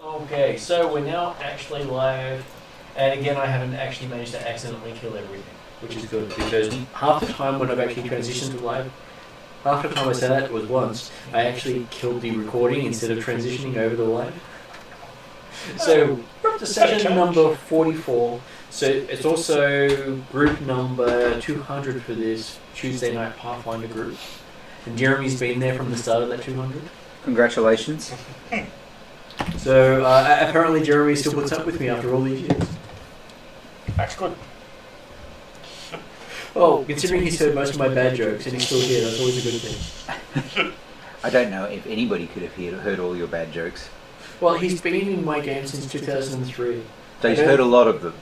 Okay, so we're now actually live, and again I haven't actually managed to accidentally kill everything, which is good, because half the time when I've actually transitioned to live, half the time I said that was once, I actually killed the recording instead of transitioning over to live. So, we're up to session number 44, so it's also group number 200 for this Tuesday night Pathfinder group, and Jeremy's been there from the start of that 200. Congratulations. So apparently Jeremy still puts up with me after all these years. That's good. Well, considering he's heard most of my bad jokes and he's still here, that's always a good thing. I don't know if anybody could have heard all your bad jokes. Well, he's been in my game since 2003. So he's heard a lot of them.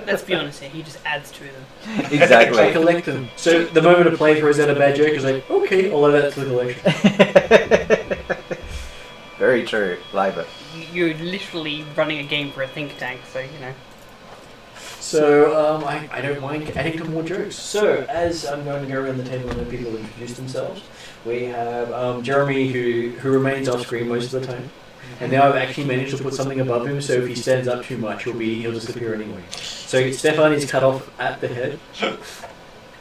Let's be honest here, he just adds to them. Exactly. I collect them. So the moment a player throws out a bad joke, is like, okay, I'll add that to the collection. Very true. Labor. You're literally running a game for a think tank, so you know. So I don't mind adding to more jokes. So as I'm going to go around the table and let people introduce themselves, we have Jeremy who remains off screen most of the time. And now I've actually managed to put something above him, so if he stands up too much, he'll disappear anyway. So Stefan is cut off at the head.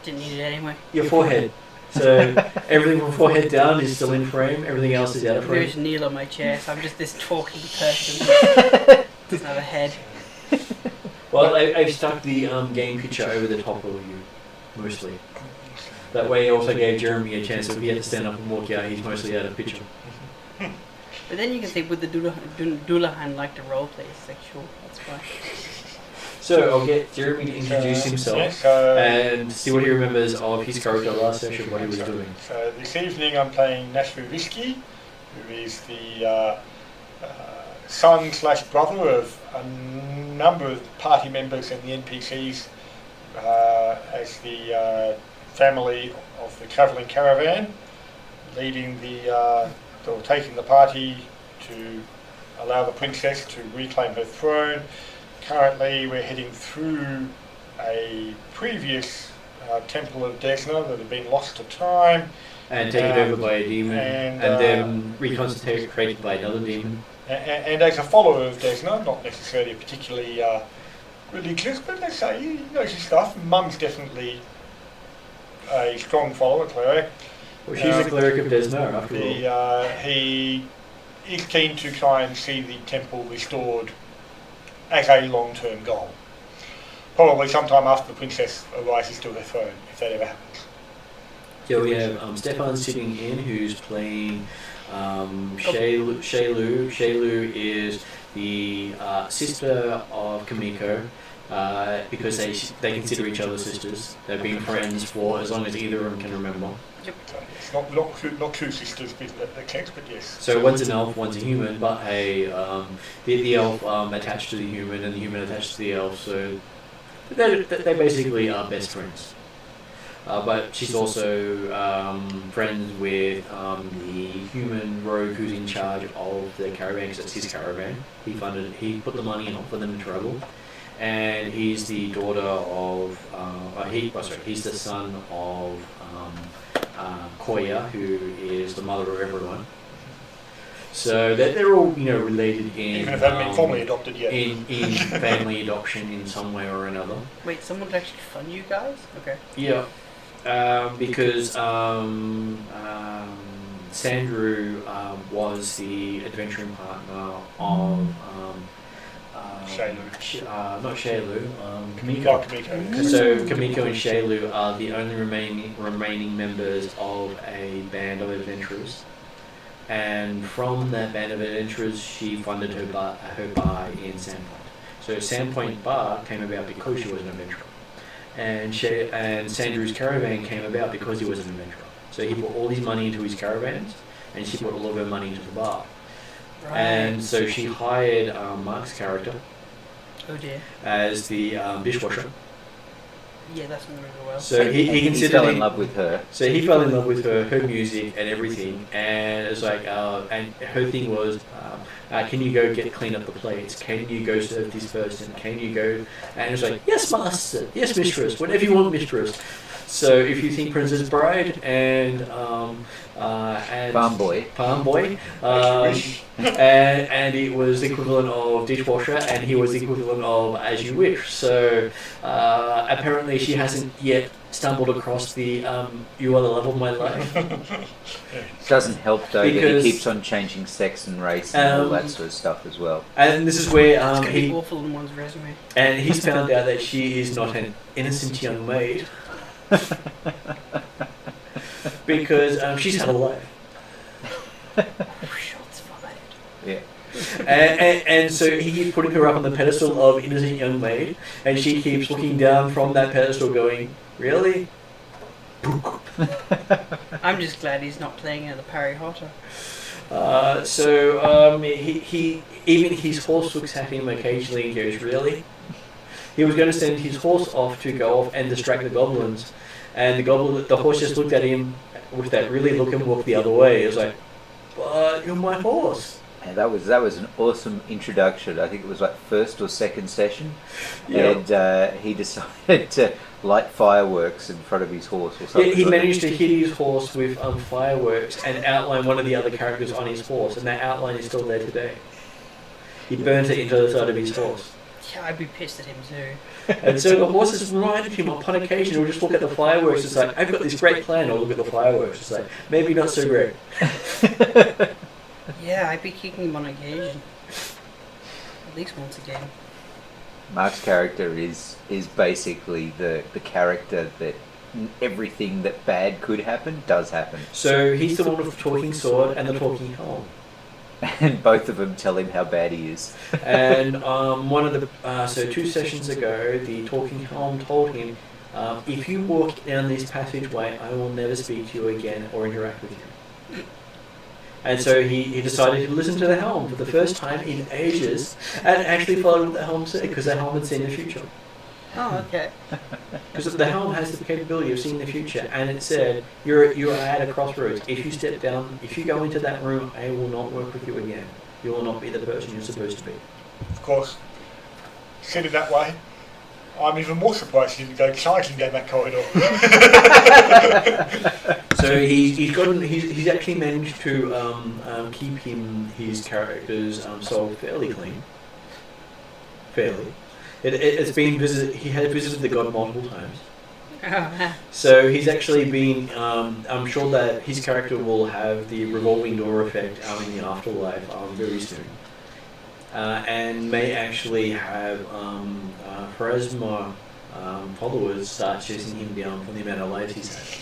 Didn't need it anyway. Your forehead. So everything from forehead down is still in frame, everything else is out of frame. There's Neil on my chair, so I'm just this talking person. Doesn't have a head. Well, I've stuck the game picture over the top of you, mostly. That way I also gave Jeremy a chance, if he had to stand up and walk out, he's mostly out of picture. But then you can say, would the Doulahan like to roleplay? It's like, sure, that's fine. So I'll get Jeremy to introduce himself and see what he remembers of his character last session, what he was doing. So this evening I'm playing Nashville Whiskey, who is the son/brother of a number of party members and the NPCs as the family of the travelling caravan, leading or taking the party to allow the princess to reclaim her throne. Currently we're heading through a previous temple of Desna that had been lost to time. And taken over by a demon, and then reconstituted by another demon. And as a follower of Desna, not necessarily particularly religious, but let's say he knows his stuff. Mum's definitely a strong follower, cleric. Well, she's a cleric of Desna, after all. He is keen to try and see the temple restored as a long-term goal. Probably sometime after the princess arises to her throne, if that ever happens. Here we have Stefan sitting in, who's playing Shaylu. Shaylu is the sister of Kamiko, because they consider each other sisters. They've been friends for as long as either of them can remember. Yep. It's not two sisters, but yes. So one's an elf, one's a human, but hey, the elf attached to the human and the human attached to the elf, so they basically are best friends. But she's also friends with the human rogue who's in charge of the caravan, because it's his caravan. He put the money in for them to travel, and he's the daughter of he's the son of Koya, who is the mother of everyone. So they're all related in, even if they haven't been formally adopted yet, in family adoption in some way or another. Wait, someone would actually fund you guys? Okay. Yeah. Because Sandru was the adventuring partner of Shaylu. Not Shaylu, Kamiko. Oh, Kamiko. So Kamiko and Shaylu are the only remaining members of a band of adventurers, and from that band of adventurers, she funded her bar in Sandpoint. So Sandpoint Bar came about because she was an adventurer. And Sandru's caravan came about because he was an adventurer. So he put all his money into his caravans, and she put all of her money into the bar. Right. And so she hired Mark's character as the dishwasher. Yeah, that's what I remember well. So he fell in love with her. So he fell in love with her music and everything, and it's like, and her thing was, can you go clean up the plates? Can you go serve this person? Can you go? And it's like, yes, master, yes, mistress, whatever you want, mistress. So if you think Princess Bride and Farm Boy. and it was the equivalent of Dishwasher, and he was the equivalent of As You Wish. So apparently she hasn't yet stumbled across the You Are the Love of My Life. Doesn't help though that Because- he keeps on changing sex and race and all that sort of stuff as well. And this is where It's gonna be he awful in one's resume. and he's found out that she is not an innocent young maid because she's had a life. Shots fired. Yeah. And so he keeps putting her up on the pedestal of innocent young maid, and she keeps looking down from that pedestal going, really? I'm just glad he's not playing the Parry Hotter. He even his horse looks at him occasionally and goes, really? He was going to send his horse off to go off and distract the goblins, and the horse just looked at him with that really look and walked the other way. It was like, but you're my horse. And that was an awesome introduction. I think it was like first or second session, Yeah. and he decided to light fireworks in front of his horse or something. He managed to hit his horse with fireworks and outline one of the other characters on his horse, and that outline is still there today. He burnt it into the side of his horse. Yeah, I'd be pissed at him too. And so the horses reminded him upon occasion, he'll just look at the fireworks, it's like, I've got this great plan, or look at the fireworks, it's like, maybe not so great. Yeah, I'd be kicking him on occasion. At least once a game. Mark's character is basically the character that everything that bad could happen does happen. So he's the one with the talking sword and the talking helm. And both of them tell him how bad he is. And one of the so 2 sessions ago, the talking helm told him, if you walk down this passageway, I will never speak to you again or interact with you. And so he decided to listen to the helm for the first time in ages, and actually followed what the helm said, because the helm had seen the future. Oh, okay. Because the helm has the capability of seeing the future, and it said, you are at a crossroads. If you step down, if you go into that room, I will not work with you again. You will not be the person you're supposed to be. Of course, said it that way. I'm even more surprised he didn't go charging down that corridor. So he's actually managed to keep his character's soul fairly clean. Fairly. It's been visited. He had visited the god multiple times. So he's actually been. I'm sure that his character will have the revolving door effect in the afterlife very soon, and may actually have Pharasma followers start chasing him down for the amount of lives he's had.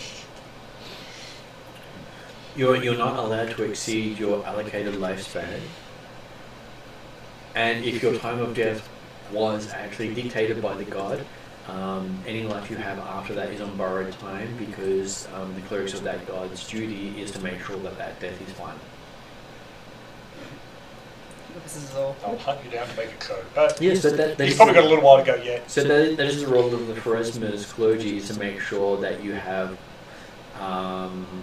You're not allowed to exceed your allocated lifespan, and if your time of death was actually dictated by the god, any life you have after that is on borrowed time, because the clerics of that god's duty is to make sure that death is final. This is all. I'll hunt you down to make it so. But Yes, but that he's is probably got a little while to go yet. so that is the role of the Pharasma's clergy, is to make sure that you have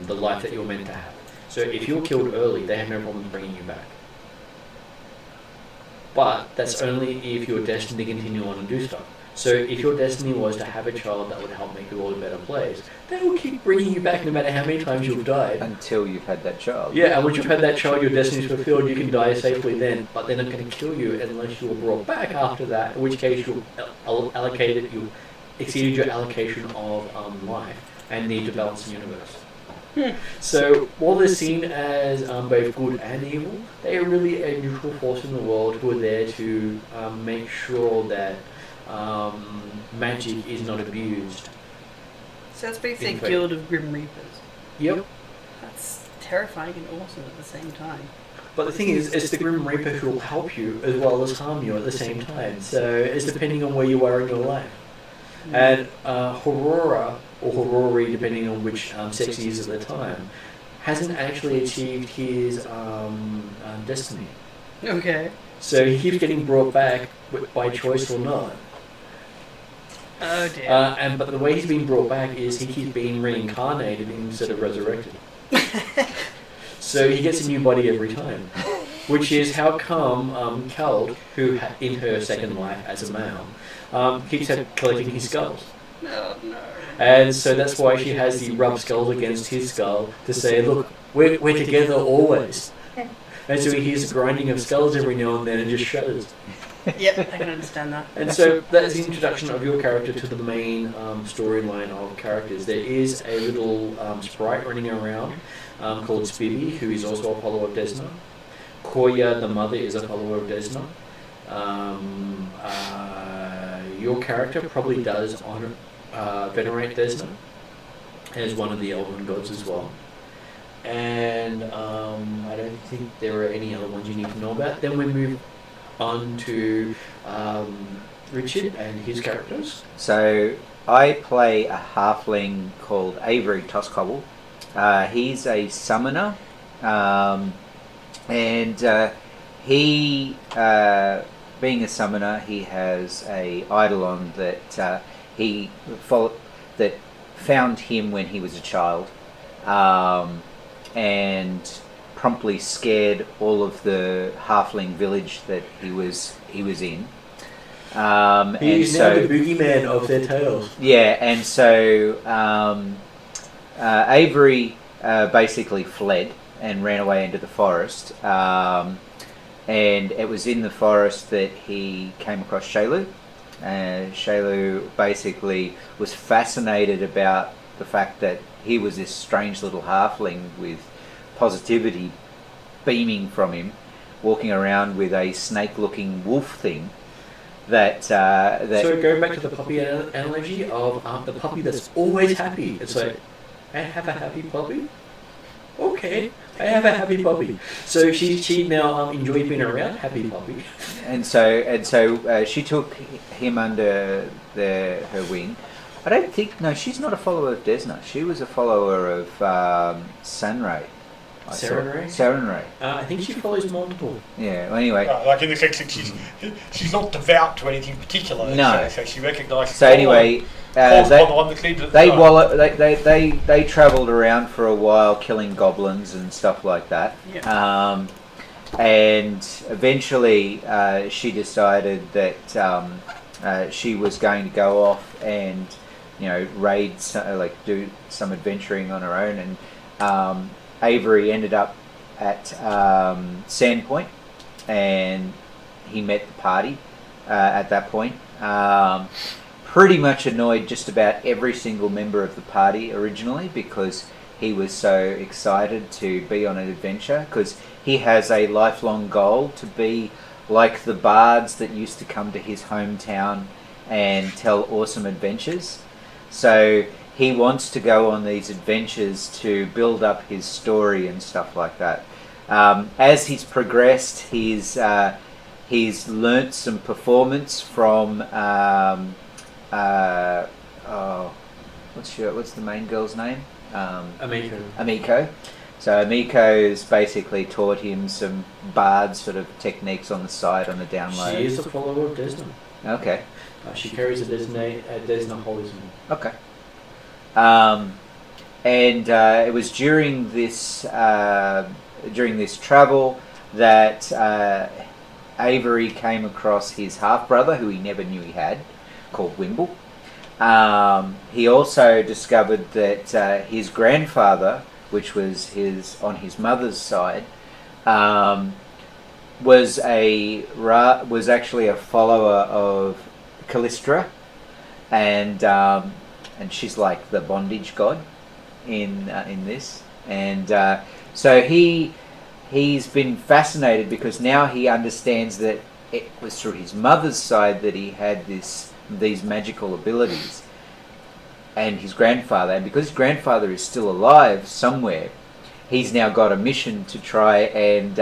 the life that you're meant to have. So if you're killed early, they have no problem bringing you back. But that's only if you're destined to continue on and do stuff. So if your destiny was to have a child that would help make the world a better place, they will keep bringing you back no matter how many times you've died. Until you've had that child. Yeah, and once you've had that child, your destiny's fulfilled, you can die safely then, but they're not going to kill you unless you're brought back after that, in which case you exceeded your allocation of life and need to balance the universe. So while they're seen as both good and evil, they are really a neutral force in the world who are there to make sure that magic is not abused. So it's basically In a fact- guild of Grim Reapers. Yep. That's terrifying and awesome at the same time. But the thing is, it's the Grim Reaper who will help you as well as harm you at the same time. So it's depending on where you are in your life. And Aurora, or Horori, depending on which sex he is at the time, hasn't actually achieved his destiny. Okay. So he keeps getting brought back by choice or not. Oh dear. But the way he's being brought back is he keeps being reincarnated instead of resurrected. So he gets a new body every time. Which is how come Keld, who in her second life as a male, keeps collecting his skulls. No, no. And so that's why she has the rub skulls against his skull to say, look, we're together always. And so he hears the grinding of skulls every now and then and just shudders. Yep, I can understand that. And so that's the introduction of your character to the main storyline of characters. There is a little sprite running around called Spivvy, who is also a follower of Desna. Koya, the mother, is a follower of Desna. Your character probably does honor, venerate Desna as one of the elven gods as well. And I don't think there are any other ones you need to know about. Then we move on to Richard and his characters. So I play a halfling called Avery Toscobble. He's a summoner, and he, being a summoner, he has a eidolon that that found him when he was a child, and promptly scared all of the halfling village that he was in. He's now the boogeyman of their tales. Yeah, and so Avery basically fled and ran away into the forest. And it was in the forest that he came across Shailu. Shailu basically was fascinated about the fact that he was this strange little halfling with positivity beaming from him, walking around with a snake-looking wolf thing. So going back to the puppy analogy of the puppy that's always happy. It's like, I have a happy puppy? Okay, I have a happy puppy. So she now enjoys being around happy puppy. And so she took him under her wing. I don't think, no, she's not a follower of Desna. She was a follower of Sanray. Sarenrae. I think she follows multiple. Yeah. Well, anyway. Like in the sense that she's not devout to anything particular. No. So she recognises. So anyway, they travelled around for a while, killing goblins and stuff like that. Yeah. And eventually, she decided that she was going to go off and, raid, do some adventuring on her own, and Avery ended up at Sandpoint, and he met the party at that point. Pretty much annoyed just about every single member of the party originally, because he was so excited to be on an adventure, because he has a lifelong goal to be like the bards that used to come to his hometown and tell awesome adventures. So he wants to go on these adventures to build up his story and stuff like that. As he's progressed, he's learnt some performance from what's the main girl's name? Amiko. So Amiko's basically taught him some bard sort of techniques on the side, on the download. She is a follower of Desna. Okay. She carries a Desna holism. Okay. And it was during this travel that Avery came across his half brother, who he never knew he had, called Wimble. He also discovered that his grandfather, which was on his mother's side, was actually a follower of Callistra, and she's like the bondage god in this, and so he's been fascinated because now he understands that it was through his mother's side that he had these magical abilities, and his grandfather, and because his grandfather is still alive somewhere, he's now got a mission to try and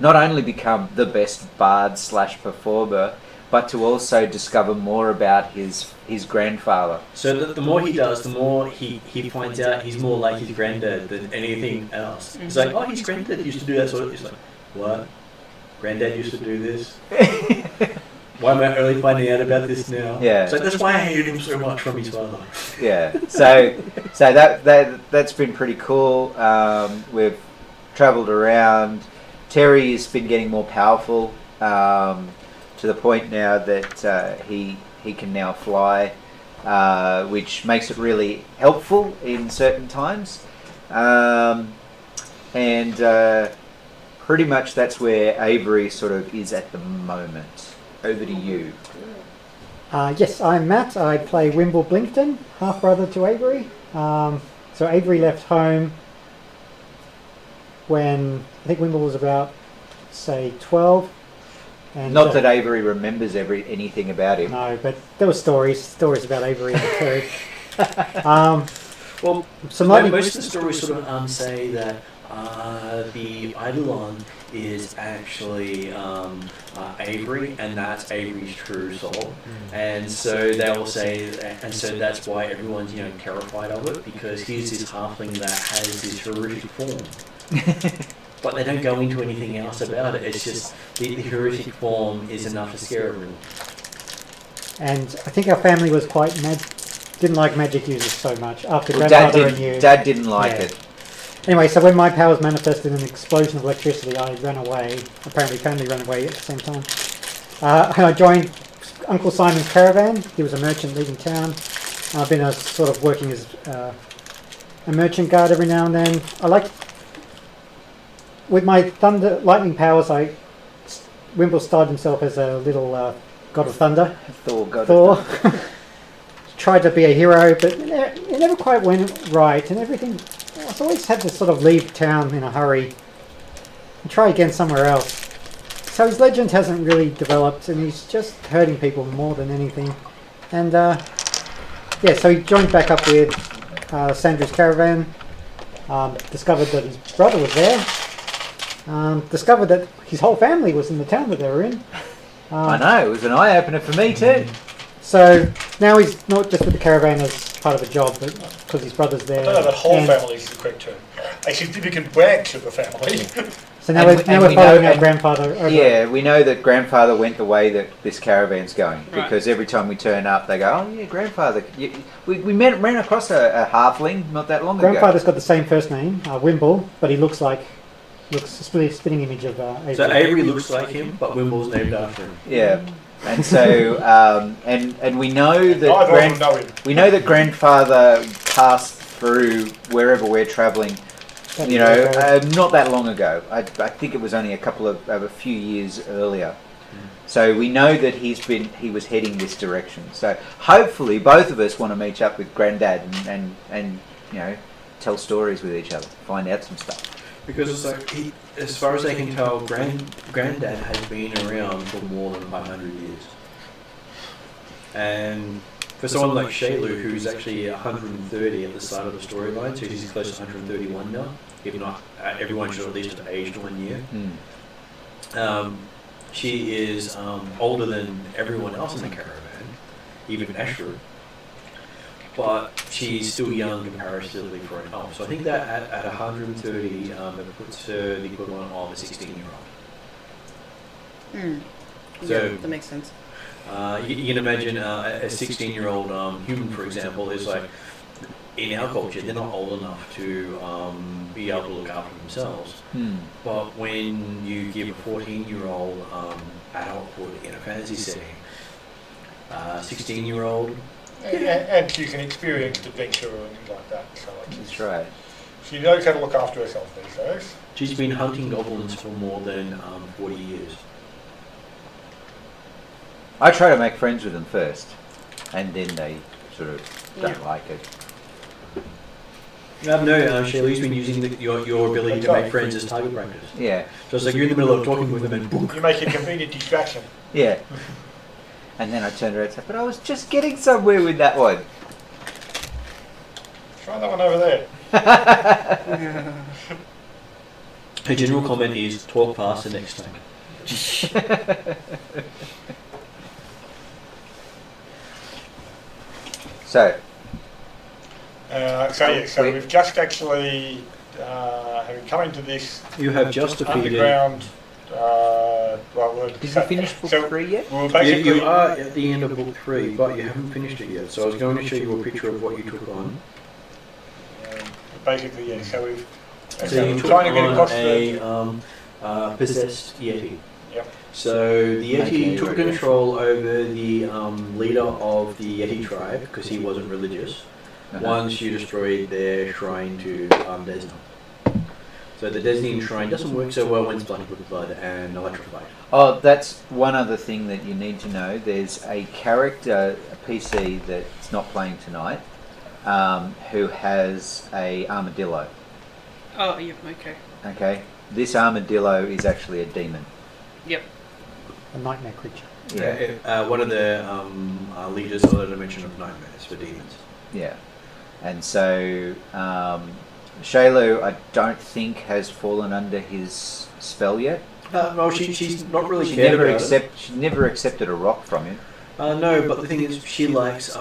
not only become the best bard / performer, but to also discover more about his grandfather. So the more he does, the more he finds out he's more like his granddad than anything else. It's like, oh, his granddad used to do that sort of... It's like, what? Granddad used to do this? Why am I only finding out about this now? Yeah. So that's why I hated him so much from his father. Yeah. So that's been pretty cool. We've travelled around. Terry has been getting more powerful. To the point now that he can now fly. which makes it really helpful in certain times. And pretty much that's where Avery sort of is at the moment. Over to you. Yes, I'm Matt. I play Wimble Blinkton, half brother to Avery. So Avery left home when I think Wimble was about, say, 12. And Not that Avery remembers anything about him. No, but there were stories about Avery and Terry. Well, so most of the stories sort of say that the Eidolon is actually Avery, and that's Avery's true soul. And so they'll say, and so that's why everyone's terrified of it, because he's this halfling that has this horrific form. But they don't go into anything else about it. It's just the horrific form is enough to scare everyone. And I think our family was quite didn't like magic users so much after Well, grandfather and you. Dad didn't like it. Anyway, so when my powers manifested in an explosion of electricity, I ran away. Apparently, family ran away at the same time. And I joined Uncle Simon's caravan. He was a merchant leaving town. I've been sort of working as a merchant guard every now and then. With my lightning powers, Wimble styled himself as a little god of thunder. Thor. Tried to be a hero, but it never quite went right, and everything. I always had to sort of leave town in a hurry and try again somewhere else. So his legend hasn't really developed, and he's just hurting people more than anything. And so he joined back up with Sandra's caravan. Discovered that his brother was there. Discovered that his whole family was in the town that they were in. I know, it was an eye-opener for me too. So now he's not just with the caravan as part of a job, but because his brother's there. I don't know that whole family is the correct term. A significant branch of the family. So now we're following our grandfather over. Yeah, we know that grandfather went the way that this caravan's going, because every time we turn up, they go, "Oh yeah, grandfather." We ran across a halfling not that long ago. Grandfather's got the same first name, Wimble, but he looks a spitting image of Avery. So Avery looks like him, but Wimble's named after him. Yeah. And so, and we know that we know him. grandfather passed through wherever we're travelling. Not that long ago. I think it was only a few years earlier. So we know that he was heading this direction. So hopefully, both of us want to meet up with Granddad and tell stories with each other, find out some stuff. Because it's like, as far as I can tell, Granddad has been around for more than 500 years. And for someone like Shaylu, who's actually 130 at the start of the storyline, so he's close to 131 now, if not, everyone should at least have aged 1 year. She is older than everyone else in the caravan, even Ashford. But she's still young comparatively for an elf. So I think that at 130, it puts her the equivalent of a 16-year-old. So that makes sense. You can imagine a 16-year-old human, for example, is like, in our culture, they're not old enough to be able to look after themselves. But when you give a 14-year-old adulthood in a fantasy setting, 16-year-old, and you can experience adventure and things like that. So that's right. She knows how to look after herself these days. She's been hunting goblins for more than 40 years. I try to make friends with them first, and then they sort of don't like it. Shaylee's been using your ability to make friends as target practice. Yeah. So it's like you're in the middle of talking with them and boom. You make a convenient distraction. Yeah. And then I turned around and said, "But I was just getting somewhere with that one." Try that one over there. Her general comment is, talk faster next time. So we've just actually having come into this. You have just defeated underground. Did you finish book 3 yet? Well, basically, you are at the end of book 3, but you haven't finished it yet. So I was going to show you a picture of what you took on. Basically, yeah. So we've So you we're took trying to get on across a possessed Yeti. Yep. So the Yeti Okay, took right. control over the leader of the Yeti tribe because he wasn't religious. Once you destroyed their shrine to Desna. So the Desnian shrine doesn't work so well when splattered with blood and electrified. Oh, that's one other thing that you need to know. There's a character, a PC that's not playing tonight, who has a armadillo. Oh, yep, okay. Okay, this armadillo is actually a demon. Yep. A nightmare creature. Yeah, One of the leaders of the dimension of nightmares for demons. yeah, and so Shaylo, I don't think has fallen under his spell yet. Well, she's not really She cared never about it. she never accepted a rock from him. No, but the thing is, she likes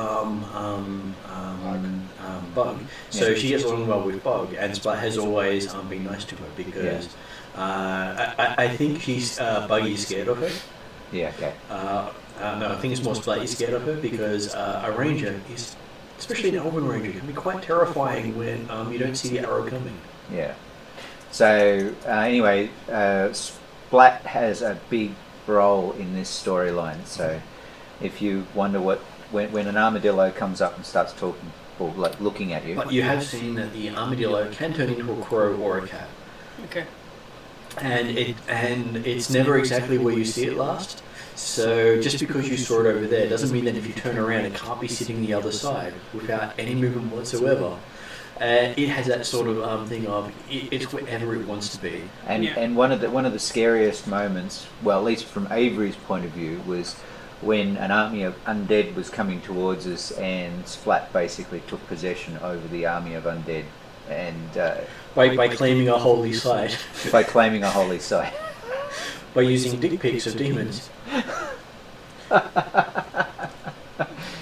Bug, so Yeah. she gets along well with Bug, and Splat has always been nice to her because I think she's Buggy's scared of her. Yeah, okay. No, I think it's more Splat is scared of her because a ranger is, especially an elven ranger, can be quite terrifying when you don't see the arrow coming. Yeah. So anyway, Splat has a big role in this storyline. So if you wonder when an armadillo comes up and starts talking or like looking at you, But you have seen that the armadillo can turn into a crow or a cat, Okay. and it's never exactly where you see it last. So just because you saw it over there doesn't mean that if you turn around it can't be sitting the other side without any movement whatsoever. It has that sort of thing of it's wherever it wants to be. and Yeah. and one of the scariest moments, well, at least from Avery's point of view, was when an army of undead was coming towards us, and Splat basically took possession over the army of undead, and By claiming a holy site, by claiming a holy site. by using dick pics of demons.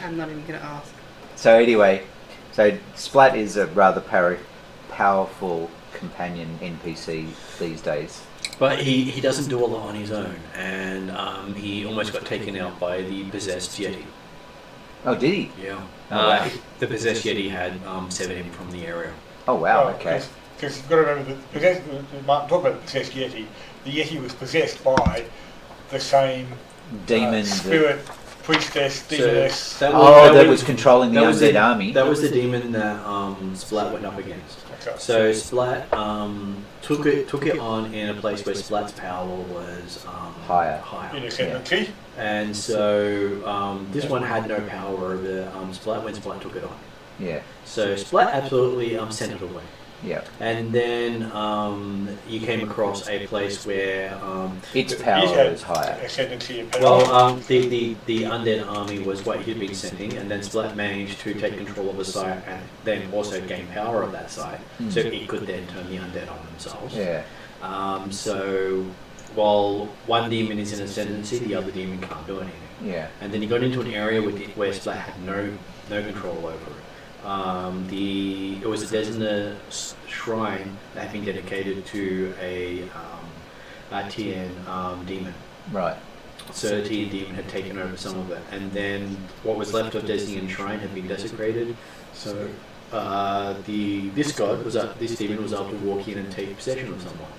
I'm not even gonna ask. So anyway, so Splat is a rather powerful companion NPC these days. But he doesn't do a lot on his own, and he almost got taken out by the possessed Yeti. Oh, did he? Yeah. Oh, wow. The possessed Yeti had severed him from the area. Oh wow, okay. Because you've got to remember that we might talk about the possessed Yeti. The Yeti was possessed by the same Demon. spirit, priestess, demoness. That was controlling the that was undead the- army. That was the demon that Splat went up against. Okay. So Splat took it on in a place where Splat's power was Higher. In ascendancy. And so this one had no power over Splat when Splat took it on. Yeah, So Splat absolutely sent it away. yeah. And then you came across a place where Its He power had is higher. ascendancy and power. well, the undead army was what he'd been sending, and then Splat managed to take control of the site and then also gain power of that site, so he could then turn the undead on themselves. Yeah, So while one demon is in ascendancy, the other demon can't do anything. yeah. And then he got into an area where Splat had no control over it. It was a Desna shrine that had been dedicated to a TN demon. Right. So the TN demon had taken over some of it, and then what was left of Desnian shrine had been desecrated. So this demon was able to walk in and take possession of someone.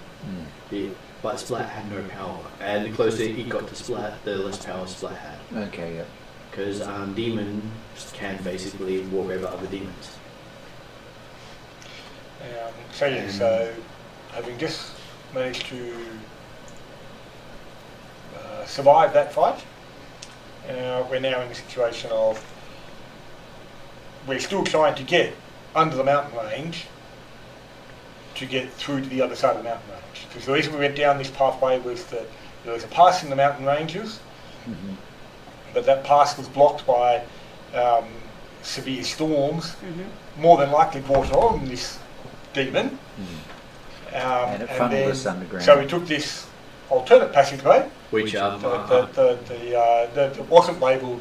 But Splat had no power, and the closer he got to Splat, the less power Splat had. Okay, yeah. Because demons can basically walk over other demons. So having just managed to survive that fight, we're now in a situation of we're still trying to get under the mountain range to get through to the other side of the mountain range. Because the reason we went down this pathway was that there was a pass in the mountain ranges, but that pass was blocked by severe storms, more than likely brought on this demon. And it funneled us underground. So we took this alternate passageway Which that wasn't labelled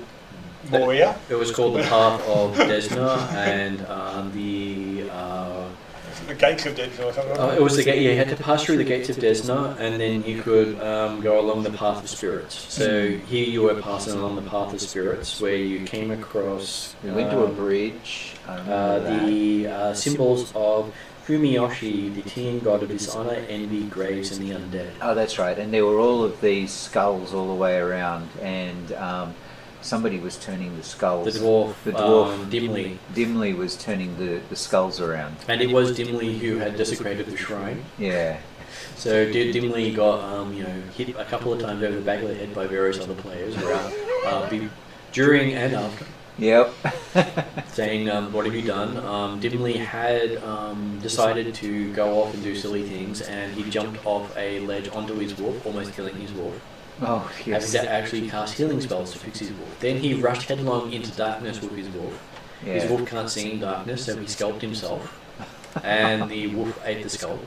Moria. it was called the Path of Desna, and The gates of Dead or something. it was the gate. Yeah, you had to pass through the gates of Desna, and then you could go along the Path of Spirits. So here you were passing along the Path of Spirits, where you came across. We went to a bridge. I remember that. The symbols of Fumiyoshi, the teen god of dishonor, envy, graves, and the undead. Oh, that's right. And there were all of these skulls all the way around, and somebody was turning the skulls. The dwarf, Dimly. Dimly was turning the skulls around. And it was Dimly who had desecrated the shrine. Yeah. So Dimly got hit a couple of times over the back of the head by various other players during and after. Yep. Saying, what have you done? Dimly had decided to go off and do silly things, and he jumped off a ledge onto his wolf, almost killing his wolf. Oh, yes. Having to actually cast healing spells to fix his wolf. Then he rushed headlong into darkness with his wolf. Yeah. His wolf can't see in darkness, so he scalped himself, and the wolf ate the skull.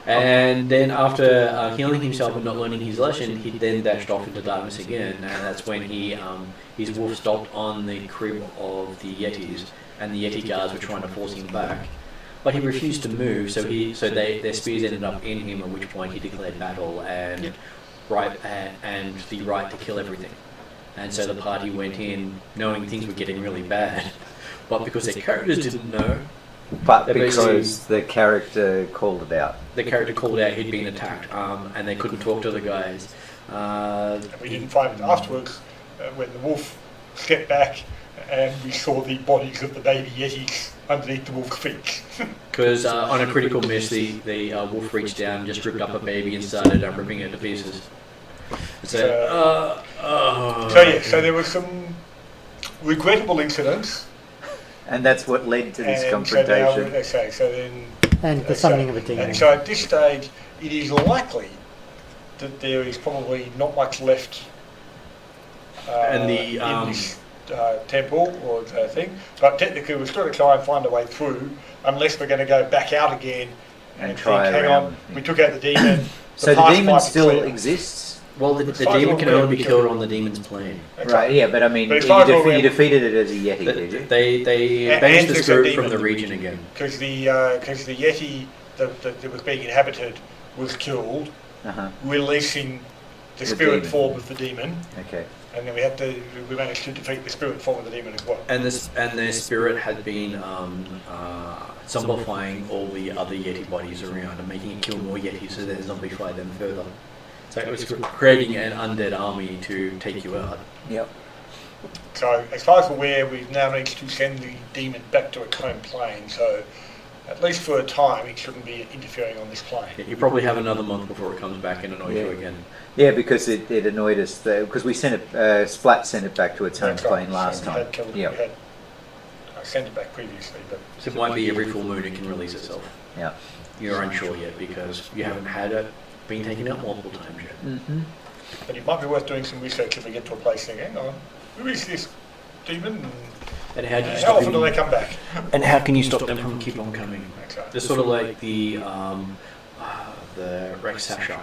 And then after healing himself and not learning his lesson, he then dashed off into darkness again, and that's when his wolf stopped on the crib of the Yetis, and the Yeti guards were trying to force him back. But he refused to move, so their spears ended up in him, at which point he declared battle and the right to kill everything. And so the party went in knowing things were getting really bad, but because their characters didn't know. But because the character called it out. The character called out he'd been attacked, and they couldn't talk to the guys. We didn't find it afterwards when the wolf stepped back and we saw the bodies of the baby Yetis underneath the wolf's feet. Because on a critical miss, the wolf reached down, just ripped up a baby and started ripping it to pieces. So there were some regrettable incidents. And that's what led to this confrontation. And the summoning of a demon. And so at this stage, it is likely that there is probably not much left in this temple or thing. But technically, we've got to try and find a way through, unless we're going to go back out again and try think, hang around. on, we took out the demon. So the demon still exists? Well, the demon can only be killed on the demon's plane. Okay. Right, yeah, but I mean, But you defeated it as a Yeti, did you? They banished the spirit from the region again. Because the Yeti that was being inhabited was killed, releasing the spirit demon. form of the demon. Okay. And then we managed to defeat the spirit form of the demon as well. And their spirit had been zombifying all the other Yeti bodies around and making it kill more Yetis, so then zombify them further. So it was creating an undead army to take you out. Yep. So as far as we're aware, we've now managed to send the demon back to its home plane. So at least for a time, it shouldn't be interfering on this plane. Yeah, you probably have another month before it comes back and annoys you again. Yeah, because it annoyed us. Because we sent it, Splat sent it back to its home plane last time. We had sent it back previously, but So it might be every full moon it can release itself. Yeah. You're unsure yet because you haven't had it being taken out multiple times yet. Mm-hmm. but it might be worth doing some research if we get to a place saying, hang on, who is this demon? And how do you How stop often do them? they come back? And how can you stop them from keep on coming? Okay. It's sort of like the Rex Sasha.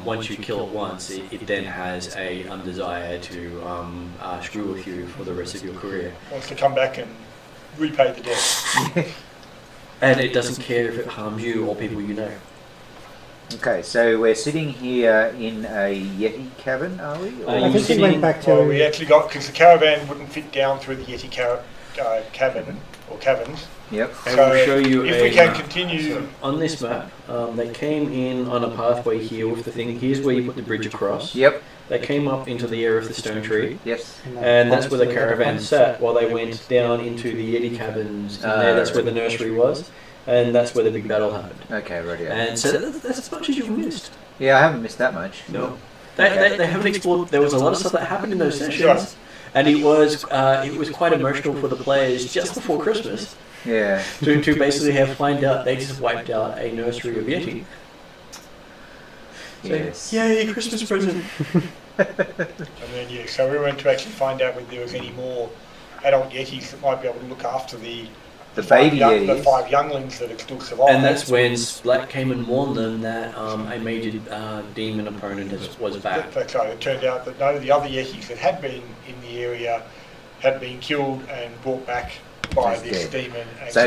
Once you kill it once, it then has a desire to screw with you for the rest of your career. Wants to come back and repay the debt. And it doesn't care if it harms you or people you know. Okay, so we're sitting here in a Yeti cabin, are we? Are I you think we went back to. Well, we actually got, because the caravan wouldn't fit down through the Yeti cabin or caverns. Yep. I will show you if a we can map. continue. So on this map, they came in on a pathway here with the thing. Here's where you put the bridge across. Yep. They came up into the area of the stone tree. Yes. And that's where the caravan sat while they went down into the Yeti cabins. In there, that's where the nursery was. And that's where the big battle happened. Okay, right. And so that's as much as you've missed. Yeah, I haven't missed that much. No. They haven't explored. There was a lot of stuff that happened in those sessions. And it was quite emotional for the players just before Christmas. Yeah. To basically find out they just wiped out a nursery of Yeti. So, Yes. yay, Christmas present. And then, so we went to actually find out whether there was any more adult Yetis that might be able to look after the baby the Yetis. 5 younglings that had still survived. And that's when Splat came and warned them that a major demon opponent was back. That's right. It turned out that none of the other Yetis that had been in the area had been killed and brought back by As this dead. demon. And So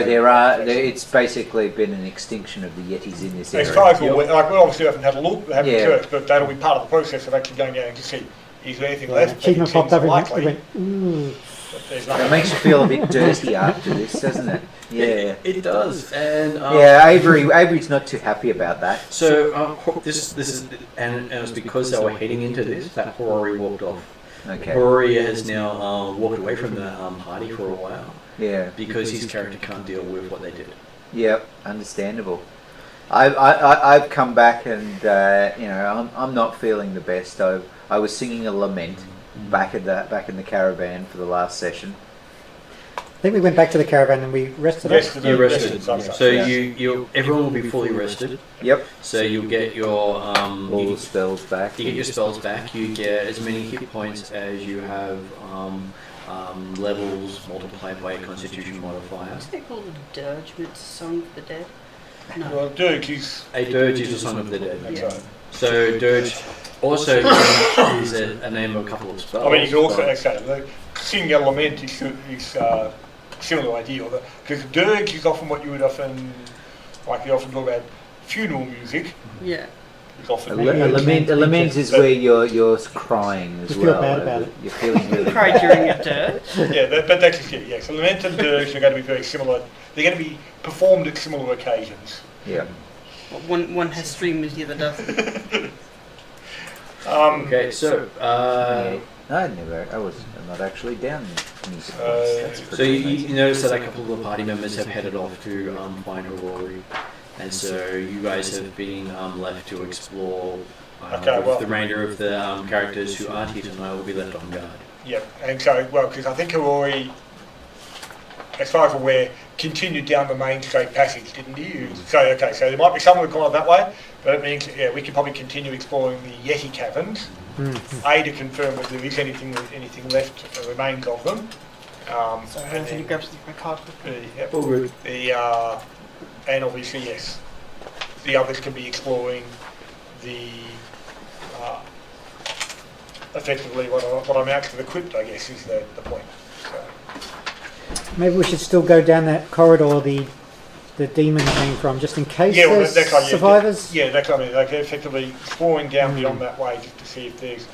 it's basically been an extinction of the Yetis in this area. as far as we're aware, like, we obviously haven't had a look, we haven't Yeah. searched, but that'll be part of the process of actually going down and to see is there anything left. Achievement It popped seems up and likely. we went, ooh. But there's It nothing. makes you feel a bit dirty after this, doesn't it? Yeah. It does, and Yeah, Avery's not too happy about that. So this is and it was because they were heading into this that Horori walked off. Okay. Horori has now walked away from the party for a while Yeah. because his character can't deal with what they did. Yep. Understandable. I've come back and you know I'm not feeling the best. I was singing a lament back in the caravan for the last session. I think we went back to the caravan and we rested up. You rested, some so stuff. you everyone will be fully rested. Yep. So you'll get your All the spells back. you get your spells back. You get as many hit points as you have levels multiplied by your Constitution modifier. Is that called a dirge with Song of the Dead? No. Well, Dirk is. A dirge is a song of the dead. That's Yeah. right. So dirge also is a name of a couple of spells. I mean, you can also but- say the singing a lament is similar idea, because dirge is often what you would often, like you often talk about funeral music. Yeah. Is often A lament is where you're crying as You feel well. bad about it. You're feeling really Cry bad. during a dirge. yeah, but that's just it. Yeah, so lament and dirge are going to be very similar. They're going to be performed at similar occasions. Yeah. One has streamers, the other doesn't. Okay, so Yeah. I was not actually down music. That's so pretty you amazing. notice that a couple of the party members have headed off to find Aurori, and so you guys have been left to explore. Okay, with well- the remainder of the characters who aren't here tonight will be left on guard. Yeah, and so, well, because I think Aurori, as far as I'm aware, continued down the main straight passage, didn't he? So, okay, so there might be some who've gone that way, but it means, yeah, we could probably continue exploring the Yeti caverns. A, to confirm whether there is anything left that remains of them. So And Anthony then grabs my card. yep, All good. and obviously, yes, the others can be exploring the effectively what amounts to the crypt, I guess, is the point. So, Maybe we should still go down that corridor the demon came from, just in case yeah, well, there's that's like, survivors. Yeah, that's what I mean. Like effectively exploring down beyond that way just to see if there's.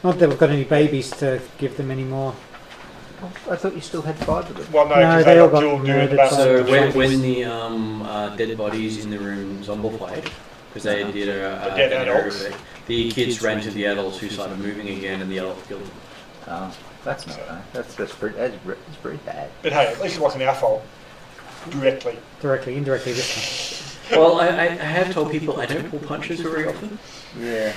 Not that we've got any babies to give them anymore. I thought you still had 5 of them. Well, no, No, because they all got got killed during murdered the by battle. So the when zombies. the dead bodies in the room zombified, because they did The dead an adults. aerobic, the kids ran to the adults who started moving again, and the adults killed them. Oh, that's not nice. That's pretty bad. But hey, at least it wasn't our fault directly. Directly, indirectly this time. Well, I have told people I don't pull punches very often. Yeah.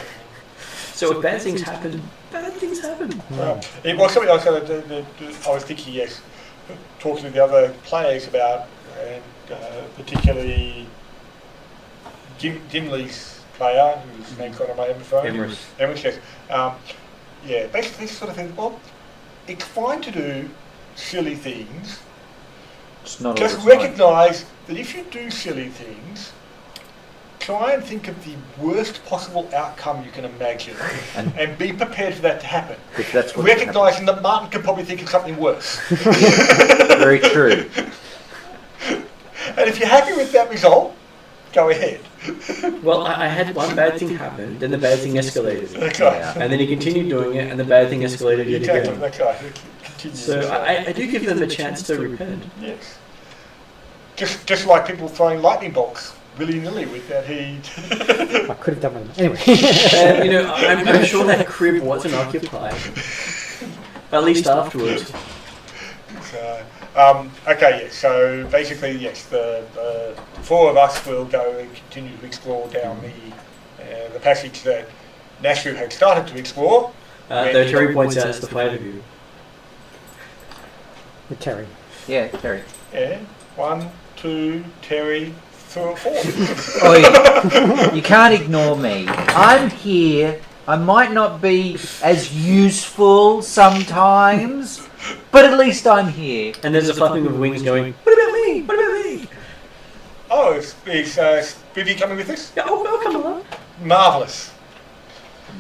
So if bad things happen, bad things happen. Well, it was something else that I was thinking, yes, talking to the other players about, and particularly Gimli's player, whose name's on my phone. Emrys. Emrys, yes. Yeah, basically this sort of thing. Well, it's fine to do silly things. It's not Just all the time. recognise that if you do silly things, try and think of the worst possible outcome you can imagine, and be prepared for that to happen. If that's what Recognising that Martin could probably think of something worse. Very true. And if you're happy with that result, go ahead. Well, I had one bad thing happen, then the bad thing escalated. That's right. Yeah. And then he continued doing it, and the bad thing escalated yet Exactly, again. that's right. It continues. So I do give them a chance to repent. Yes. Just like people throwing lightning bolts willy-nilly with that heat. I could have done with them. Anyway. And, I'm sure that crib wasn't occupied. At least afterwards. Okay, yes. So basically, yes, the 4 of us will go and continue to explore down the passage that Nashu had started to explore. Though Terry points out it's the 5 of you. With Terry. Yeah, Terry. Yeah. 1, 2, Terry, 4. Oi, you can't ignore me. I'm here. I might not be as useful sometimes, but at least I'm here. And there's a flapping of wings going, what about me? What about me? Oh, is Vivi coming with us? Yeah, oh, come along. Marvellous.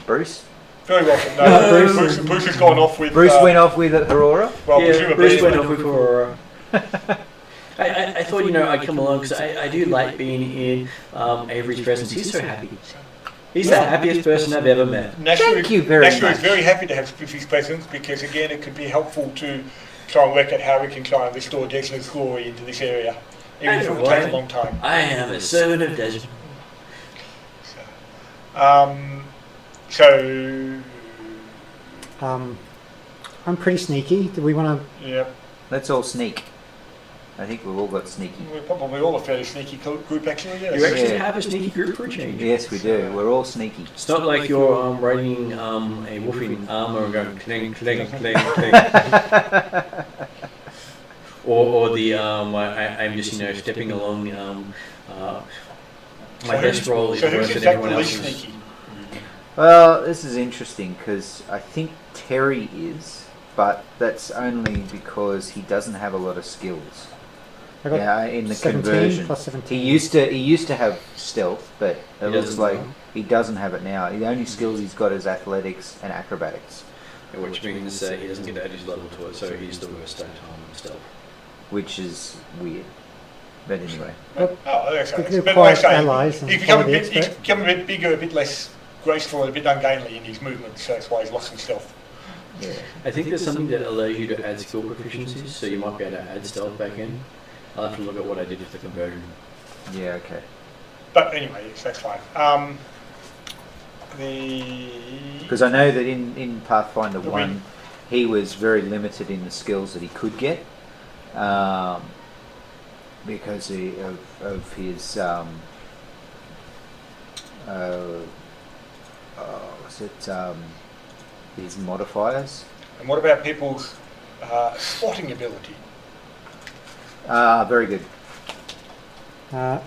Bruce? Very welcome. No, No. Bruce has gone off with... Bruce went off with Aurora? Well, Yeah, presumably... Bruce went off with Aurora. I thought, I'd come along because I do like being in Avery's presence. He's so happy. He's the happiest person I've ever met. Thank you very Nashua is much. very happy to have Spiffy's presence because, again, it could be helpful to try and work out how we can try and restore Desmond's glory into this area, even if it will take a long time. I am a servant of Desmond. So, I'm pretty sneaky. Do we want to? yeah, Let's all sneak. I think we've all got sneaky. we're probably all a fairly sneaky group, actually. Yes. You actually Yeah. have a sneaky group for a change. Yes, we do. We're all sneaky. It's not like you're riding a wolf in armor and going cling, cling, cling, cling. or the I'm just stepping along. My best roll is So who's worse in than fact everyone the least else's. sneaky? Well, this is interesting because I think Terry is, but that's only because he doesn't have a lot of skills. I got Yeah, in the 17 conversion. plus 17. He used to have stealth, but it looks doesn't like now. he doesn't have it now. The only skills he's got is athletics and acrobatics, Which means he doesn't get to add his level to it, so he's the worst at stealth. which is weird. But anyway, Oh, that's We right. could But acquire like I say, allies and he's become follow the he's expert. become a bit bigger, a bit less graceful, and a bit ungainly in his movements, so that's why he's lost some stealth. yeah. I think there's something that allows you to add skill proficiencies, so you might be able to add stealth back in. I'll have to look at what I did with the conversion. Yeah, okay. But anyway, yes, that's fine. The Because I know that in Pathfinder The 1, win. he was very limited in the skills that he could get because of his was it his modifiers? and what about people's spotting ability? Very good. Well,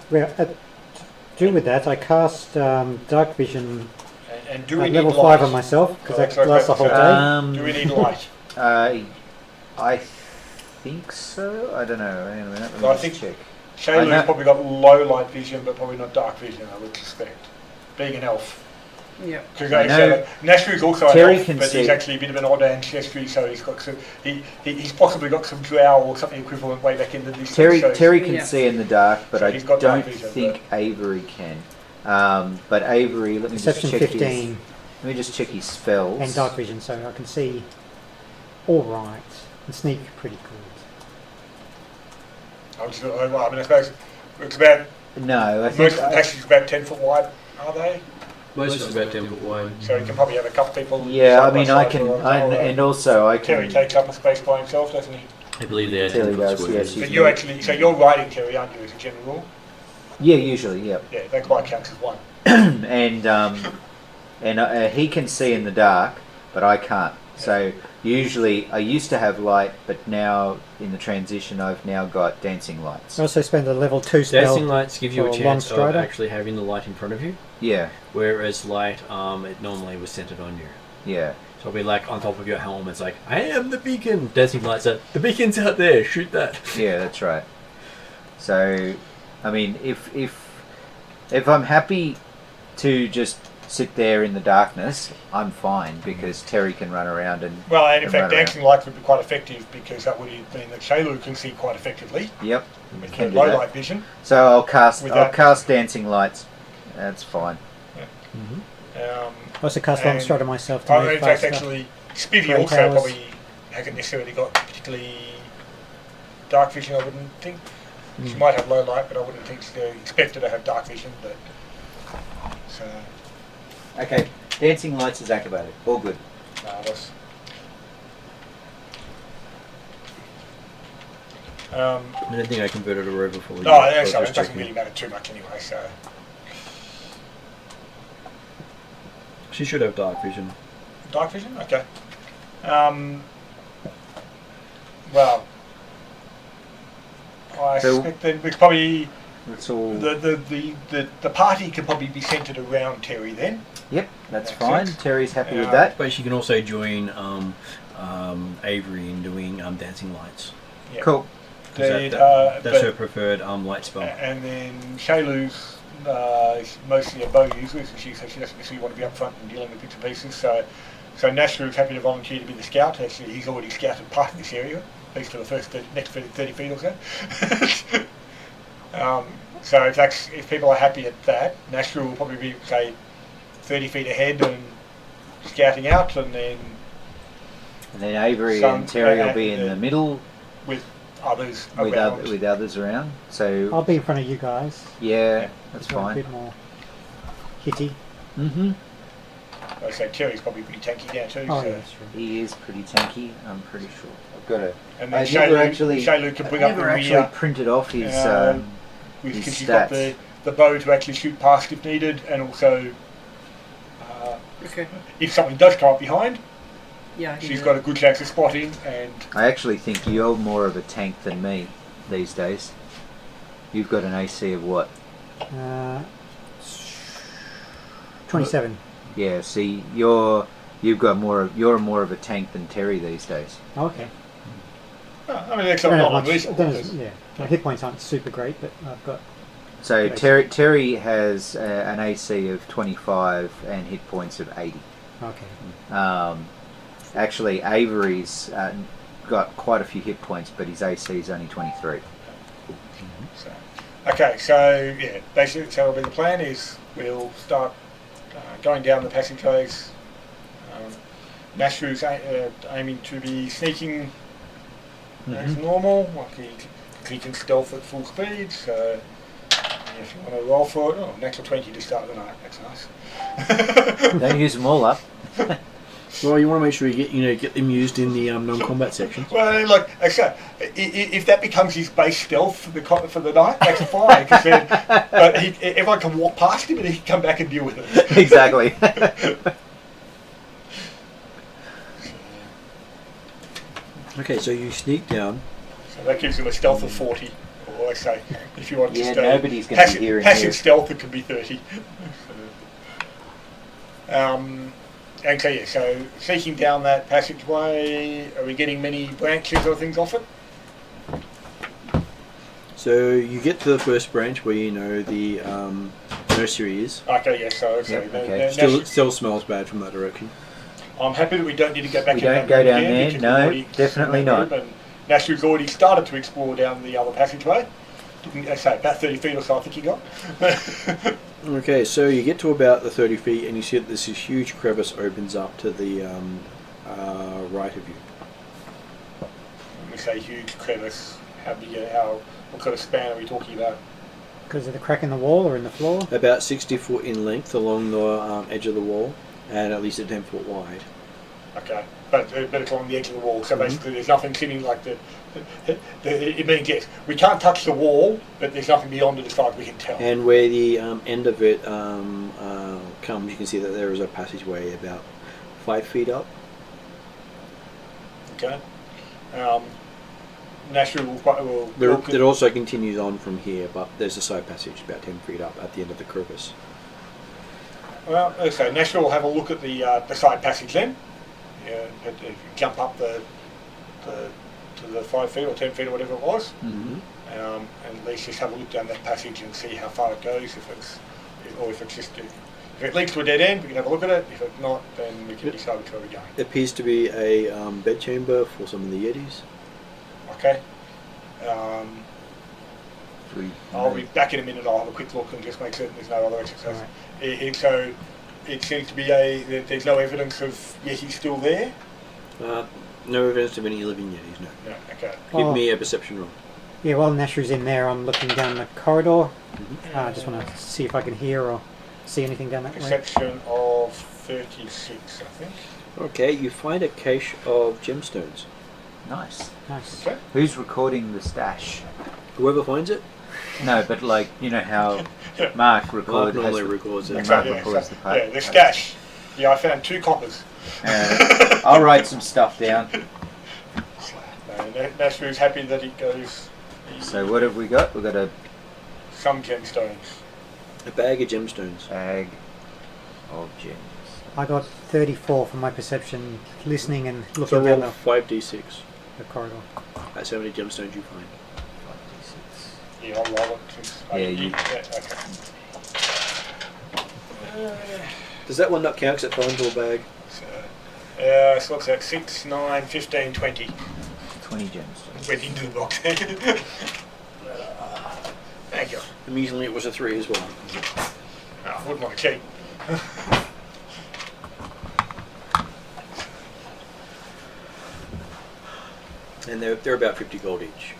do with that, I cast Dark Vision And do we at need level light? 5 on myself because Oh, that sorry, lasts the whole sorry. day. Do we need light? I think so. I don't know. Hang on a minute. Let me I just think- check. I Shayla's know- probably got low light vision, but probably not dark vision, I would suspect. Being an elf. Yeah. Because I know Nashru's also Terry an elf, can but he's see- actually a bit of an odd ancestry, so he's got some. He's possibly got some drow or something equivalent way back in the distance. Terry so Terry can Yeah. see in the dark, but So I he's got dark don't vision, think Avery can. But Avery, let me Perception just check 15 his. Let me just check his spells. and Dark Vision, so I can see all right and sneak pretty good. I suppose it's about No, I most think of the passages about 10 foot wide, are they? Most of it's about 10 foot wide. So you can probably have a couple people. yeah. I side by mean, I side can, or- and also I Terry can. takes up a space by himself, doesn't he? I believe they are Terry 10 foot does, squares. yes. But you actually, so you're riding Terry, aren't you, as a general rule? Yeah, usually, yeah. Yeah, that quite counts as one. and he can see in the dark, but I can't. So usually I used to have light, but now in the transition I've now got dancing lights. I also spend a level 2 spell. Dancing lights give you for a a chance long of strider. actually having the light in front of you, Yeah, whereas light, it normally was centered on you. yeah. So it'll be like on top of your helm, it's like, I am the beacon! Dancing lights are, the beacon's out there, shoot that! Yeah, that's right. So, I mean, if I'm happy to just sit there in the darkness, I'm fine because Terry can run around and. Well, and in and fact, run around. dancing lights would be quite effective because that would mean that Shaylu can see quite effectively Yep, with can the do low that. light vision. So I'll cast Without- dancing lights. That's fine. Um, I also cast And- Long Strider myself to Oh, move in fact, faster. actually, Spivvy Grey also Towers. probably hasn't necessarily got particularly dark vision, I wouldn't think. She might have low light, but I wouldn't think she's expected to have dark vision. But so, Okay, dancing lights is activated. All good. marvellous. I don't think I converted her over for you. No, I that's was sorry, it just doesn't checking. really matter too much anyway. So, She should have dark vision. dark vision, okay. Well, I So- suspect that it's probably That's all. the party can probably be centred around Terry then. Yep, that's Makes fine. sense. Terry's happy with Yeah. that. But she can also join Avery in doing dancing lights. Yeah. Cool. 'Cause They, that's but- her preferred light spell. And then Shaylu's is mostly a bow user, so she doesn't necessarily want to be up front and dealing with bits and pieces. So Nashru's happy to volunteer to be the scout. Actually, he's already scouted part of this area, at least for the next 30 feet or so. So if people are happy at that, Nashru will probably be, say, 30 feet ahead and scouting out, and then Avery Some- and Terry will be in the middle with others with, around. with others around. So I'll be in front of you guys. yeah, that's So A fine. bit more hitty. Mm-hmm. I say Terry's probably pretty tanky now too. Oh, so. yeah, that's true. He is pretty tanky. I'm pretty sure. I've got to. And I then never actually. Shaylu can bring up never the actually rear, printed off his because his she's got stats. the bow to actually shoot past if needed, and also Okay. if something does come up behind, Yeah. she's got a good chance of spotting. And I actually think you're more of a tank than me these days. You've got an AC of what? 27. Yeah. See, you're more of a tank than Terry these days. Okay. I mean, that's I don't not have much. unreasonable. Yeah, my hit points aren't super great, but I've got. So Okay. Terry has an AC of 25 and hit points of 80. Okay. Actually, Avery's got quite a few hit points, but his AC is only 23. So, okay, so yeah, basically, so the plan is we'll start going down the passageways. Nashru's aiming to be sneaking as normal, like he can stealth at full speed. So if you want to roll for it, natural 20 to start the night. That's nice. Don't use them all up. Well, you want to make sure you get them used in the non-combat section. Well, like I said, if that becomes his base stealth for the night, that's fine. But everyone can walk past him and he can come back and deal with it. Exactly. Okay, so you sneak down. So that gives him a stealth of 40. Or I say, if you want to Yeah, stay nobody's going to be hearing passive you. stealth, it can be 30. And so yeah, so sneaking down that passageway, are we getting many branches or things off it? So you get to the first branch where you know the nursery is. Okay, yeah, so Yep, the okay. Still smells bad from that direction. I'm happy that we don't need to go back We in don't that go room down again, there, because no, we've already definitely seen that not. room, and Nashru's already started to explore down the other passageway. I say about 30 feet or so I think he got. Okay, so you get to about the 30 feet and you see that this huge crevice opens up to the right of you. When we say huge crevice, what sort of span are we talking about? Because of the crack in the wall or in the floor? About 60 foot in length along the edge of the wall and at least 10 foot wide. Okay, but it's on the edge of the wall, so basically there's nothing sitting like it means yes, we can't touch the wall, but there's nothing beyond it as far as we can tell. And where the end of it comes, you can see that there is a passageway about 5 feet up. Okay. Nashru will It also continues on from here, but there's a side passage about 10 feet up at the end of the crevice. Well, okay, Nashru will have a look at the side passage then. Yeah, if you jump up to the 5 feet or 10 feet or whatever it was, and at least just have a look down that passage and see how far it goes. If it leads to a dead end, we can have a look at it. If it's not, then we can decide which way we're going. It appears to be a bedchamber for some of the Yetis. Okay. I'll be back in a minute. I'll have a quick look and just make certain there's no other exercise. Right. So it seems to be there's no evidence of Yeti still there. No evidence of any living Yetis, no. No. Okay. Give me a perception roll. Yeah, while Nashru's in there, I'm looking down the corridor. I just want to see if I can hear or see anything down that way. Perception of 36, I think. Okay, you find a cache of gemstones. Nice. Nice. Okay. Who's recording the stash? Whoever finds it, No, but like, you know how Yeah. Mark records. normally records it. Mark Yeah, records so- the part. yeah, the stash. Yeah, I found 2 coppers. I'll write some stuff down. Nashru's happy that it goes. So what have we got? We've got a Some gemstones. A bag of gemstones. bag of gems. I got 34 for my perception, listening and So looking roll down 5d6. the corridor. That's how many gemstones you find. 5d6. Yeah, I'll roll it. Since Yeah, okay. Does that one not count because it fell into a bag? So what's that? 6, 9, 15, 20. 20 gemstones. Went into the box. Thank you. Amusingly, it was a 3 as well. I wouldn't want to cheat. And they're about 50 gold each.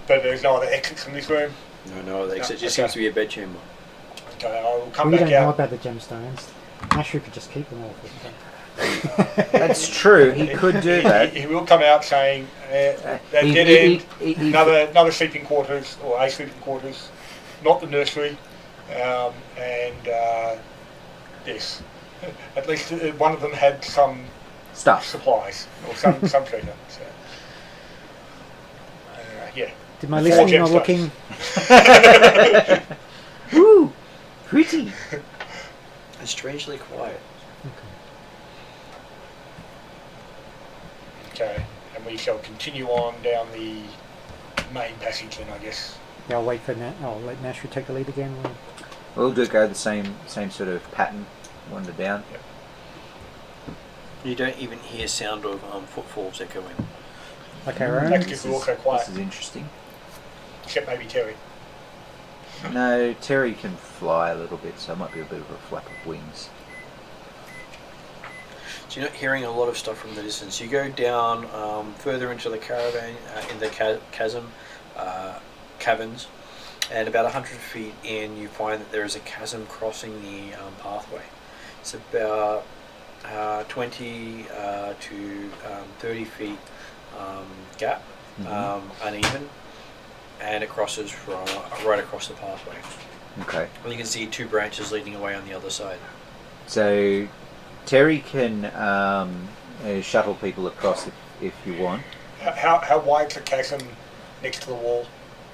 But there's no other exits from this room. No, it just okay. seems to be a bedchamber. Okay, I will come We back don't know out. about the gemstones. Nashru could just keep them all. For himself. That's true. He could do that. He will come out saying that He- dead he- end, he- another sleeping quarters or a sleeping quarters, not the nursery, and yes, at least one of them had some Stuff. supplies or some treasure. So, yeah. Did my Four listening not gemstones. looking? Ooh, pretty. It's strangely quiet. Okay, and we shall continue on down the main passage then, I guess. Yeah, I'll wait for I'll let Nashru take the lead again. We'll go the same sort of pattern, wander down. You don't even hear sound of footfalls echoing. Like our own. That's just also quiet, This is interesting. except maybe Terry. No, Terry can fly a little bit, so it might be a bit of a flap of wings. So you're not hearing a lot of stuff from the distance. You go down further into the caravan, in the caverns, and about 100 feet in, you find that there is a chasm crossing the pathway. It's about 20 to 30 feet gap, uneven, and it crosses right across the pathway. Okay. And you can see two branches leading away on the other side. So Terry can shuttle people across if you want. How wide's the chasm next to the wall?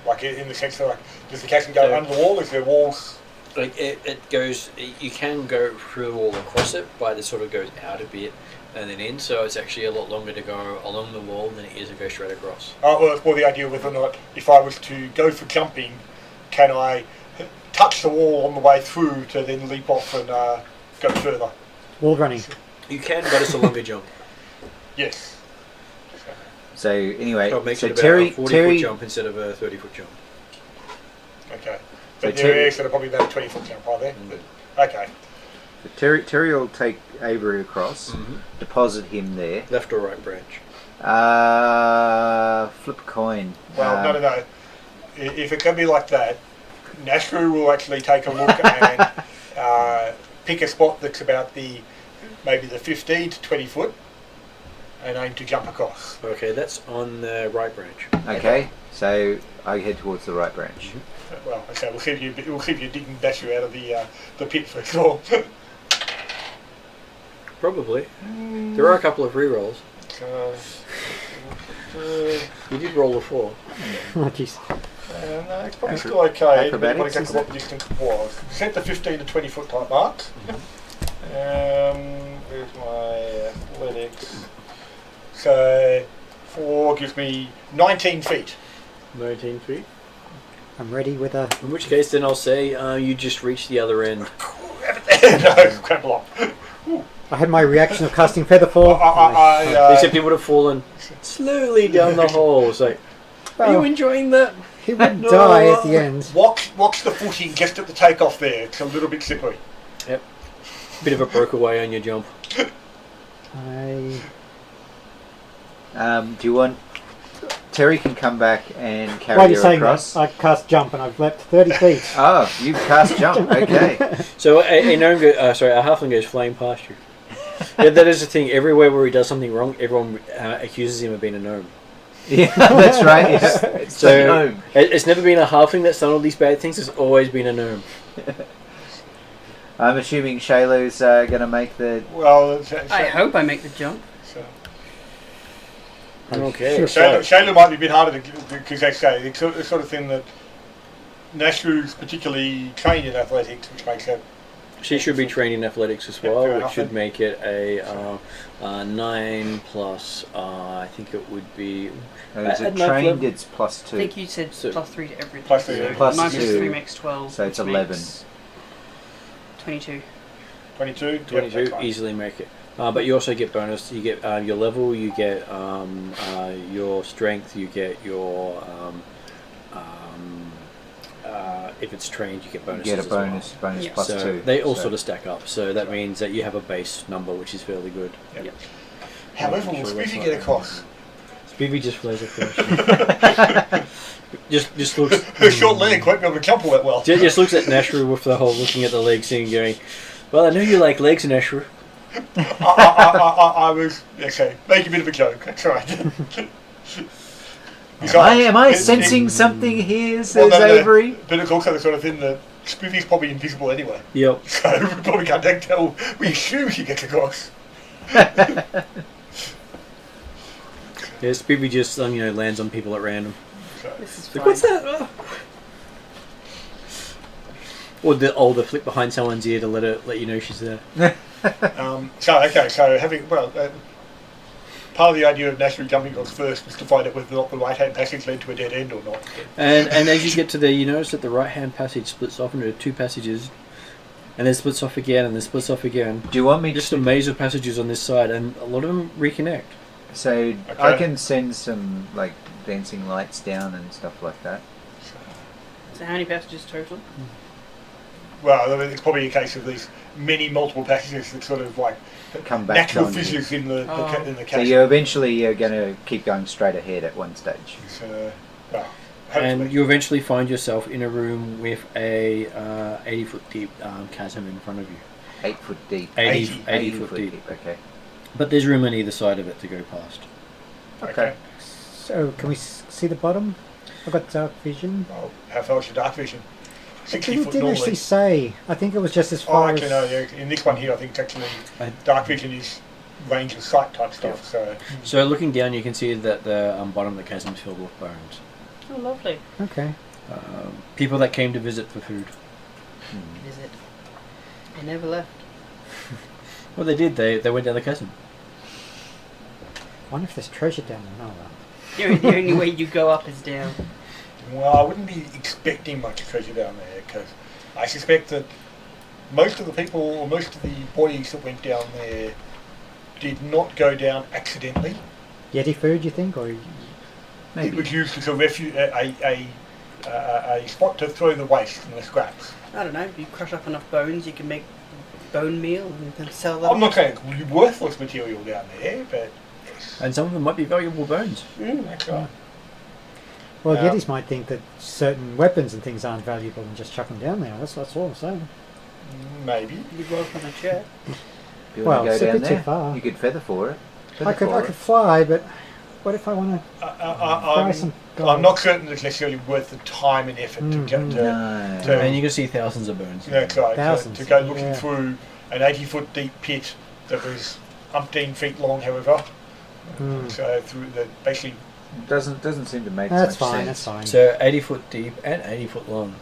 Like in the sense that, like, does the chasm go under the wall? Is there walls? Like it goes, you can go through the wall across it, but it sort of goes out a bit and then in. So it's actually a lot longer to go along the wall than it is to go straight across. Well, it's more the idea whether or not, if I was to go for jumping, can I touch the wall on the way through to then leap off and go further? Wall running. You can, but it's a longer jump. Yes. So anyway, So it makes so it about Terry, a 40-foot Terry, jump instead of a 30-foot jump. Okay. So But there is sort of probably about a 20-foot jump right there. But, okay. Terry will take Avery across, deposit him there. Left or right branch? Flip a coin. Well, no. If it can be like that, Nashru will actually take a look and pick a spot that's about maybe the 15 to 20 foot and aim to jump across. Okay, that's on the right branch. Okay, so I head towards the right branch. Well, okay, we'll see if you dig and dash you out of the pit first of all. Probably. There are a couple of re-rolls. You did roll a 4. Oh jeez. No, it's probably still okay, depending on Acrobatics, exactly is what the distance was. Set the 15 to 20 foot type marks. Where's my athletics? So 4 gives me 19 feet. 19 feet. I'm ready with a. In which case, then I'll say you just reached the other end. No, scramble up. I had my reaction of casting Featherfall. Except he would have fallen slowly down the hole. It's like, are you enjoying that? He would die at the end. Watch the footing just at the takeoff there. It's a little bit slippery. Yep. Bit of a breakaway on your jump. Do you want... Terry can come back and carry While you're her saying across. that, I cast jump and I've leapt 30 feet. Oh, you've cast jump. Okay. So a halfling goes flying past you. Yeah, that is the thing. Everywhere where he does something wrong, everyone accuses him of being a gnome. Yeah, that's right. Yeah. It's So the gnome. it's never been a halfling that's done all these bad things. It's always been a gnome. I'm assuming Shayla's going to make the... Well, I hope I make the jump. Okay. Shayla might be a bit harder because they say it's the sort of thing that Nashru's particularly trained in athletics, which makes it. She should be trained in athletics as Yeah, well, fair which enough should then. make it a 9 plus. I think it would be. Is At it my trained? level- It's plus I 2. think you said So- +3 to everything. Plus 3 to So everything. Plus 9 2. plus 3 makes 12. So it's which 11. makes 22. 22. 22 easily make it. But you also get bonus. You get your level. You get your strength. You get your if it's trained, you get You bonuses. get a as well. bonus Yeah. plus So 2. they all sort of stack up. So that means that you have a base number, which is fairly good. Yep. However, will Spiffy get across? Spiffy just flows across. just looks. Her short leg won't be able to jump all that well. Just looks at Nashru with the whole looking at the legs thing, going, "Well, I know you like legs, Nashru." I was okay. Make a bit of a joke. That's right. Am I sensing something here? Says Avery. But it's also the sort of thing that Spiffy's probably invisible anyway. Yep. So we probably can't tell. We assume she gets across. Yeah, Spiffy just lands on people at random. So, This is Like, fine. what's that? Or the flick behind someone's ear to let you know she's there. so having part of the idea of naturally jumping across first was to find out whether or not the right hand passage led to a dead end or not. And as you get to there, you notice that the right hand passage splits off into 2 passages, and then splits off again, and then splits off again. Do you want me Just to? a maze of passages on this side, and a lot of them reconnect. So I can send some like dancing lights down and stuff like that. So how many passages total? Well, I mean, it's probably a case of these many multiple passages that sort of like Come back natural on you. fissures in the So chasm. you're going to keep going straight ahead at one stage. So, well, And hopefully. you eventually find yourself in a room with a 80-foot deep chasm in front of you. 8 foot deep. 80 foot deep. Okay. But there's room on either side of it to go past. Okay. So, can we see the bottom? I've got dark vision. Well, how far is your dark vision? It 60 didn't, foot didn't normally. actually say. I think it was just as Oh, far actually, as... no. Yeah, in this one here, I think it's actually I- dark vision is range of sight type stuff. So, So looking down, you can see that the bottom of the chasm is filled with bones. Oh, lovely. Okay. People that came to visit for food. Visit. I never left. Well, they did. They went down the chasm. I wonder if there's treasure down there. No, The only way you go up is down. well, I wouldn't be expecting much treasure down there because I suspect that most of the people or most of the bodies that went down there did not go down accidentally. Yeti food, you think, or It Maybe. was used as a refuge, a spot to throw the waste and the scraps. I don't know. If you crush up enough bones, you can make bone meal and then sell that. I'm not saying it's worthless material down there, but yes. And some of them might be valuable bones. That's right. well, Yeah. Yetis might think that certain weapons and things aren't valuable and just chuck them down there. That's all I'm saying. Maybe. You're welcome to check. If you Well, want to it's go a down bit too there, far. you could feather for it. I could fly, but what if I want to fry some gold? I'm not certain it's necessarily worth the time and effort to get to. No. So- And you can see thousands of bones. That's right. Thousands, To go looking yeah. through an 80-foot deep pit that was umpteen feet long, however. Hmm. So through the basically. Doesn't seem to make That's much fine. sense. That's fine. So 80 foot deep and 80 foot long.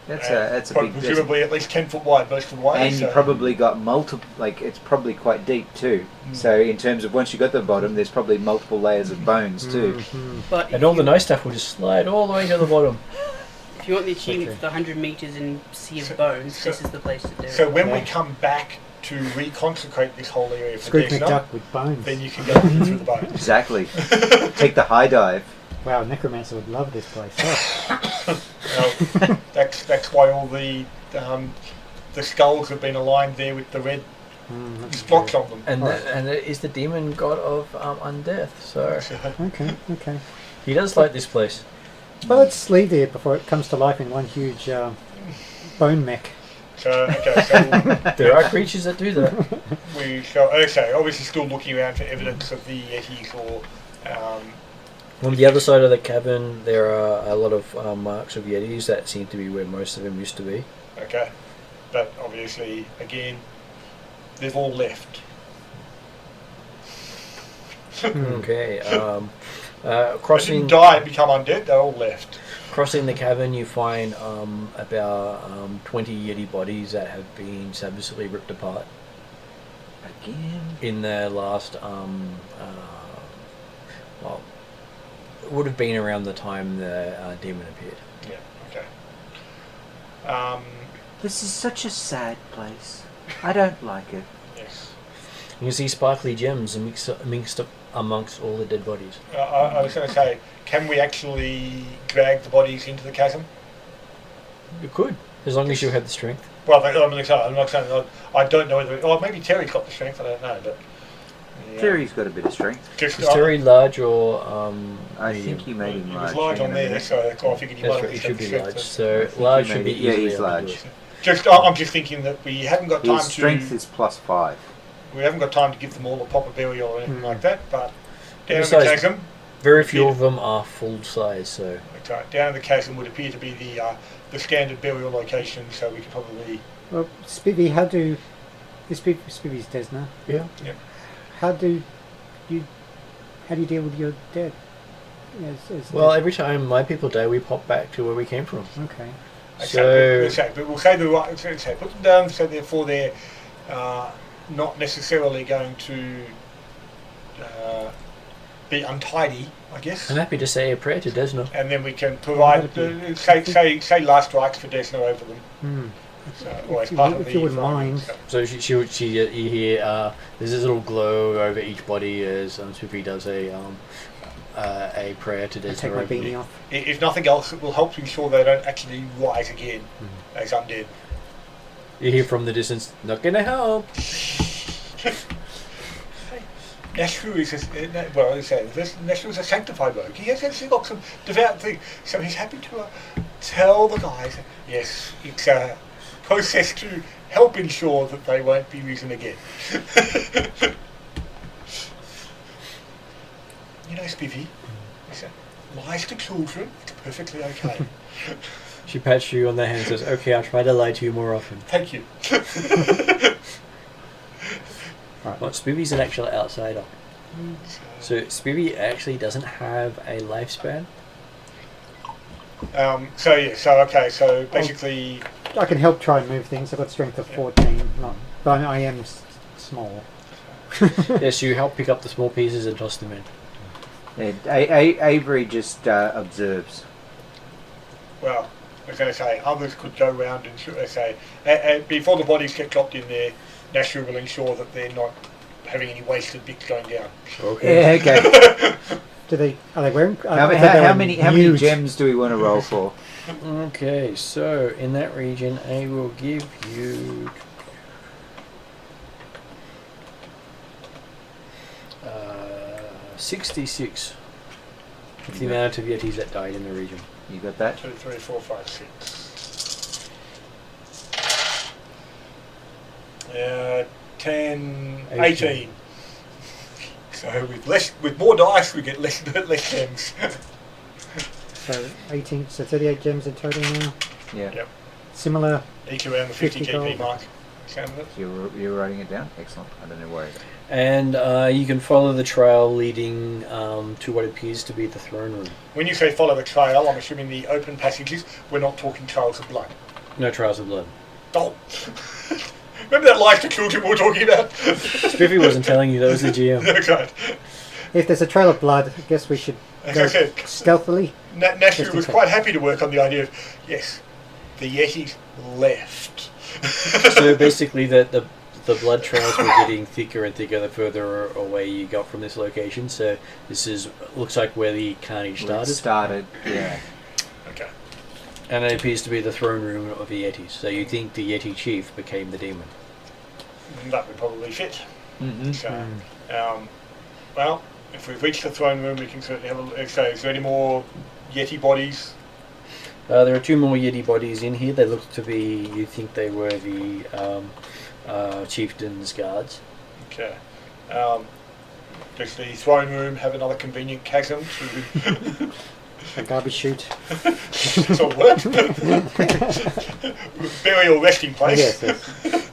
That's a big. Presumably at least 10 foot wide most of the way. And so you probably got multiple. Like it's probably quite deep too. So in terms of once you got to the bottom, there's probably multiple layers of bones too. Mhm. But And if all the you- nice stuff will just slide all the way to the bottom. If you want the achievement Okay. for the 100 meters in sea of So- bones, so- this is the place to do So it. when we Yeah. come back to reconsecrate this whole area for Scrooge Desna, McDuck with bones. then you can go through the bones. Exactly. Take the high dive. Wow, Necromancer would love this place. Oh. That's why all the skulls have been aligned there with the red That's spots true. on them. And Right. and it is the demon god of undeath. So So, Okay. he does like this place. Well, let's leave there before it comes to life in one huge bone mech. okay, There are creatures that do that. we shall. Okay, obviously still looking around for evidence of the Yetis or. On the other side of the cavern, there are a lot of marks of yetis that seem to be where most of them used to be. Okay, but obviously again, they've all left. Okay. They Crossing didn't die and become undead. They all left. crossing the cavern, you find about 20 yeti bodies that have been savagely ripped apart Again. in the last well, it would have been around the time the demon appeared. Yeah. Okay. This is such a sad place. I don't like it. Yes. You can see sparkly gems mixed up amongst all the dead bodies. I was going to say, can we actually drag the bodies into the chasm? You could, as long as you have the strength. Well, I'm not saying I don't know whether. Oh, maybe Terry's got the strength. I don't know, but Terry's got a bit of strength. Just, Is Terry large or I medium? think you made him he large. was large Hang on a there, minute. so I figured he That's might right, he should be large. I So think large you should made be it- yeah, easily he's able to do large. it. I'm just thinking that we haven't got time His strength to is +5. we haven't got time to give them all a proper burial or anything like that. But down in the Besides, chasm, Very few of them are full size, so that's right, down in the chasm would appear to be the standard burial location. So we could probably Well, Spivvy, Spivvy's Desna. yeah. How do you deal with your dead? Well, every time my people die, we pop back to where we came from. Okay. So but we'll say the right. So put them down. So therefore they're not necessarily going to be untidy, I guess. I'm happy to say a prayer to Desna. And then we can provide say last rites for Desna over them. Hmm. So, or as If part you- of if the you wouldn't rite. mind. So, So you hear there's this little glow over each body as Spiffy does a prayer to I Desna. take my over beanie you. off. if nothing else, it will help to ensure they don't actually rise again as undead. You hear from the distance, not gonna help. Nashru is Nashru is a sanctified rogue. He has actually got some devout things, so he's happy to tell the guys, yes, it's a process to help ensure that they won't be risen again. You know, Spiffy, lies to children, it's perfectly okay. She pats you on the hand and says, "Okay, I'll try to lie to you more often." Thank you. Well, Spivvy's an actual outsider. So Spivvy actually doesn't have a lifespan. So basically, I can help try and move things. I've got strength of 14, but I am small. Yes, you help pick up the small pieces and toss them in. Avery just observes. well, I was going to say, others could go round and say, before the bodies get dropped in there, Nashru will ensure that they're not having any wasted bits going down. Yeah, okay. Are they wearing? How many gems do we want to roll for? Okay, so in that region, I will give you 66. It's the amount of Yetis that died in the region. You got that? 2, 3, 4, 5, 6. 10, 18. So with more dice, we get less gems. So 18, so 38 gems in total now. Yeah. Yep. Similar. Each around the 50 50 GP gold. mark. Sound of it? You're writing it down? Excellent. I don't know where. And you can follow the trail leading to what appears to be the throne room. When you say follow the trail, I'm assuming the open passages. We're not talking trails of blood. No trails of blood. Oh. Remember that life to children we were talking about? Spiffy wasn't telling you, that was the GM. That's right. If there's a trail of blood, I guess we should As go I said, stealthily. Nashru was quite happy to work on the idea of, yes, the Yetis left. So basically, the blood trails were getting thicker and thicker the further away you got from this location. So this looks like where the carnage started. Yeah. Okay. And it appears to be the throne room of the Yetis. So you think the Yeti chief became the demon? That would probably fit. Mm-hmm. So, well, if we've reached the throne room, we can certainly have a look. So, is there any more Yeti bodies? There are 2 more Yeti bodies in here. They look to be, you think they were the chieftain's guards. Okay. Does the throne room have another convenient chasm to A garbage chute. sort of work? Burial resting place. Yes.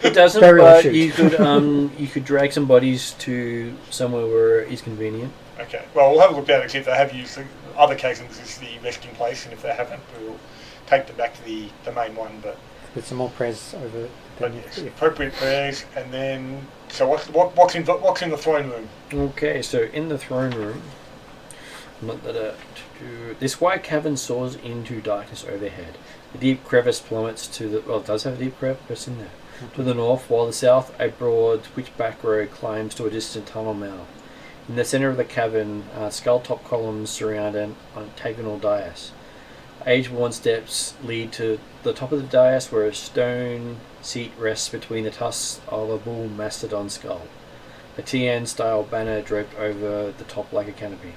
It doesn't, Burial but chute. you could drag some bodies to somewhere where it's convenient. Okay. Well, we'll have a look down and see if they have used the other chasms as the resting place, and if they haven't, we'll take them back to the main one. But With some more prayers over. yes, appropriate prayers, and then so what's in the throne room? Okay, so in the throne room, this wide cavern soars into darkness overhead. The deep crevice plummets it does have a deep crevice in there. To the north, while the south, a broad switchback road climbs to a distant tunnel mouth. In the center of the cavern, skull-top columns surround an octagonal dais. Age-worn steps lead to the top of the dais, where a stone seat rests between the tusks of a bull mastodon skull. A TN style banner draped over the top like a canopy.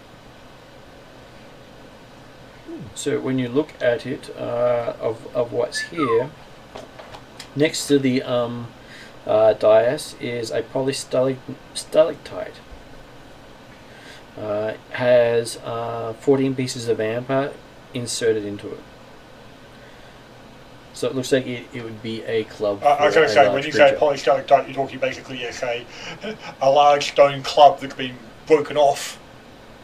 So when you look at it, of what's here, next to the dais is a polystalactite. Has 14 pieces of amber inserted into it. So it looks like it would be a club. I was going to say, when you say polystalactite, you're talking basically, yes, a large stone club that's been broken off,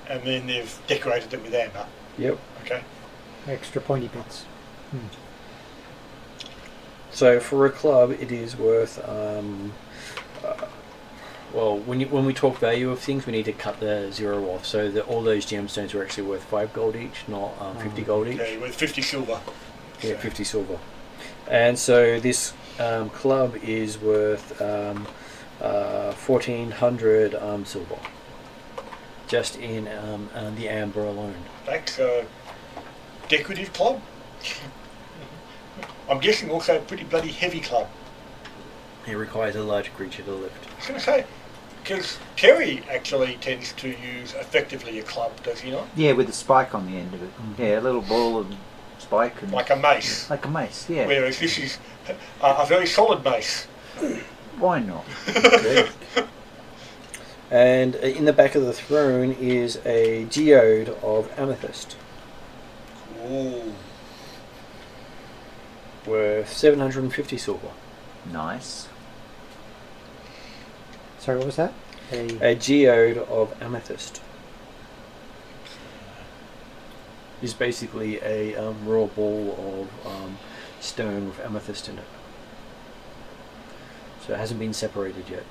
and then they've decorated it with amber. Yep. Okay. Extra pointy bits. So for a club, it is worth. Well, when we talk value of things, we need to cut the 0 off. So that all those gemstones are actually worth 5 gold each, not 50 gold each. Yeah, worth 50 silver. Yeah, 50 silver. And so this club is worth 1,400 silver, just in the amber alone. That's a decorative club. I'm guessing also a pretty bloody heavy club. It requires a large creature to lift. I was going to say, because Terry actually tends to use effectively a club, does he not? Yeah, with a spike on the end of it. Yeah, a little ball of spike. And Like a mace. like a mace, yeah. Whereas this is a very solid mace. Why not? And in the back of the throne is a geode of amethyst, Ooh. worth 750 silver. Nice. Sorry, what was that? A geode of amethyst is basically a raw ball of stone with amethyst in it. So it hasn't been separated yet.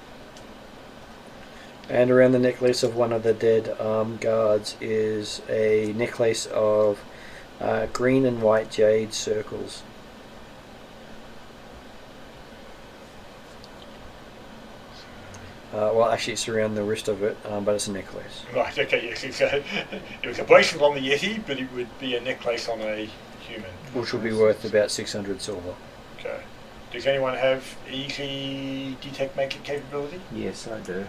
And around the necklace of one of the dead guards is a necklace of green and white jade circles. Well, actually, it's around the wrist of it, but it's a necklace. Right, okay, yes. It was a bracelet on the Yeti, but it would be a necklace on a human. Which will be worth about 600 silver. Okay. Does anyone have easy detect magic capability? Yes, I do.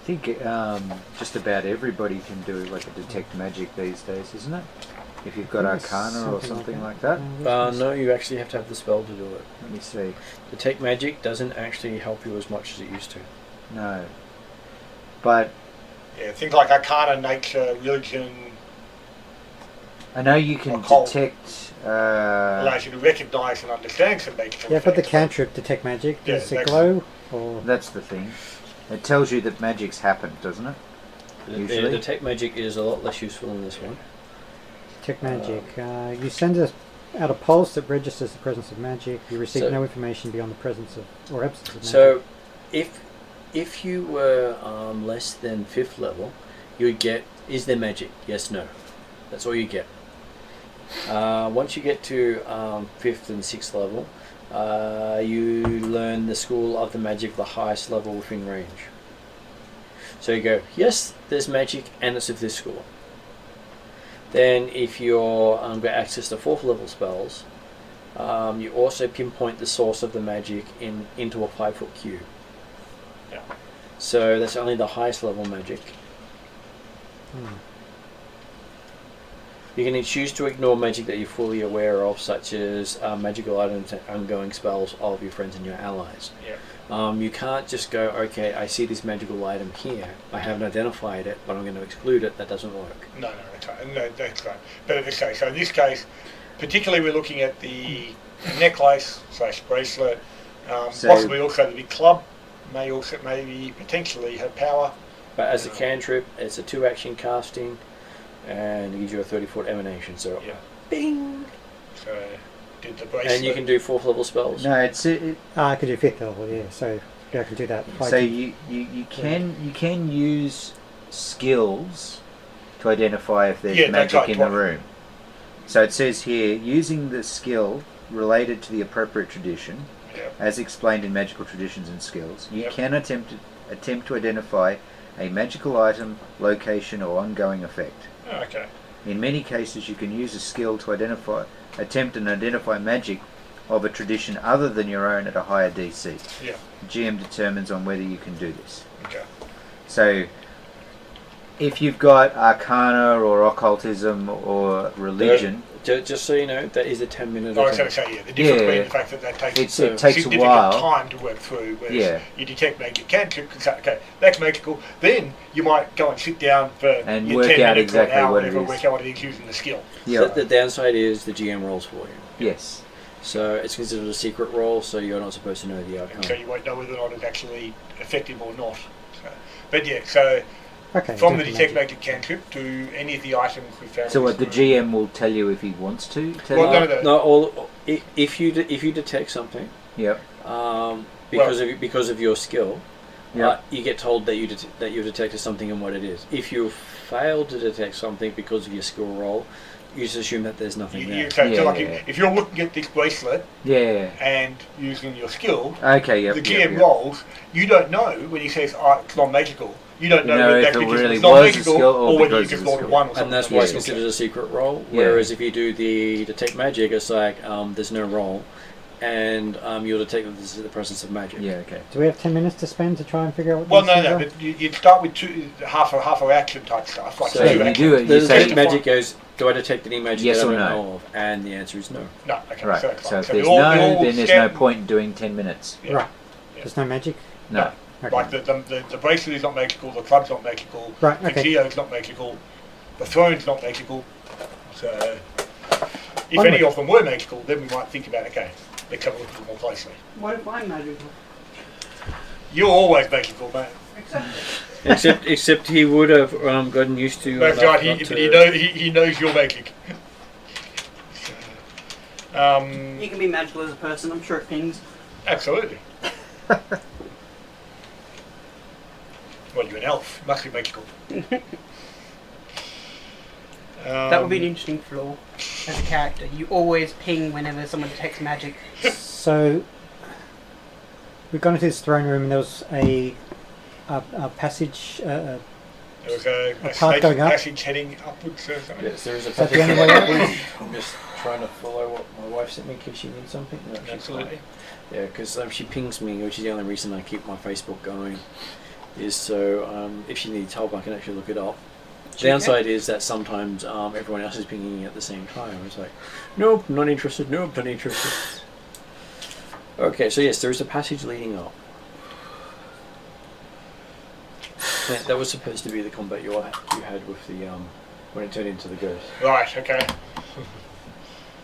I think just about everybody can do like a detect magic these days, isn't it? If you've got Arcana or something like that. No, you actually have to have the spell to do it. Let me see. Detect magic doesn't actually help you as much as it used to. No. But Yeah, things like Arcana, Nature, Religion I know you can Occult. detect. allows you to recognise and understand some magical Yeah, but the effects. cantrip detect magic. Yeah, Does it that's- glow? Or That's the thing. It tells you that magic's happened, doesn't it? The Usually. detect magic is a lot less useful in this one. detect magic? You send out a pulse that registers the presence of magic. You receive So- no information beyond the presence of or absence of magic. So, if you were less than 5th level, you would get, is there magic? Yes, no. That's all you get. Once you get to 5th and 6th level, you learn the school of the magic of the highest level within range. So you go, yes, there's magic and it's of this school. Then if you're got access to 4th level spells, you also pinpoint the source of the magic into a 5-foot cube. Yeah. So that's only the highest level magic. You can choose to ignore magic that you're fully aware of, such as magical items and ongoing spells of your friends and your allies. Yeah. You can't just go, okay, I see this magical item here, I haven't identified it, but I'm going to exclude it. That doesn't work. No, that's right. No, that's right. But in this case, so in this case, particularly we're looking at the necklace / bracelet, So- possibly also the big club may also maybe potentially have power. But as a cantrip, it's a 2-action casting, and it gives you a 30-foot emanation. So, Yeah. bing! So did the bracelet. And you can do 4th level spells. No, it's I could do 5th level, yeah. So yeah, I can do that. so you can use skills to identify if there's Yeah, that's magic right, in the right. room. So it says here, using the skill related to the appropriate tradition, Yep. as explained in magical traditions and skills, you Yep. can attempt to identify a magical item, location, or ongoing effect. Oh, okay. In many cases, you can use a skill to attempt and identify magic of a tradition other than your own at a higher DC. Yeah. GM determines on whether you can do this. Okay. So, if you've got Arcana or Occultism or Religion, Just so you know, that is a 10-minute I was going attack. to say, the difference Yeah. being the fact that takes it takes a significant while. time to work through, whereas Yeah. you detect magic cantrip, okay, that's magical, then you might go and sit down for And your work 10 out minutes or an exactly hour, what it whatever, is. work out what it is using the skill. Yeah. The downside is the GM rolls for you. Yes. So it's considered a secret roll, so you're not supposed to know the outcome. So you won't know whether or not it's actually effective or not. So, but yeah, so Okay. from the detect detect magic cantrip to any of the items we found. So in what the this room. GM will tell you if he wants to tell Well, you? no. If you detect something, Yep. because of your skill, Yep. you get told that you've detected something and what it is. If you fail to detect something because of your skill roll, you just assume that there's nothing there. So Yeah, like yeah. if you're looking at this bracelet Yeah. and using your skill, Okay. Yep. the yep, GM yep. rolls, you don't know when he says it's non-magical. You don't know You know whether if that's it because really it's was a non-magical skill or whether you because just of the rolled a skill. 1 or something. And that's why it's Yeah. considered a secret roll. Yeah. Whereas if you do the detect magic, it's like there's no roll, and you'll detect that this is the presence of magic. Yeah. Okay. Do we have 10 minutes to spend to try and figure out what Well, these no, things no, are? but you'd start with half a action type stuff. Like So two you actions. do it. The You say detect magic goes, do I detect any magic Yes that or I don't no? know of? And the answer is no. No, okay, right. so that's So fine. if So there's they're all no, then there's no scanned- point in doing 10 minutes. Yeah. Right. Yeah. There's no magic? No. Okay. Like the bracelet is not magical, the club's not magical, Right, the okay. geo's not magical, the throne's not magical. So, if Onward. any of them were magical, then we might think about, okay, let's have a look at them more closely. What if I'm magical? You're always magical, mate. Except he would have gotten used to. That's right, he knows your magic. You can be magical as a person, I'm sure it pings. Absolutely. Well, you're an elf. You must be magical. That would be an interesting flaw as a character. You always ping whenever someone detects magic. So, we've gone into this throne room and there was a passage. There was a path snake going up. passage heading upwards or something. Yes, there is a that the only way out? I'm just trying to follow what my wife sent me in case she needs something. No, she's Absolutely. fine. Yeah, because she pings me, which is the only reason I keep my Facebook going. Is so if she needs help, I can actually look it up. The downside is that sometimes everyone else is pinging at the same time. It's like, nope, not interested. Nope, not interested. Okay, so yes, there is a passage leading up. Yeah, that was supposed to be the combat you had with the when it turned into the ghost. Right, okay.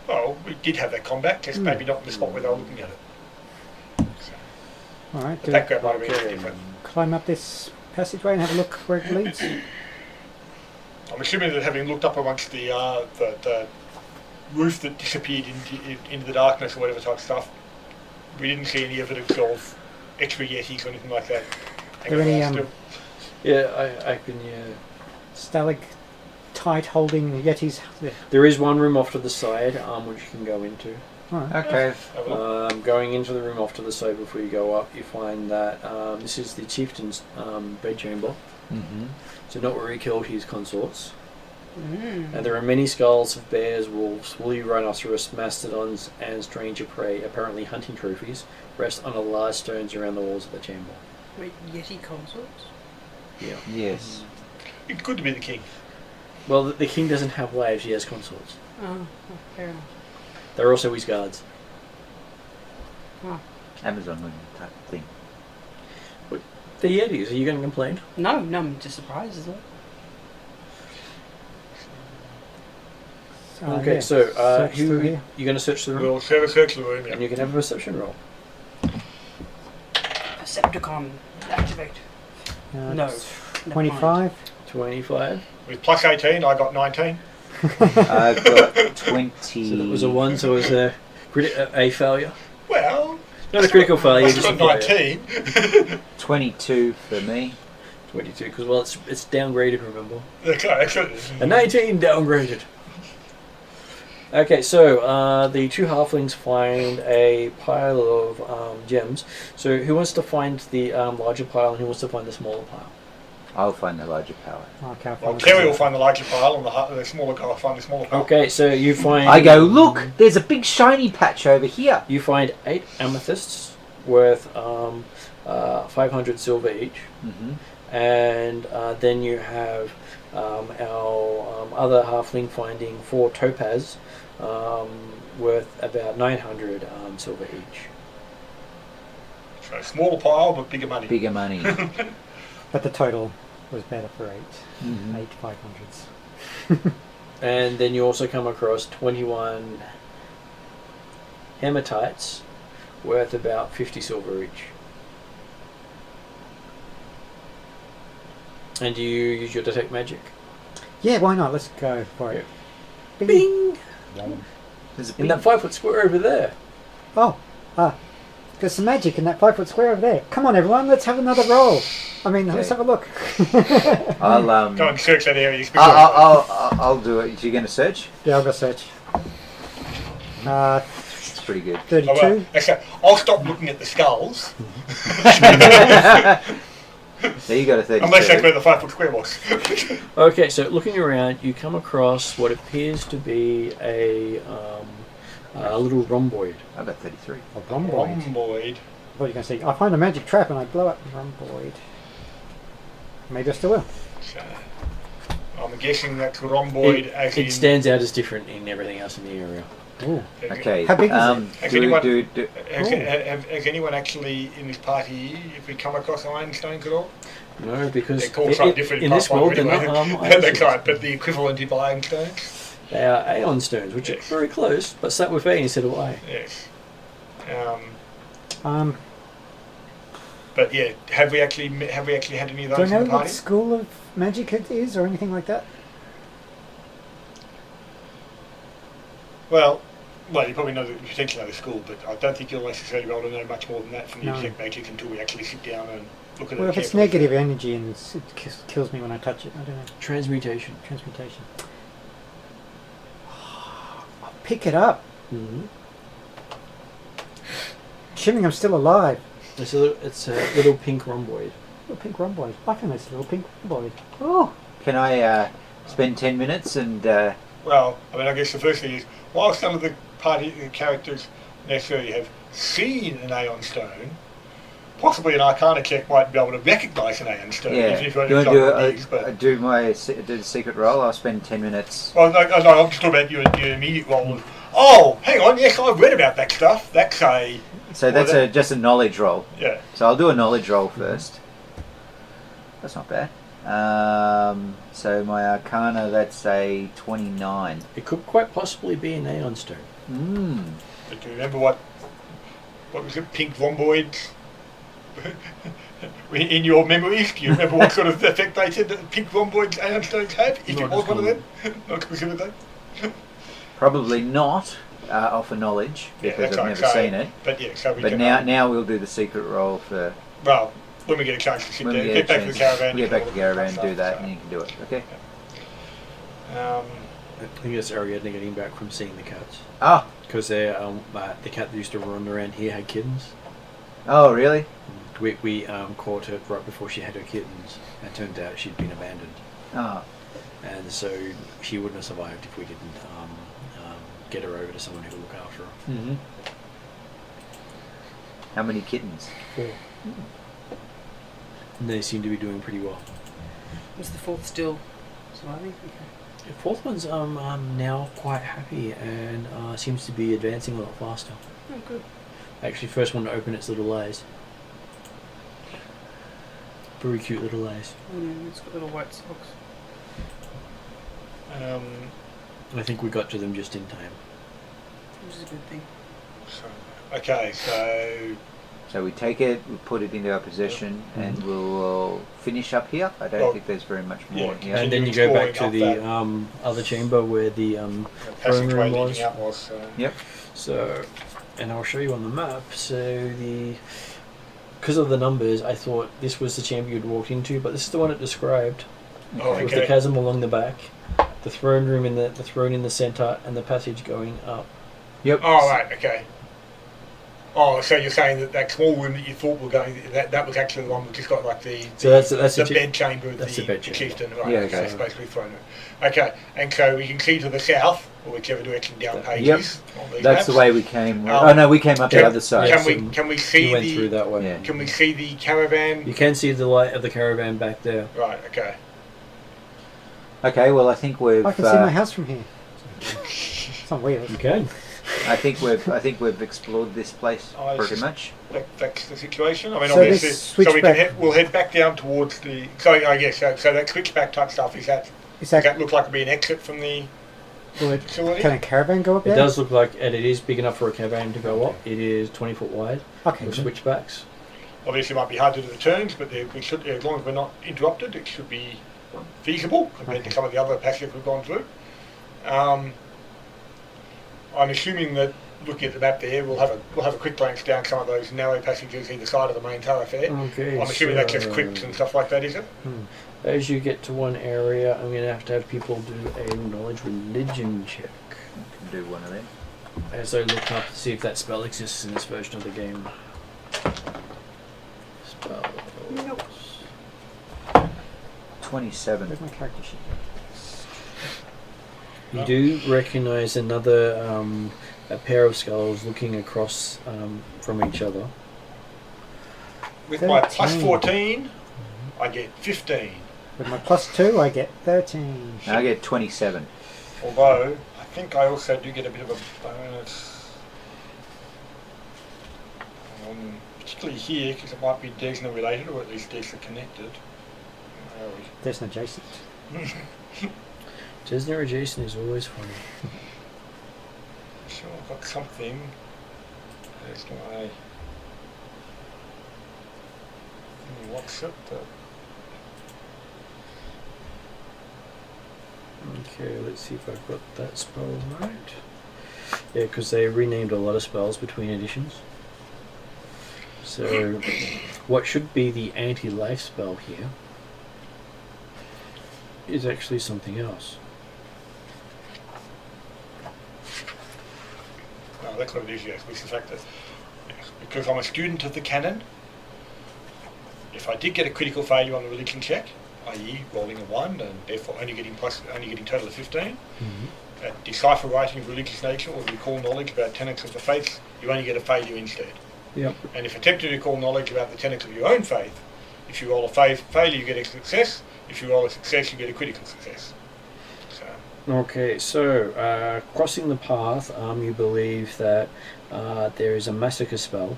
Well, we did have that combat, just maybe not in the spot where they were looking at it. So, Alright, the do background might have been Okay. different. climb up this passageway and have a look where it leads? I'm assuming that having looked up amongst the roof that disappeared into the darkness or whatever type of stuff, we didn't see any evidence of extra yetis or anything like that. Are there any Still. Yeah, I can. Yeah, stalactite holding yetis? Yeah. there is one room off to the side, which you can go into. Alright. Okay. Have a look. Going into the room off to the side before you go up, you find that this is the chieftain's bedchamber. Mm-hmm. So not where he killed his consorts. Mm. And there are many skulls of bears, wolves, woolly rhinoceros, mastodons, and stranger prey, apparently hunting trophies, rest on a large stones around the walls of the chamber. Wait, Yeti consorts? Yeah. Yes. It's good to be the king. Well, the king doesn't have wives; he has consorts. Oh, fair enough. They're also his guards. Amazon women type thing. The Yetis. Are you going to complain? No, I'm just surprised as well. Okay, yeah, so search through here. you're going to search the room, We'll have a search of the room, and yeah. you can have a perception roll. Percepticon, activate. No. It's never 25. 25. With plus 18, I got 19. I've got 20. So that was a 1. So it was a failure. Well, Not a critical failure. I Just still a got failure. 19. 22 for me. 22. Because it's downgraded. Remember. Okay, excellent. A 19 downgraded. Okay, so the two halflings find a pile of gems. So who wants to find the larger pile and who wants to find the smaller pile? I'll find the larger pile. Okay, I'll Well, find Terry it. will find the larger pile, and the smaller guy will find the smaller pile. Okay, so you find. I go, look, there's a big shiny patch over here. You find 8 amethysts worth 500 silver each, and then you have our other halfling finding 4 topaz worth about 900 silver each. So smaller pile, but bigger money. Bigger money. But the total was better for 8. 8 500s. And then you also come across 21 hematites worth about 50 silver each. And do you use your detect magic? Yeah, why not? Let's go for it. Bing! There's a In big that 5 foot square over there. Oh, there's some magic in that 5 foot square over there. Come on, everyone, let's have another roll. I mean, let's have a look. I'll Go and search that area. I'll do it. You're going to search? Yeah, I'll go search. It's pretty good. 32. Oh, well, actually, I'll stop looking at the skulls, There you got a 32. unless that's where the 5 foot square was. Okay, so looking around, you come across what appears to be a little rhomboid. I got 33. A rhomboid. Rhomboid. I thought you were going to say, I find a magic trap and I blow up the rhomboid. Maybe I still will. So, I'm guessing that's rhomboid as in... It stands out as different in everything else in the area. Ooh. Okay. How big is it? Has anyone- do. Has anyone actually in this party, if we come across ironstones at all? No, because They're called something different in this world, they're not They can't, but the equivalent of ironstones. They are Aeon stones, which are very close, but start with A instead of I. Yes. Um, But yeah, have we actually had any of do I those know in the what party? school of magic it is or anything like that? Well, you probably know you potentially know the school, but I don't think you'll necessarily be able to know much more than that from the No. exact magic until we actually sit down and look at it. Well, if it's carefully. negative energy and it kills me when I touch it, I don't know. Transmutation. Transmutation. I'll pick it up. Mm-hmm. Assuming I'm still alive. It's a little pink rhomboid. Little pink rhomboid. I think that's a little pink rhomboid. Oh, Can I spend 10 minutes and... Well, I mean, I guess the first thing is, while some of the party characters necessarily have seen an Aeon stone, possibly an Arcana check might be able to recognise an Aeon stone. yeah. Even if Do you you want don't to know what it is, but do the secret roll? I'll spend 10 minutes. well, no, I'm just talking about your immediate role of, oh, hang on, yes, I've read about that stuff. That's a... So that's just a knowledge roll. Yeah. So I'll do a knowledge roll first. That's not bad. So my Arcana, that's a 29. It could quite possibly be an Aeon stone. But do you remember what was it, pink rhomboids? In your memories, do you remember what sort of effect they said that pink rhomboids Aeon stones have? If Not it was as one of them? Not specifically? Probably not off of knowledge because I've never seen it. But yeah, so we But can... now we'll do the secret roll for... Well, when we get a chance to sit When down, we get back to the caravan. Get you back can to the caravan and stuff, do that so. and you can do it. Okay. I think it's Ariadne getting back from seeing the cats. Oh. Because the cat that used to run around here had kittens. Oh, really? We caught her right before she had her kittens. And it turned out she'd been abandoned. Oh. And so she wouldn't have survived if we didn't get her over to someone who could look after her. Mm-hmm. How many kittens? 4. And they seem to be doing pretty well. Was the fourth still surviving? Okay. The fourth one's now quite happy and seems to be advancing a lot faster. Oh, good. Actually, first one to open its little eyes. Very cute little eyes. Oh, yeah, it's got little white socks. I think we got to them just in time. Which is a good thing. Okay, So we take it, we put it into our possession, and we'll finish up here. I don't think there's very much more yeah, here. And then you go back to exploring the up other chamber where the throne passageway room was. leading out was. Yep. So, and I'll show you on the map. So because of the numbers, I thought this was the chamber you'd walked into, but this is the one it described. Oh, With the okay. chasm along the back, the throne room the throne in the center, and the passage going up. Yep. Oh, right, okay. Oh, so you're saying that small room that you thought were going, that was actually the one which has got like the bed chamber of the chieftain, right? Yeah, okay. So it's basically thrown in. Okay, and so we can see to the south, or whichever direction down pages. Yep. That's the way we came. We came up the other side. Can we see went through that way. Yeah. Can we see the caravan? You can see the light of the caravan back there. Right. Okay. Okay. Well, I think we've. I can see my house from here. It's not weird. You can. I think we've explored this place pretty much. That's the situation. I mean, So obviously, this so we switchback- we'll head back down towards the. So I guess so that switchback type stuff does that look like it'll be an exit from the facility? Can a caravan go up It there? does look like, and it is big enough for a caravan to go up. It is 20 foot wide Okay. with switchbacks. Obviously, it might be hard to do the turns, but we should, as long as we're not interrupted, it should be feasible compared to some of the other passages we've gone through. I'm assuming that looking at the map there, we'll have a quick glance down some of those narrow passages either side of the main thoroughfare. Okay. I'm assuming that's just crypts and stuff like that, is it? As you get to one area, I'm going to have people do a knowledge religion check. Can do one of them. As I look up to see if that spell exists in this version of the game. Spells. Nope. 27. Where's my character sheet? You do recognize another a pair of skulls looking across from each other. With my plus 13. 14, I get 15. With my +2, I get 13. I get 27. Although, I think I also do get a bit of a bonus. Particularly here, because it might be Desna related, or at least Desna connected. Where are we? There's an adjacent. Desna adjacent is always funny. Sure, I've got something. There's my. What's it? Okay, let's see if I've got that spell right. Yeah, because they renamed a lot of spells between editions. So, what should be the anti-life spell here is actually something else. Oh, that's what it is, yes. Which is the fact that, yes, because I'm a student of the canon, if I did get a critical failure on the religion check, i.e. rolling a 1 and therefore only getting total of 15, at decipher writing of religious nature or recall knowledge about tenets of the faith, you only get a failure instead. Yep. And if attempting to recall knowledge about the tenets of your own faith, if you roll a failure, you get a success. If you roll a success, you get a critical success. So. Okay, so crossing the path, you believe that there is a massacre spell,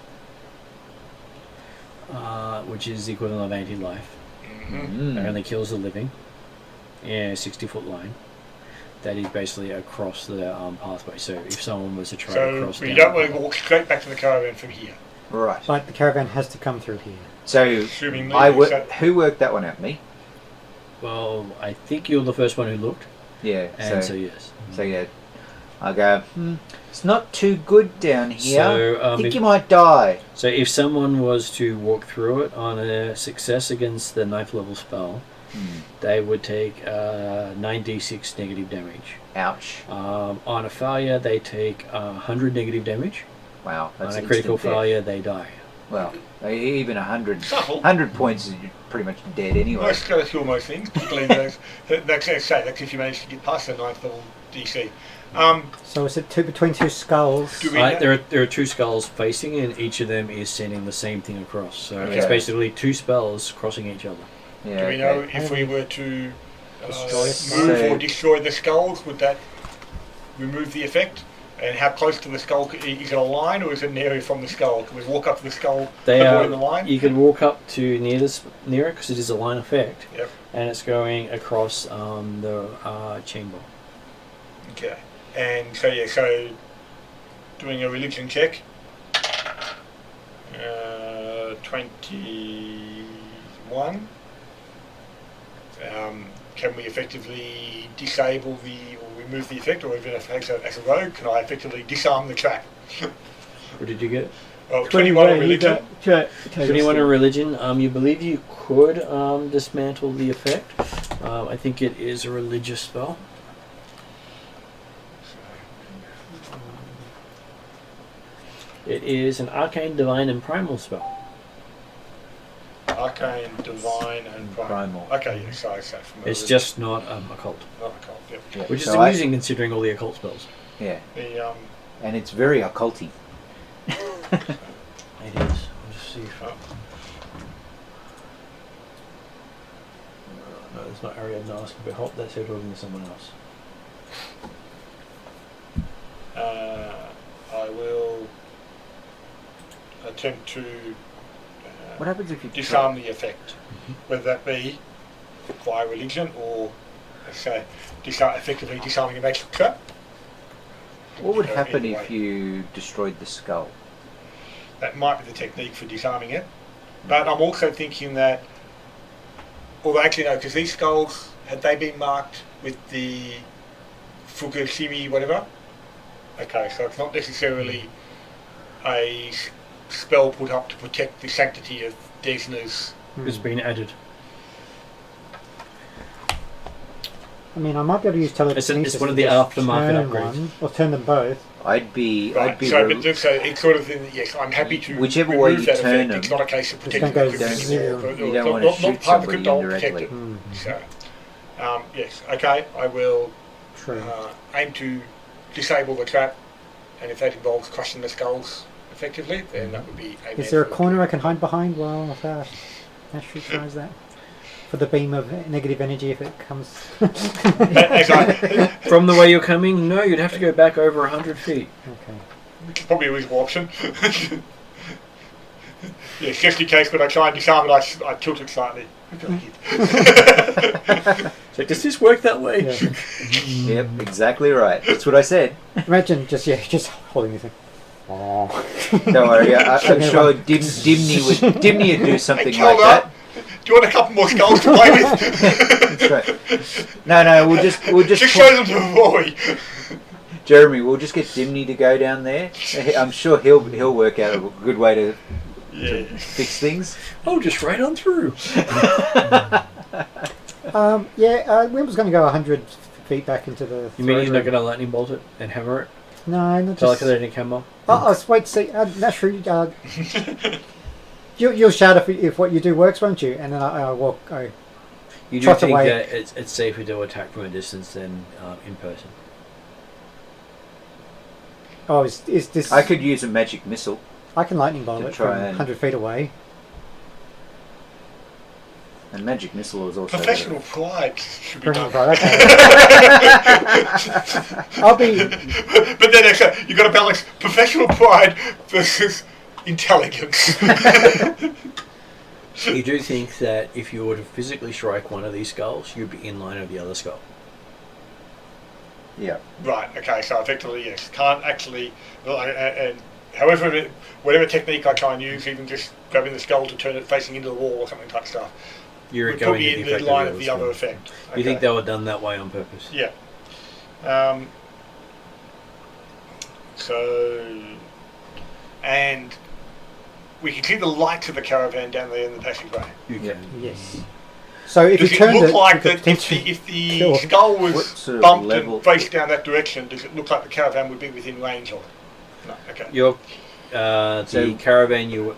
which is the equivalent of anti-life. Mm-hmm. It only kills the living in a 60-foot line. That is basically across the pathway. So if someone was to try to cross, we don't want to walk straight back to the caravan from here. Right. But the caravan has to come through here. So Assuming who worked that one out? Me? Well, I think you're the first one who looked, Yeah. and so yes. So yeah, I go. It's not too good down here. So, I think you might die. So if someone was to walk through it on a success against the 9th level spell, they would take 9d6 negative damage. Ouch. On a failure, they take 100 negative damage. Wow. That's On a critical instant death. failure, they die. Well, even 100 Subtle. points is pretty much dead anyway. Most got to kill most things, particularly those. That's if you manage to get past the 9th level DC. So is it between two skulls? Do we Right, there are two skulls facing, and each of them is sending the same thing across. So it's Okay. basically two spells crossing each other. Yeah, Do we know if we were to Destroy move it? or destroy the skulls, would that remove the effect? And how close to the skull, is it a line or is it an area from the skull? Can we walk up to the skull They avoiding the line? You can walk up to near it because it is a line effect, Yep. and it's going across the chamber. Okay. And so doing a religion check. 21. Can we effectively disable or remove the effect, or even if as a rogue, can I effectively disarm the trap? What did you get? Well, 21 on religion. 21 in religion. You believe you could dismantle the effect. I think it is a religious spell. It is an arcane, divine, and primal spell. Arcane, divine, and primal. Primal. Okay, yeah, so familiar. It's just not occult, not a cult. Yep. Yeah, which is so amusing considering all the occult spells. Yeah, The and it's very occulty. It is. I'll just see if. Oh. No, it's not Ariadne asking for help. That's her talking to someone else. I will attempt to What happens if you disarm the effect, whether that be via religion or, let's say, effectively disarming a magic trap. What would happen Either if way. you destroyed the skull? That might be the technique for disarming it. But I'm also thinking that, although actually no, because these skulls, had they been marked with the Fukushimi whatever? Okay, so it's not necessarily a spell put up to protect the sanctity of Desna's. It's been added. I mean, I might be able to use telekinesis. It's one of to the just aftermarket turn upgrades. one, or turn them both. I'd be Right, so it's sort of thing that, yes, I'm happy to Whichever remove way you that turn effect. them, It's not a case of Just protecting don't the go crypt zero. anymore. You don't Not- want to not shoot part of the somebody crypt, I'll protect indirectly. it. Mm, So, yes, okay, I will true. aim to disable the trap, and if that involves crushing the skulls effectively, then that would be a Is there a method. corner I can hide behind while Ashley tries that? For the beam of negative energy if it comes. As I- From the way you're coming, no, you'd have to go back over 100 feet. Okay. Which is probably a reasonable option. Yes, just in case when I try and disarm it, I tilt it slightly. So does this work that way? Yeah. Yep, exactly right. That's what I said. Imagine just holding this thing. Oh. Don't worry, I'm sure Dimny would do something Hey, like Kelda, that. do you want a couple more skulls to play with? That's right. No, we'll just Just show them to the boy. Jeremy, we'll just get Dimny to go down there. I'm sure he'll work out a good way to Yeah. fix things. Oh, just right on through. Wimble's going to go 100 feet back into the. You mean he's throne not room. going to lightning bolt it and hammer it? No, not just. Telekinetic hammer? Oh, wait, see, naturally, you'll shout if what you do works, won't you? And then I walk. You do Trot think away. that it's safer to attack from a distance than in person? Oh, is this? I could use a magic missile. I can lightning bolt To it from try and- 100 feet away. And magic missile is also Professional pride should be done. Right, okay. I'll be. But then actually, you've got to balance professional pride versus intelligence. You do think that if you were to physically strike one of these skulls, you'd be in line of the other skull? Yeah. Right, okay, so effectively, yes. Can't actually, and however, whatever technique I try and use, even just grabbing the skull to turn it facing into the wall or something type stuff, You're would going put me to in the the effect line of of the the other skull. effect. You think Okay. they were done that way on purpose? Yeah. And we can see the lights of the caravan down there in the passageway. You Yeah. can. Yes. So if Does you it turned look it, like you could that potentially if the kill. skull What was sort of bumped level- and faced down that direction, does it look like the caravan would be within range of it? No, okay. Your the So- cavern you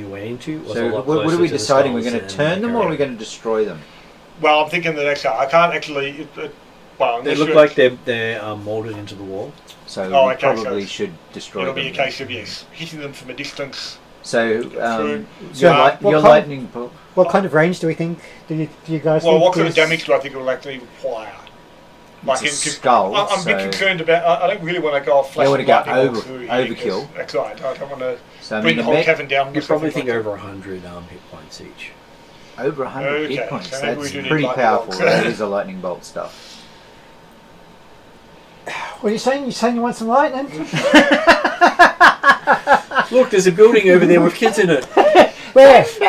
went into was a So lot what are closer we to the deciding? We're skulls going to than turn the them or are we caravan. going to destroy them? Well, I'm thinking that actually, I can't actually. Well, They unless look you're- like they're molded into the wall. So Oh, we okay, so probably it's- should destroy It'll them. be a case of, yes, hitting them from a distance. So True. So what your kind- lightning bolt. What kind of range do we think? Do you guys Well, think? what sort of there's- damage do I think it will actually require? It's a in- skull, I'm a bit so- concerned about. I don't really want to go off You don't flashing want to go lightning bolts through here, overkill. 'cause That's right. I don't want to So I bring mean, the the whole met- cavern down. You or probably something think like over 100 hit points each. over 100 Okay, hit points. so maybe we That's do need pretty lightning powerful. bolts. That is a lightning bolt stuff. What are you saying? You saying you want some lightning? Look, there's a building over there with kids in it. Where? Does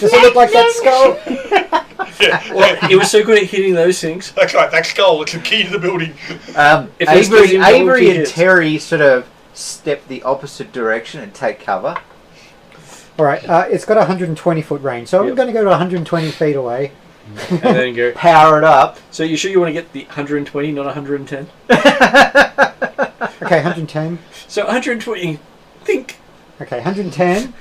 it look like that skull? that. Yeah, Well, it was so good at hitting those things. that's right. That skull. It's the key to the building. If it's Avery, getting double Avery and hits. Terry sort of step the opposite direction and take cover. All right. It's got a 120 foot range, so I'm Yep. going to go to 120 feet away. And then go. Power it up. So you sure you want to get the 120, not 110? Okay, 110. So 120. Think Okay, 110.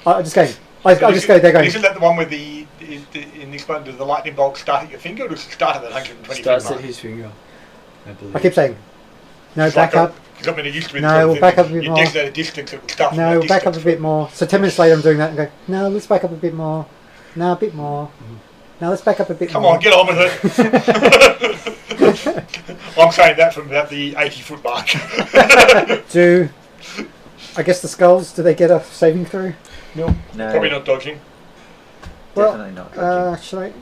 I just go. I just go. They're going. Isn't that the one where in this one, does the lightning bolt start at your finger or does it start at that 120 Starts mark? at his finger. I believe. I keep saying, no, It's back like up. Because I mean, it used to be No, the back up a bit you more. designate a distance, it would start from No, that back up a distance. bit more. So 10 minutes later, I'm doing that and go. No, let's back up a bit more. No, a bit more. No, let's back up a bit Come more. on, get on with it. I'm saying that from about the 80-foot mark. Do I guess the skulls? Do they get a saving through? No, No, probably not dodging. definitely not. dodging. Should I?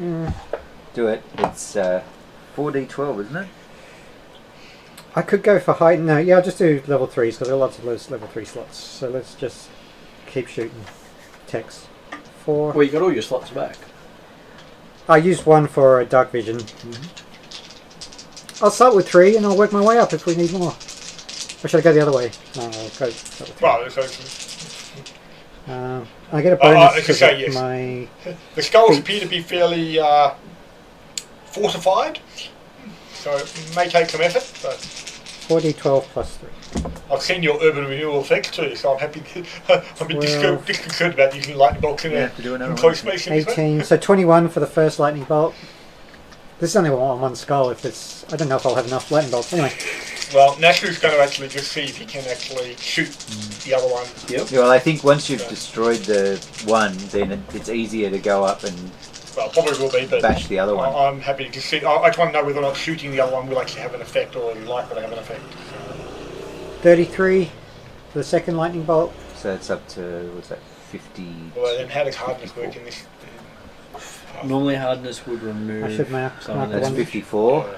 Do it. It's 4d12, isn't it? I could go for height. No, yeah, I'll just do level 3s because there are lots of those level 3 slots. So let's just keep shooting. Text. 4. Well, you got all your slots back. I used one for dark vision. I'll start with 3 and I'll work my way up if we need more. Or should I go the other way? No, I'll go level 3. Well, so I get a bonus as you because say, of yes. my... the skulls appear to be fairly fortified, so it may take some effort, but 4d12 plus 3. I've seen your urban renewal effect too, so I'm happy. I'm a bit disconcerted about using lightning bolts in You a have to do another close one. space. in this way. 18, so 21 for the first lightning bolt. This is only on one skull. If it's, I don't know if I'll have enough lightning bolts. Anyway, Well, Nashu's going to actually just see if he can actually shoot the other one. Yep. Yeah, well, I think once you've destroyed the one, then it's easier to go up and Well, probably will be, but bash the other one. I'm happy to see. I just want to know whether or not shooting the other one will actually have an effect, or is likely to have an effect. 33 for the second lightning bolt. So it's up to, what's that, 50? Well, then how does hardness work in this? Normally hardness would remove. I should mark some the of That's one. that. 54.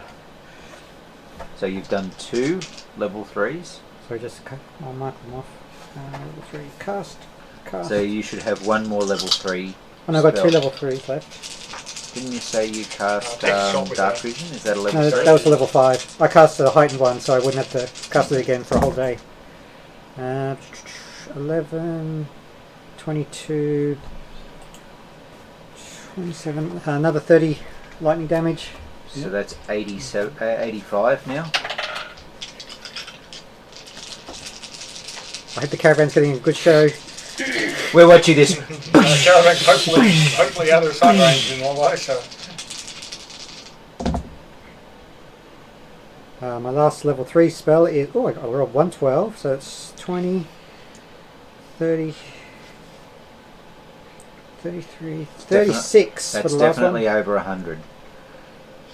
So you've done 2 level 3s. So I'll mark them off. Level 3 cast. So you should have one more level 3. And I've got 2 spell. level 3s left. Didn't you say you cast take a shot with Dark that. Vision? Is that a level No, 3? that was a level 5. I cast a heightened one, so I wouldn't have to cast it again for a whole day. 11, 22, 27, another 30 lightning damage. So that's 85 now. I hope the caravan's getting a good show. We're watching this. Caravan's hopefully out of sun range in one way. So My last level 3 spell is... Oh, I rolled 112, so it's 20, 30, 33, 36 for That's the last one. definitely over 100.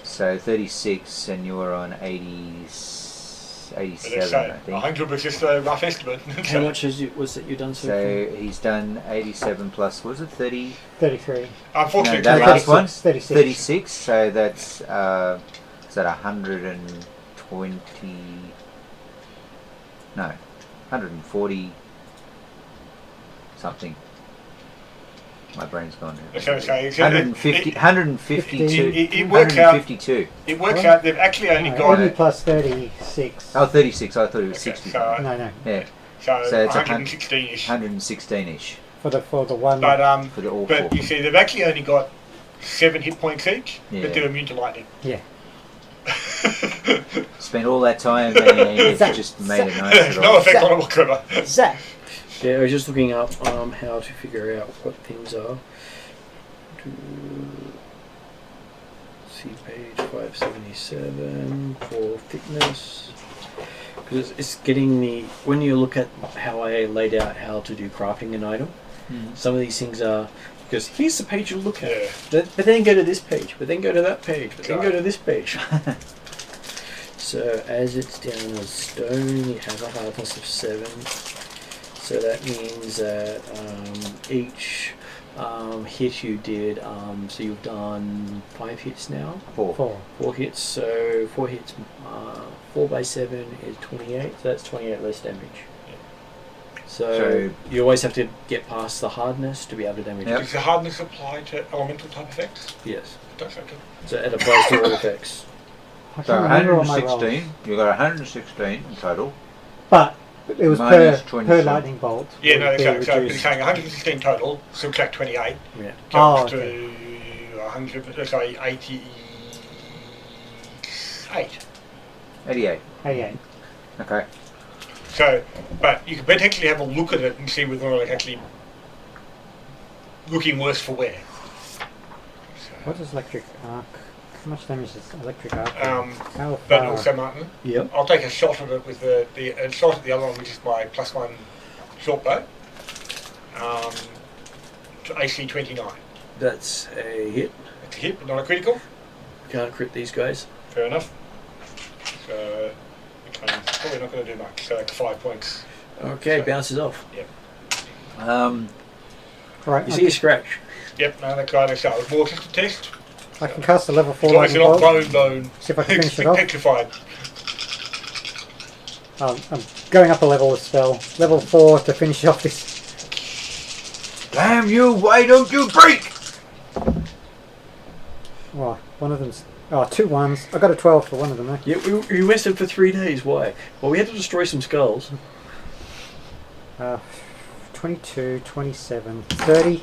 So 36, and you're on 87, but I let's say think. 100 was just a rough estimate. How much was it you done so far? So he's done 87 plus, was it 30? 33. Unfortunately, No, that last one? 36. 36, so that's, is that 120, no, 140 something. My brain's gone now. That's what I'm saying. 150, 152. It works out. 152. It works out. They've actually only got 80 plus 36. Oh, 36. I thought it was Okay, 60. so- No. Yeah, so So it's 116ish. 116-ish For the one. But for the all four. but you see, they've actually only got 7 hit points each, Yeah. but they're immune to lightning. Yeah. Spent all that time and Zach, just made a nice There's little... no effect on it whatsoever. Zach. Yeah, I was just looking up how to figure out what things are. See page 577 for fitness. Because it's getting the... When you look at how I laid out how to do crafting an item, some of these things are... Because here's the page you look at. Yeah. But then go to this page, but then go to that page, but then go to this page. So as it's down as stone, you have a hardness of 7. So that means that each hit you did, so you've done 5 hits now. 4. 4. 4 hits, so 4 hits, 4 by 7 is 28, so that's 28 less damage. So you always have to get past the hardness to be able to damage Yep. it. Does the hardness apply to elemental type effects? Yes. It does, okay. So it applies to all effects. I So can't remember all my rolls. 116. You got 116 in total. But it was Minus per 27. lightning bolt. Yeah, no, would be so it's reduced. saying 116 total, subtract 28, Yeah. comes Oh, to 88. 88. 88. Okay. So, but you can potentially have a look at it and see whether or not it's actually looking worse for wear. So, What is electric arc? How much damage is electric arc? How but far? also, Martin, Yep. I'll take a shot at it with a shot at the other one, which is my +1 short bow. To AC 29. That's a hit. It's a hit, but not a critical. Can't crit these guys. Fair enough. So, which one's probably not going to do much. So, that's 5 points. Okay, So- bounces off. Right, You see a scratch. Yep, no, that guy, that's it. More just a test. I can cast a level 4 As long as lightning you're not bolt. bone. See if I can finish It's it off. petrified. I'm going up a level with spell. Level 4 to finish off this. Damn you! Why don't you break? Oh, one of them's... Oh, 2 1s. I got a 12 for one of them, though. Yeah, we rested for 3 days. Why? Well, we had to destroy some skulls. 22, 27, 30.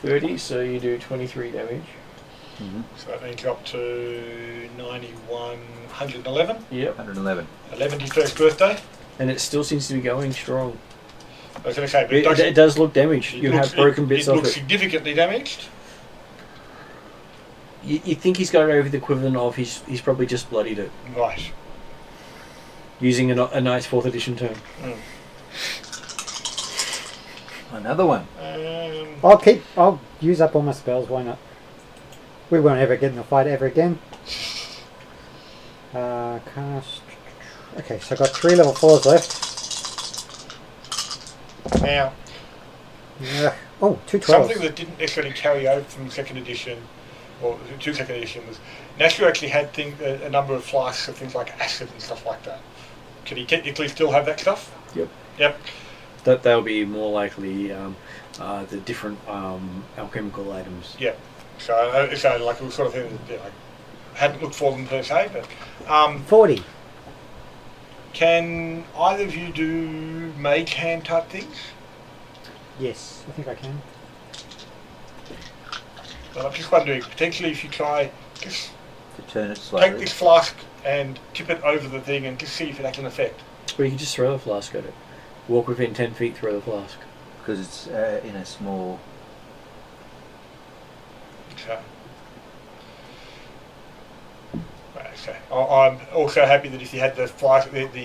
30, so you do 23 damage. So that means you're up to 91, 111. Yep. 111. 11 to your first birthday. And it still seems to be going strong. I was going to say, but It does look damaged. it You looks- have broken bits it of looks it. significantly damaged. You think he's got over the equivalent of he's probably just bloodied it. Right. Using a nice 4th edition term. Another one. I'll use up all my spells, why not? We won't ever get in a fight ever again. Cast... Okay, so I've got 3 level 4s left. Now, Oh, 2 12s. something that didn't necessarily carry over from 2nd edition, or 2 2nd edition, was Nashua actually had a number of flasks of things like acid and stuff like that. Can he technically still have that stuff? Yep. Yep. They'll be more likely the different alchemical items. Yep. So like it was sort of thing that I hadn't looked for them per se, but 40. can either of you do mage hand type things? Yes, I think I can. But I'm just wondering, potentially if you try, just To turn it take slightly. this flask and tip it over the thing and just see if it has an effect. Or you can just throw the flask at it. Walk within 10 feet, throw the flask. Because it's in a small... So, right, so I'm also happy that if you had the flask, if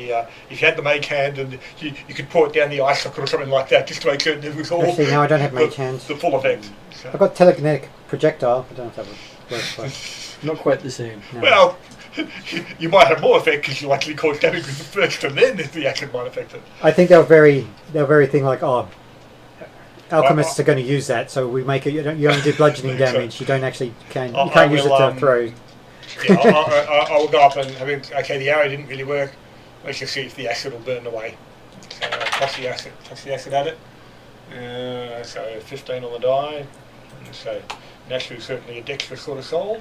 you had the mage hand and you could pour it down the ice socket or something like that, just to make certain it was all Actually, no, I don't have mage hands. the full effect. So. I've got telekinetic projectile. I don't know if that would work, but Not quite the same. no. Well, you might have more effect because you actually cause damage with the first, and then the acid might affect it. I think they were very thing like, oh, alchemists are going to use that, so we make it. You only do bludgeoning damage. You don't actually you can't use it to throw. Yeah, I will go up and have him. Okay, the arrow didn't really work. Let's just see if the acid will burn away. So toss the acid at it. So 15 on the die. And so Nashu's certainly a dexterous sort of soul.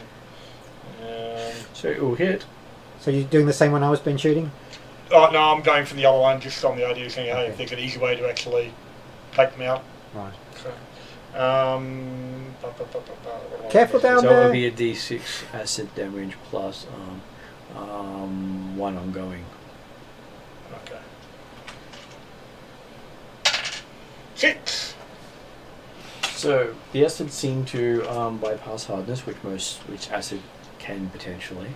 So it will hit. So you're doing the same one I was been shooting? Oh no, I'm going for the other one just on the idea of saying, hey, if there's an easy way to actually take them out. Right. So, Careful down So there. it'll be a d6 acid damage plus 1 ongoing. Okay. 6. So the acid seemed to bypass hardness, which acid can potentially,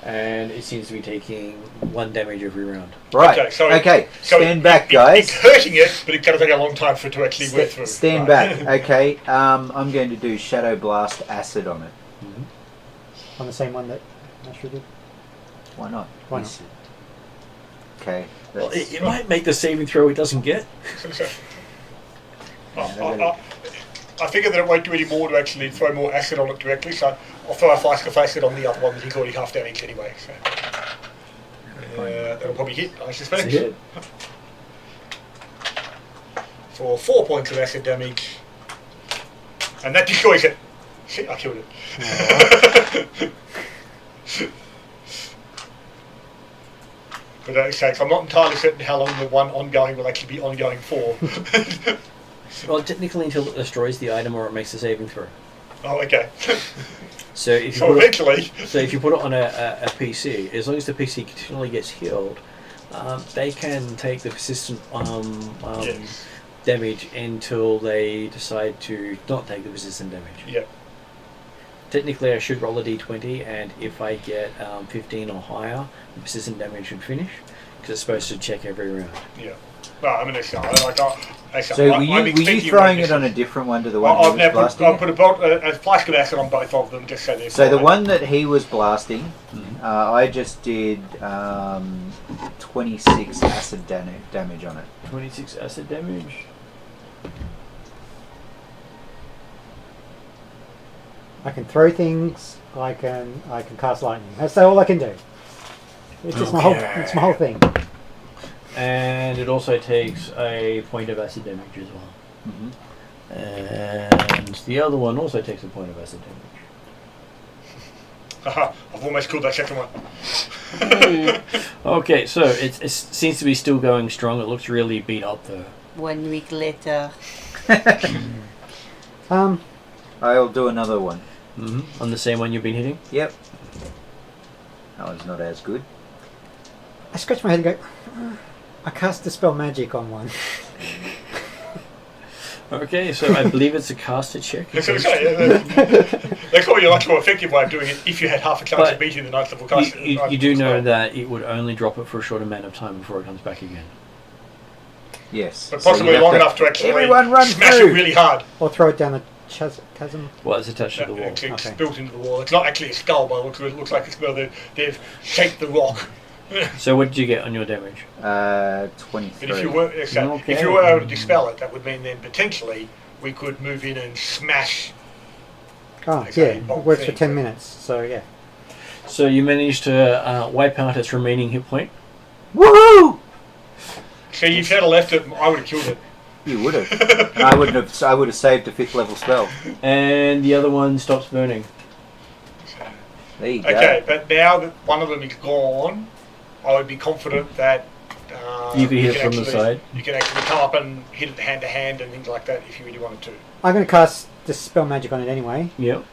and it seems to be taking 1 damage every round. Right. Okay, so Stand back, guys. It's hurting it, but it's going to take a long time for it to actually work through. Stand Right. back. Okay. I'm going to do Shadow Blast Acid on it. On the same one that Nashu did? Why not? Why not? Okay. Well, that's- it might make the saving throw it doesn't get. I figured that it won't do any more to actually throw more acid on it directly, so I'll throw a flask of acid on the other one that he's already half damaged anyway. So that'll probably hit, I suspect. It's a hit. For 4 points of acid damage, and that destroys it. Shit, I killed it. But okay, so I'm not entirely certain how long the one ongoing will actually be ongoing for. Well, technically until it destroys the item or it makes a saving throw. Oh, okay. So if you So put it, eventually, so if you put it on a PC, as long as the PC continually gets healed, They can take the persistent Yes. damage until they decide to not take the persistent damage. Yep. Technically, I should roll a d20, and if I get 15 or higher, the persistent damage should finish, because it's supposed to check every round. Yeah. Well, I mean, it's like, So were you throwing it on a different one to the one he was blasting? I've put a flask of acid on both of them, just so they're So the fine. one that he was blasting, I just did 26 acid damage on it. 26 acid damage. I can throw things. I can cast lightning. That's all I can do. It's just my whole thing. And it also takes a point of acid damage as well. And the other one also takes a point of acid damage. I've almost killed that second one. Okay, so it seems to be still going strong. It looks really beat up though. 1 week later. I'll do another one. On the same one you've been hitting? Yep. That one's not as good. I scratch my head and go, I cast Dispel Magic on one. Okay, so I believe it's a caster check. That's probably a much more effective way of doing it if you had half a chance of beating the 9th level caster. You do know that it would only drop it for a short amount of time before it comes back again. Yes. But So possibly you have long enough to actually everyone run smash through. it really hard. Or throw it down the chasm. Well, it's attached to the wall. Actually, it's Okay. built into the wall. It's not actually a skull, but it looks like it's they've shaped the rock. So what did you get on your damage? 23. But if you were if you were able to dispel it, that would mean then potentially we could move in and smash. Oh, Okay, yeah. It bulk works for thing. 10 minutes. So, yeah. So you managed to wipe out its remaining hit point. Woohoo! So if you had left it, I would have killed it. You would have. I would have saved a 5th level spell. And the other one stops burning. There you go. Okay, but now that one of them is gone, I would be confident that You could hit it can from the actually- side. You can actually come up and hit it hand to hand and things like that if you really wanted to. I'm going to cast Dispel Magic on it anyway. Yep.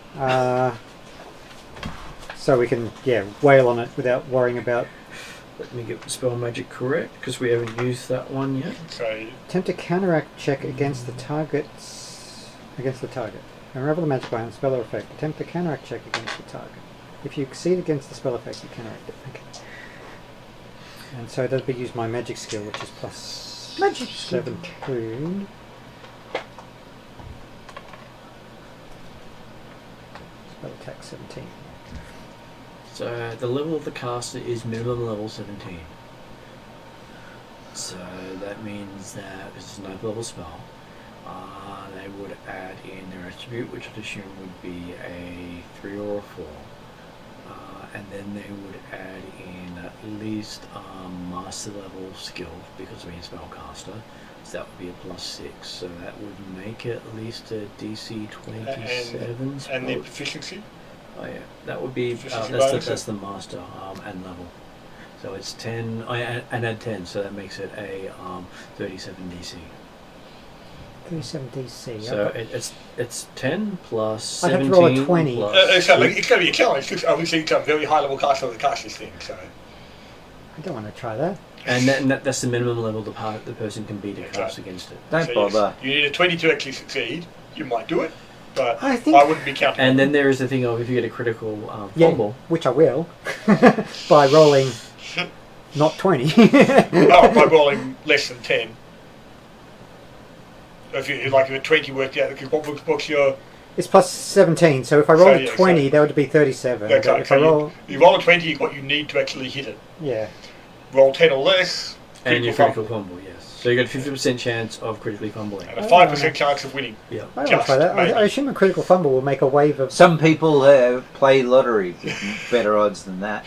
So we can, wail on it without worrying about... Let me get the spell magic correct, because we haven't used that one yet. So Attempt a counteract check against the target. Unravel the magic item, spell or effect. Attempt a counteract check against the target. If you succeed against the spell effect, you counteract it. Okay. And so that'll be use my magic skill, which is plus Magic 17. Spell attack 17. So the level of the caster is minimum level 17. So that means that this is a 9th level spell. They would add in their attribute, which I'd assume would be a 3 or a 4. And then they would add in at least master level skill because we're a spellcaster. So that would be a plus 6. So that would make it at least a DC 27 spell. and the proficiency. Oh yeah, that would be Proficiency bonus? that's the master and level. So it's 10. And add 10, so that makes it a 37 DC. 37 DC. So it's 10 plus I'd have 17 to roll a 20. plus It's going to be a challenge because obviously it's a very high level caster that casts this thing. So I don't want to try that. and that's the minimum level the person can be to cast against it. Don't so bother. You need a 20 to actually succeed. You might do it, but I think- I wouldn't be counting. And then there is the thing of if you get a critical fumble. Which I will. By rolling not 20. by rolling less than 10. If you like, if a 20 worked out, because what's your It's plus 17, so if I roll So, a yeah, 20, that would be 37. okay? But if So I roll, you roll a 20, is what you need to actually hit it. yeah, Roll 10 or less, And your critical critical fumble, yes. So you got a 50% chance of critically fumbling. and a 5% chance of winning. Yeah. I don't want to Just try that. maybe. I assume a critical fumble will make a wave of. Some people play lottery with better odds than that.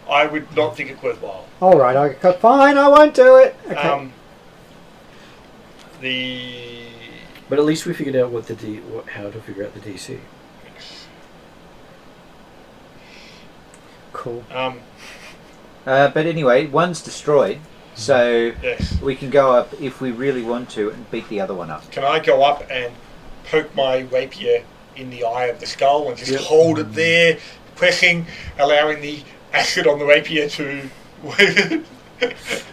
I would not think it's worthwhile. All right, fine, I won't do it. Okay. But at least we figured out how to figure out the DC. Cool. But anyway, one's destroyed, so Yes. we can go up if we really want to and beat the other one up. Can I go up and poke my rapier in the eye of the skull and just Yep. hold it there, pressing, allowing the acid on the rapier to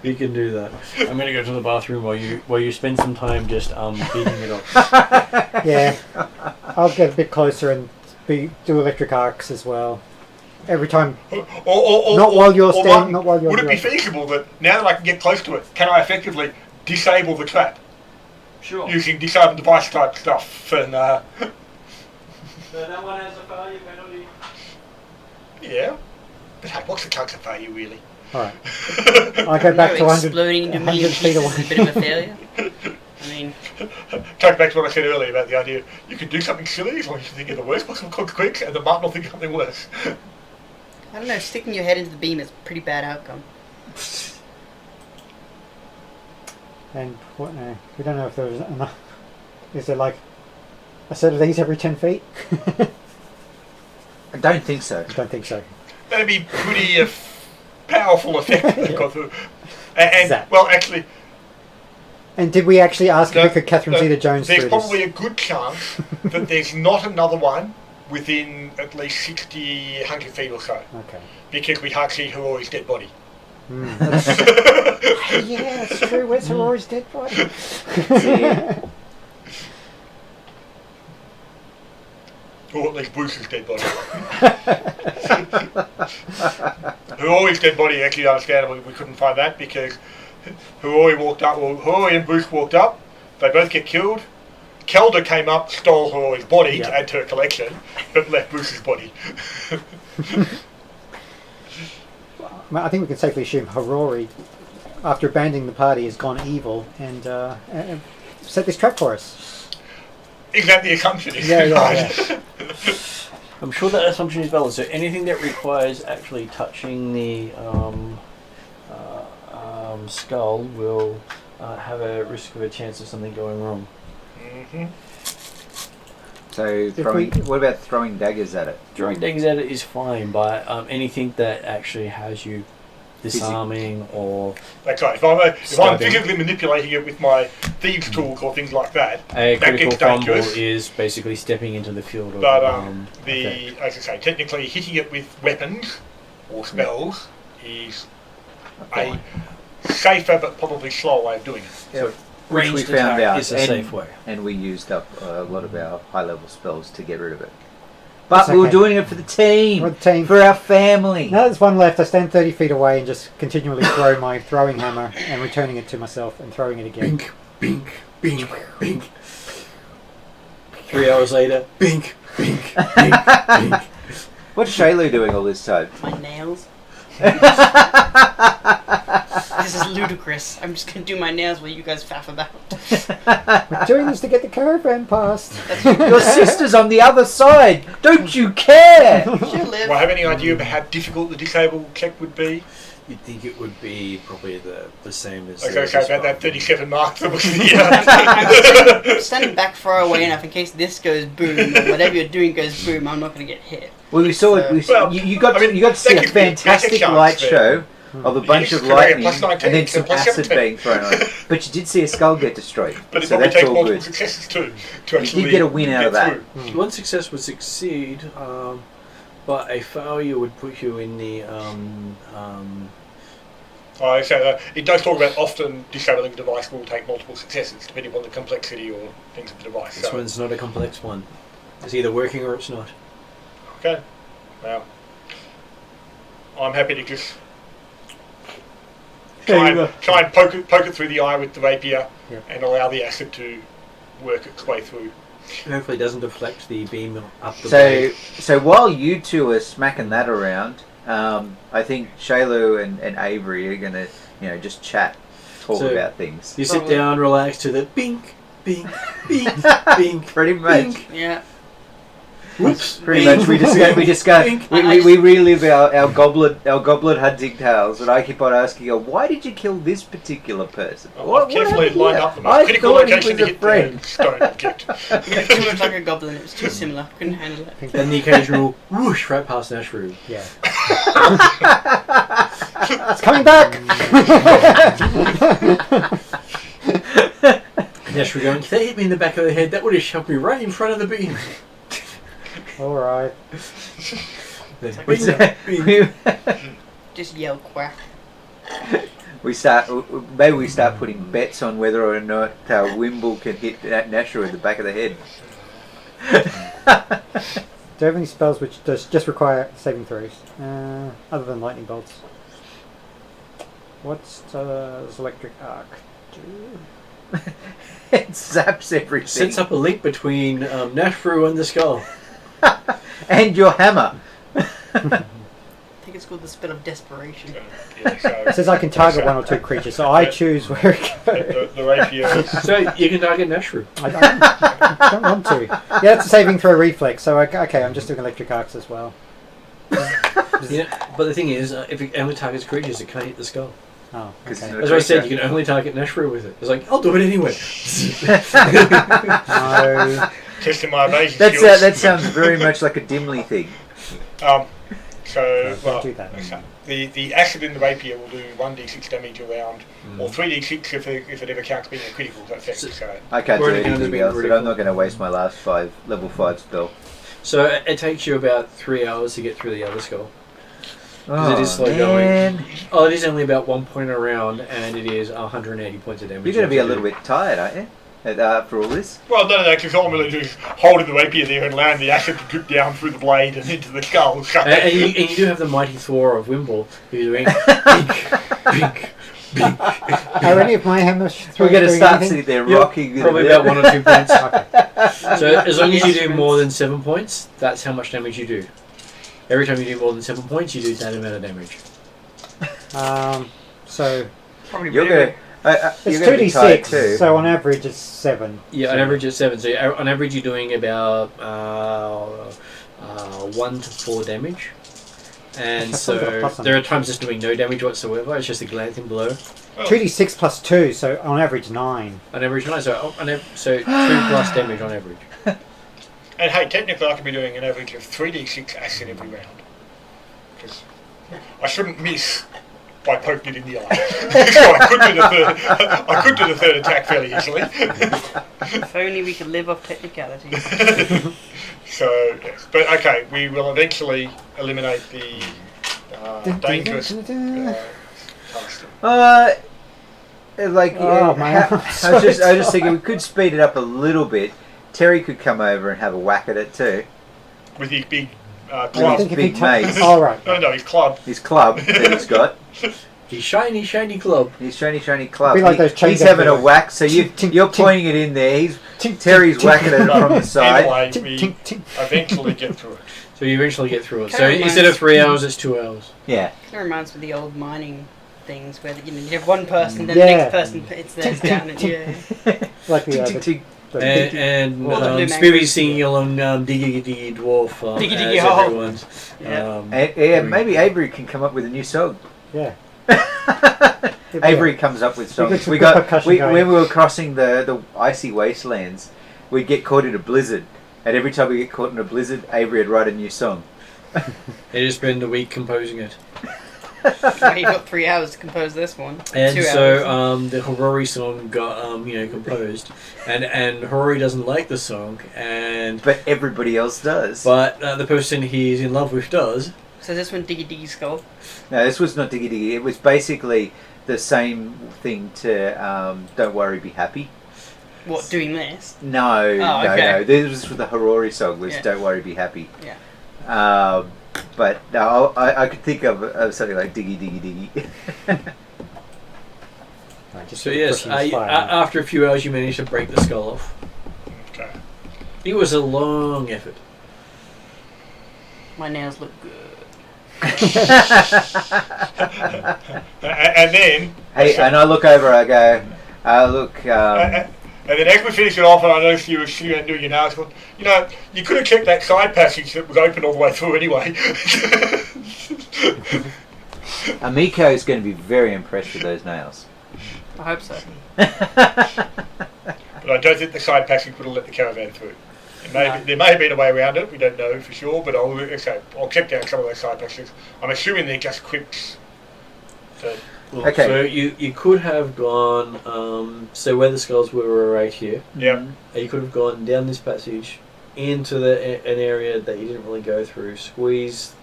You can do that. I'm gonna go to the bathroom while you spend some time just beating it off. Yeah, I'll get a bit closer and do electric arcs as well. Every time. Not while you're standing. Not while you're. Would it be feasible that now that I can get close to it, can I effectively disable the trap Sure. using disable device type stuff? And So that one has a failure penalty. yeah, but hey, what's the crux of failure really? All right. I go back to 100, exploding into 100 million feet pieces away. is a bit of a failure. I mean, Take back to what I said earlier about the idea you can do something silly as long as you think of the worst possible consequence, and the Martin will think of something worse. I don't know. Sticking your head into the beam is a pretty bad outcome. And what? We don't know if there's enough. Is there like a set of these every 10 feet? I don't think so. I don't think so. That'd be pretty powerful effect. And Zap. well, actually, And did we actually ask if we could Catherine no, Zeta-Jones there's through probably this? a good chance that there's not another one within at least 60, 100 feet or so, Okay. because we can't see Haroi's dead body. Yeah, that's true. Where's Aurora's dead body? Or at least Bruce's dead body. Haroi's dead body, actually, understandably, we couldn't find that because Haroi and Bruce walked up, they both get killed. Kelda came up, stole Haroi's body to add to her collection, but left Bruce's body. I think we can safely assume Harori, after abandoning the party, has gone evil and set this trap for us. Is that the assumption? Yeah. I'm sure that assumption is valid. So anything that requires actually touching the skull will have a risk of a chance of something going wrong. Mm-hmm. So what about throwing daggers at it? Throwing daggers at it is fine, but anything that actually has you disarming or That's right. If I'm Stabbing. physically manipulating it with my thieves' tools or things like that, a that critical gets fumble dangerous. is basically stepping into the field of But effect. as I say, technically hitting it with weapons or spells is a safer but probably slower way of doing it. So Which we ranged found attack out, is a safe way. and we used up a lot of our high-level spells to get rid of it. But It's we were okay. doing it for the team, For the team. for our family. Now there's one left. I stand 30 feet away and just continually throw my throwing hammer and returning it to myself and throwing it again. Bink, bink, bink, bink. 3 hours later, bink, bink, bink, bink. What's Shaylu doing all this time? My nails. This is ludicrous. I'm just gonna do my nails while you guys faff about. We're doing this to get the caravan past. Your sister's on the other side. Don't you care? She'll live. Do I have any idea about how difficult the disable check would be? You'd think it would be probably the same as... Like I say about that 37 mark that was I'm standing back far away enough in case this goes boom or whatever you're doing goes boom. I'm not gonna get hit. Well, we saw it. You got to see a that could be a fantastic chance light there. show of a bunch Yes, of correct. lightning Plus 19, and then so some plus acid 17. being thrown on it. But you did see a skull get destroyed, But it so probably that's takes all multiple good. successes to You actually did get a win out of get that. through. One success would succeed, but a failure would put you in the... So it does talk about often disabling a device will take multiple successes depending on the complexity or things of the device. This So, one's not a complex one. It's either working or it's not. okay. Now, I'm happy to just try and poke it through the eye with the rapier and allow the acid to work its way through. Hopefully it doesn't deflect the beam up the So, blade. so while you two are smacking that around, I think Shaylu and Avery are gonna, just talk So, about things. You sit down, relax to the bink, bink, bink, bink. Pretty much. Bink. Yeah. Whoops. Pretty bink, much, we discuss, bink. we relive our goblet hunting tales, and I keep on asking her, why did you kill this particular person? I've carefully happened lined here? up the most I critical thought he location was to a hit friend. the stone object. It too much like a goblin. It was too similar. Couldn't handle it. Then the occasional whoosh right past Nashru. Yeah. It's coming back! Nashru going, if they hit me in the back of the head, that would have shoved me right in front of the beam. Alright. Then Was bing, that- bing. Just yell quack. Maybe we start putting bets on whether or not Wimble can hit that Nashua in the back of the head. Do you have any spells which just require saving throws, other than lightning bolts? What does electric arc do? It zaps everything. Sets up a link between Nashru and the skull. And your hammer. I think it's called the spell of desperation. It says I can target one or two creatures, so I choose where it goes. The rapier. So you can target Nashru. I don't want to. Yeah, it's a saving throw reflex, so okay, I'm just doing electric arcs as well. Yeah, but the thing is, if it only targets creatures, it can't hit the skull. Oh, okay. That's why I said you can only target Nashru with it. It's like, I'll do it anyway. No. Testing my evasion skills. That sounds very much like a Dimly thing. Don't do that. The acid in the rapier will do 1d6 damage around, or 3d6 if it ever counts being a critical effect. So I can't do Or anything anything that's else, been but I'm not going to waste my last level 5 spell. So it takes you about 3 hours to get through the other skull. Oh, it is slow man. going. Oh, it is only about 1 point around, and it is 180 points of damage. You're going to be a little bit tired, aren't you? After all this? well, no, because all I'm really doing is holding the rapier there and allowing the acid to drip down through the blade and into the skull. So And you do have the mighty Thor of Wimble who's doing bink, bink, bink. Are any of my hammers We're going to doing start anything? sitting there Yeah, rocking. Probably about 1 or 2 points. Okay. So as long as you do more than 7 points, that's how much damage you do. Every time you do more than 7 points, you do that amount of damage. So Probably You're better. going it's you're going to be tired 2d6, too. so on average it's 7. Yeah, on average it's 7. So on average you're doing about 1 to 4 damage. And That's not got a so plus on there it. are times it's doing no damage whatsoever. It's just a glancing blow. 2d6 plus 2, so on average 9. On average, no. So 2 plus damage on average. and hey, technically I could be doing an average of 3d6 acid every round. Because I shouldn't miss by poking it in the eye. So I could do the third attack fairly easily. If only we could live off technicalities. So, yes. But okay, we will eventually eliminate the dangerous task. Like, Oh, man. I was just thinking we could speed it up a little bit. Terry could come over and have a whack at it too. With his big I club. think if big he mace. Oh, right. No, his club. His club that he's got. His shiny, shiny club. His shiny club. Be like those chain He's having a guns. whack, so Tink, tink, you're tink. pointing it in there. Tink, Terry's tink, whacking it No, from the side. Anyway, Tink, we tink, tink. eventually get through it. So you eventually get through it. So Kinda instead of reminds 3 me- hours, it's 2 hours. Yeah. It reminds me of the old mining things where you have one person, then Yeah. the next person puts theirs Tink, down, tink, and tink. Like the, Tick, tick, tick. And Well, the blue Spivvy's mangoes. singing along Diggy Diggy Dwarf. Diggy as Diggy Ho. everyone's, Yeah. Yeah, maybe Avery can come up with a new song. Yeah. Avery comes up with We songs. got some We good got percussion going. when we were crossing the icy wastelands, we'd get caught in a blizzard, and every time we get caught in a blizzard, Avery would write a new song. They just spend a week composing it. Well, you've got 3 hours to compose this one. And 2 so hours. the Horori song got composed, and Horori doesn't like the song, But everybody else does. but the person he's in love with does. So this one, Diggy Diggy Skull. No, this was not Diggy Diggy. It was basically the same thing to Don't Worry, Be Happy. What, doing this? No, okay. no. This was for the Horori song. Was Yeah. Don't Worry, Be Happy. Yeah. But no, I could think of something like Diggy Diggy Diggy. Right, just So yes, pushing this fire. after a few hours, you managed to break the skull off. Okay. It was a long effort. My nails look good. And then, Hey, and I look over. I go, look. and then as we finish it off, and I noticed you were doing your nails, you know, you could have checked that side passage that was open all the way through anyway. Amiko is going to be very impressed with those nails. I hope so. But I don't think the side passage would have let the caravan through. There may have been a way around it, we don't know for sure, but I'll check down some of those side passages. I'm assuming they're just crypts. So, Okay. So you could have gone, so where the skulls were right here. yeah. You could have gone down this passage into an area that you didn't really go through, squeezed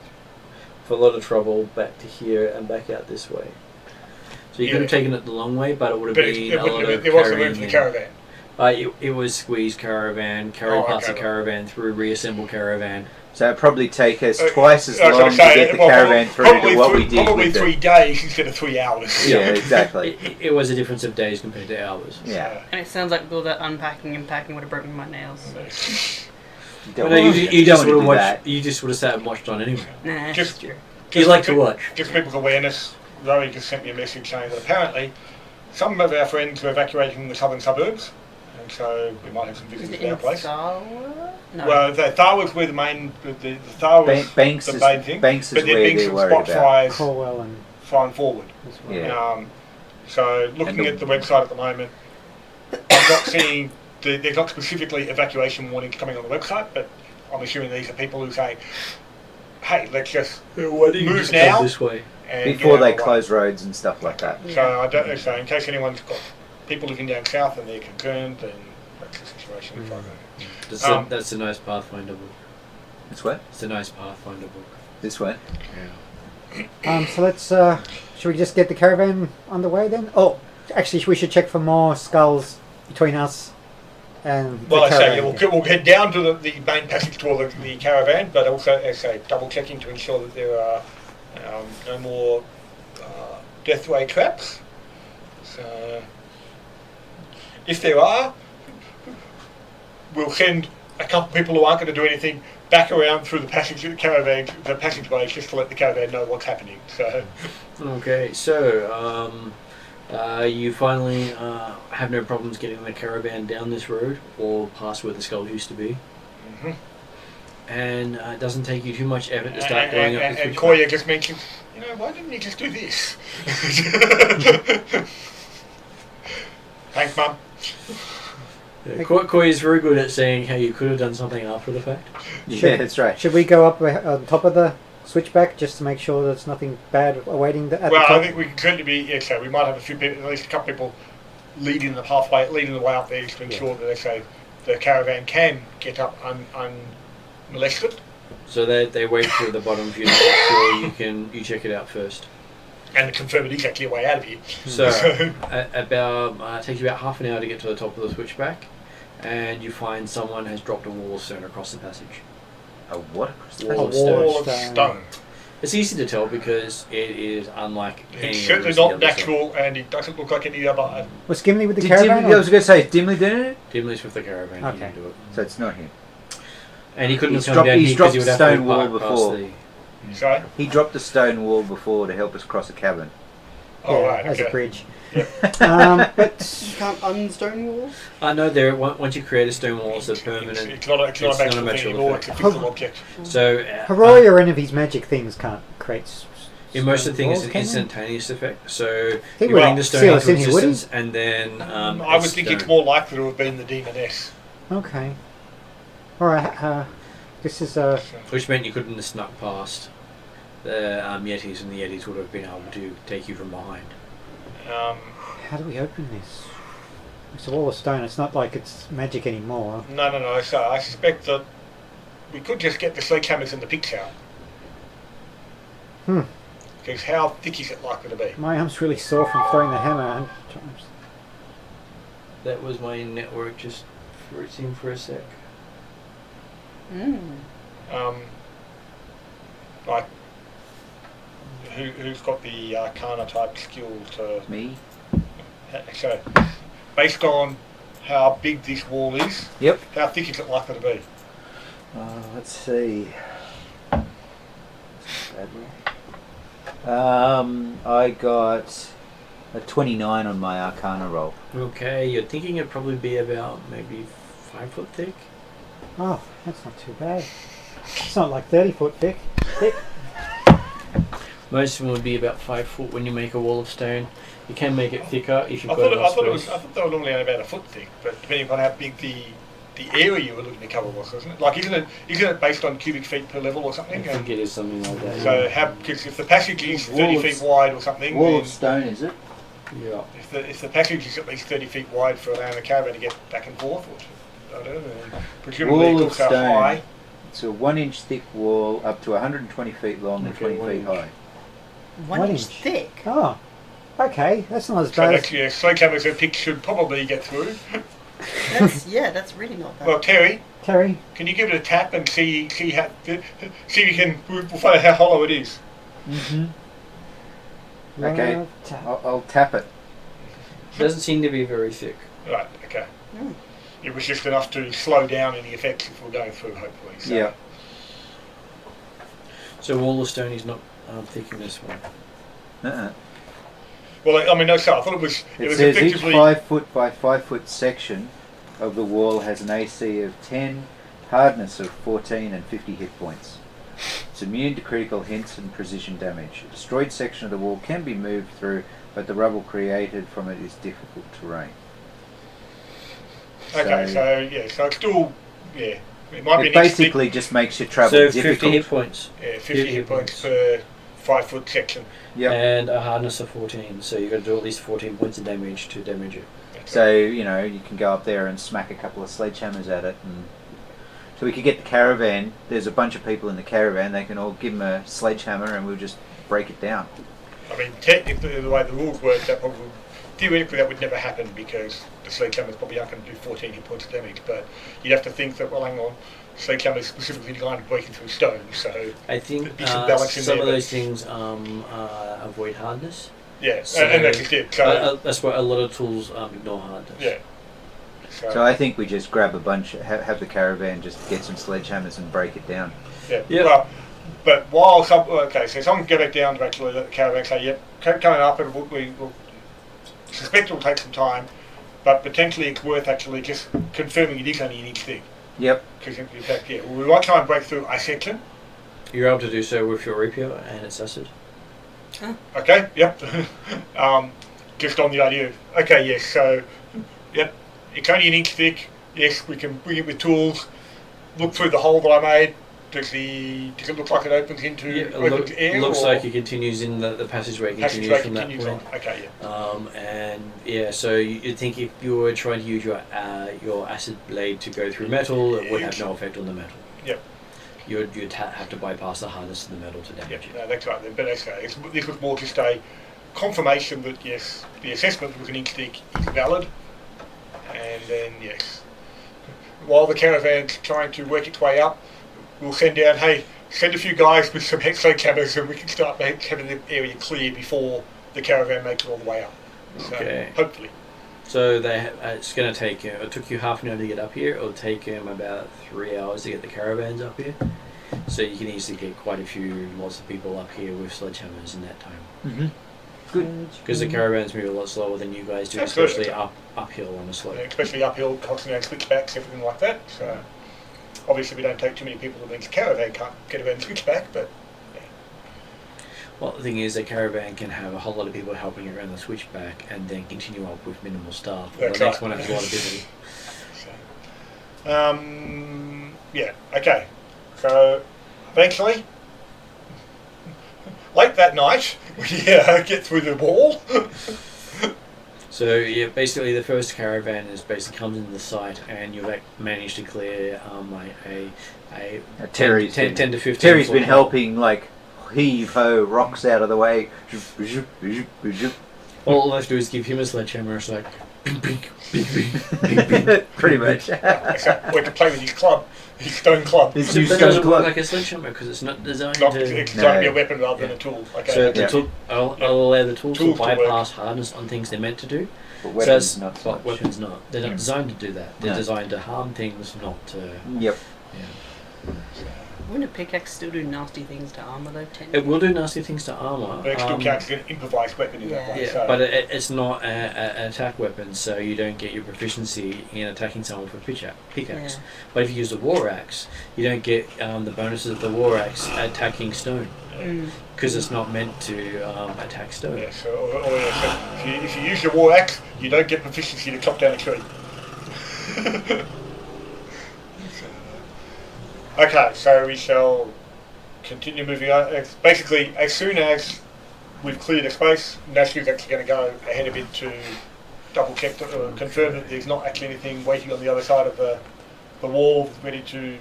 for a lot of trouble back to here and back out this way. So you Yeah. could have taken it the long way, but it would have But been it a lot wouldn't have of been, there wasn't room carrying. for the in. caravan. It was squeeze caravan, carry Oh, parts okay. of caravan through, reassemble caravan. So it'd probably take us Uh, twice as I was long gonna to say, get the well, caravan through probably to what we did Probably with 3 it. days instead of 3 hours. Yeah, exactly. It was a difference of days compared to hours. Yeah. And it sounds like all that unpacking and packing would have broken my nails. You But don't no, want you to just would have do watched. that. You just would have sat and watched on anyway. Nah, Just- true. You like to watch. Just people's awareness, Rory just sent me a message saying that apparently some of our friends are evacuating from the southern suburbs, and so we might have some Is visitors it at our in place. Tharwa? No. Well, the Tharwa's where the Tharwa's Banks the is, main thing, Banks is but there where being they're some worried spot about. fires Corwell and flying forward. as well. Yeah. So looking And at the website at the moment, I'm not seeing there's not specifically evacuation warnings coming on the website, but I'm assuming these are people who say, "Hey, let's just Why do you Move just now. come this way? and get Before out they of the way." close roads and stuff like that. So I don't know. So in case anyone's got people living down south and they're concerned, then that's the situation. That's a nice Pathfinder book. This way? It's a nice Pathfinder book. This way? So let's. Should we just get the caravan underway then? Oh, actually, we should check for more skulls between us and Well, the I say caravan. yeah, we'll head down to the main passage toward the caravan, but also, as I say, double checking to ensure that there are no more death ray traps. So, if there are, we'll send a couple of people who aren't going to do anything back around through the passageways, just to let the caravan know what's happening. So, Okay, so you finally have no problems getting the caravan down this road or past where the skull used to be, mhm. and it doesn't take you too much effort to start and, going and, up the and switchback. Koya just mentioned, why didn't you just do this? Thanks, Mum. Yeah, Koi is very good at saying how you could have done something after the fact. Yeah, that's right. Should we go up on top of the switchback just to make sure there's nothing bad awaiting at Well, the top? I think we can certainly be, so we might have a few people, at least a couple people leading the pathway, leading the way up there to ensure that, let's say, the caravan can get up unmolested. So they wait for the bottom for you to make sure you check it out first. And confirm it is actually a way out of here. So it takes you about half an hour to get to the top of the switchback, and you find someone has dropped a wall of stone across the passage. A what? Wall of wall stone. Wall of stone. stone. It's easy to tell because it is unlike any It's of certainly the not other natural, and it doesn't look like any other. Was Gimli with the Did caravan? Dimly, I was going to say, Dimly did it? stuff. Dimly's with the caravan. Okay. He didn't do it. So it's not him. And he couldn't He's have come dropped- down he's here dropped because he would the have to stone wall park past before. the... Sorry? He dropped the stone wall before to help us cross a cabin. Oh, Yeah, right, as okay. a bridge. Yeah. But You can't unstone walls? No, once you create a stone wall, it's a permanent... It's not a it's not a magical thing magical anymore, effect. it's a physical object. So... Heroi or any of his magic things can't create. in most of the things, walls, it's an can they? instantaneous effect. So He you would bring the stone seal us into in here, would he? existence, and then I would think it's stone. more likely to have been the demoness. Okay. All right. This is Which meant you couldn't have snuck past the Yetis, and the Yetis would have been able to take you from behind. How do we open this? It's a wall of stone. It's not like it's magic anymore. No. So I suspect that we could just get the sledgehammers and the picks out. Because how thick is it likely to be? My arm's really sore from throwing the hammer 100 times. That was my network just freezing for a sec. Like, who's got the Arcana type skill to... Me? So, based on how big this wall is, Yep. how thick is it likely to be? Let's see. I got a 29 on my Arcana roll. Okay, you're thinking it'd probably be about maybe 5 foot thick. Oh, that's not too bad. It's not like 30-foot thick. Most of them would be about 5 foot when you make a wall of stone. You can make it thicker if you've I got enough thought space. they were normally only about a foot thick, but depending upon how big the area you were looking to cover was, isn't it? Like, isn't it based on cubic feet per level or I something? think it is something like that. So, because if the passage is Wall 30 of feet wide or something, Wall then of stone, is it? Yeah. if the passage is at least 30 feet wide for allowing the caravan to get back and forth, or I don't know, then presumably Wall it's of also stone. high. It's a 1-inch thick wall up to 120 feet long and Okay, 20 1 feet inch. high. 1 1 inch inch. thick. Oh, Okay, that's not as So bad. that's, yeah, sledgehammers and picks should probably get through. That's really not bad. Well, Terry, Terry, can you give it a tap and see how see if you can we'll find out how hollow it is. Okay, tap. I'll tap it. Doesn't seem to be very thick. Right. Okay. Mm. It was just enough to slow down any effects if we're going through, hopefully. So. Yeah. So all the stone is not thick in this one. Uh-uh. Well, I mean, no, so I thought it was It was says each effectively 5 foot by 5 foot section of the wall has an AC of 10, hardness of 14, and 50 hit points. It's immune to critical hits and precision damage. A destroyed section of the wall can be moved through, but the rubble created from it is difficult terrain. okay. So so it's still it might be It an basically just makes your travel So difficult. 50 hit points. 50 hit points per 5 foot section. Yep. And a hardness of 14. So you've got to do at least 14 points of damage to damage it. So, you know, you can go up there and smack a couple of sledgehammers at it. And so we could get the caravan. There's a bunch of people in the caravan. They can all give them a sledgehammer and we'll just break it down. I mean, technically, the way the rules work, theoretically that would never happen because the sledgehammer's probably not going to do 14 hit points of damage. But you'd have to think that, well, hang on, sledgehammer's specifically designed for breaking through stone, so I think there'd be some balance in some there, of but- those things avoid hardness. yeah, So- and that's just it. So That's why a lot of tools ignore hardness. yeah. So I think we just grab a bunch, have the caravan just get some sledgehammers and break it down. Yeah. Yep. Well, but while so someone can go back down to actually let the caravan say, yep, coming up, and we'll suspect it will take some time, but potentially it's worth actually just confirming it is only an inch thick. Yep. Because in fact, we might try and break through a section. You're able to do so with your rapier and its acid. Okay. Yep. Just on the idea of yes. So, yep, it's only an inch thick. Yes, we can bring it with tools. Look through the hole that I made. Does it look like it opens into open air? Looks or like it continues in the passageway continues from that point. on. Okay, yeah. And yeah, so you'd think if you were trying to use your acid blade to go through metal, it would have no effect on the metal. Yep. You'd have to bypass the hardness of the metal to damage Yep, it. no, that's right. Then. But this was more just a confirmation that yes, the assessment was an inch thick is valid, and then yes, while the caravan's trying to work its way up, we'll send a few guys with some hexo cameras and we can start having the area clear before the caravan makes it all the way up. So, Okay. hopefully. So it's going to take it took you half an hour to get up here. It'll take about 3 hours to get the caravans up here. So you can easily get quite a few lots of people up here with sledgehammers in that time. Mm-hmm. Good. Because the caravans move a lot slower than you guys do, Absolutely. especially uphill on a slope. Especially uphill, constantly on switchbacks, everything like that. So obviously we don't take too many people that means the caravan can't get around switchback, but Well, the thing is, a caravan can have a whole lot of people helping it around the switchback and then continue up with minimal staff. Well, the That's next right. one has a lot of people. Okay. So eventually, late that night, we get through the wall. So yeah, basically the first caravan comes into the site, and you've managed to clear a Terry's 10 to 15. Terry's foot been hole. helping like heave ho rocks out of the way. All I have to do is give him a sledgehammer. It's like bing, bing, bing, bing, bing, bing. Pretty much. Except we have to play with his club, his stone club. His So new that stone doesn't work club. like a sledgehammer because it's not designed Not, to. it's designed to be a No. weapon rather than Yeah. a tool. Okay. So the Yeah. tool, I'll allow the tools to Tools to work. bypass hardness on things they're meant to do. But So weapons it's- not so but much. weapons not. They're not Mm. designed to do that. They're No. designed to harm things, not to. Yep. Yeah. Wouldn't a pickaxe still do nasty things to armor though? It will do nasty things to armor. But it still counts as an improvised weapon in that Yeah. way. Yeah, So. but it's not an attack weapon, so you don't get your proficiency in attacking someone with a pickaxe. Yeah. But if you use a war axe, you don't get the bonuses of the war axe attacking stone, because it's not meant to attack stone. Yeah, so, so if you use your war axe, you don't get proficiency to chop down a tree. Okay, so we shall continue moving on. It's basically, as soon as we've cleared the space, Nashu's actually going to go ahead a bit to double check, confirm that there's not actually anything waiting on the other side of the wall ready to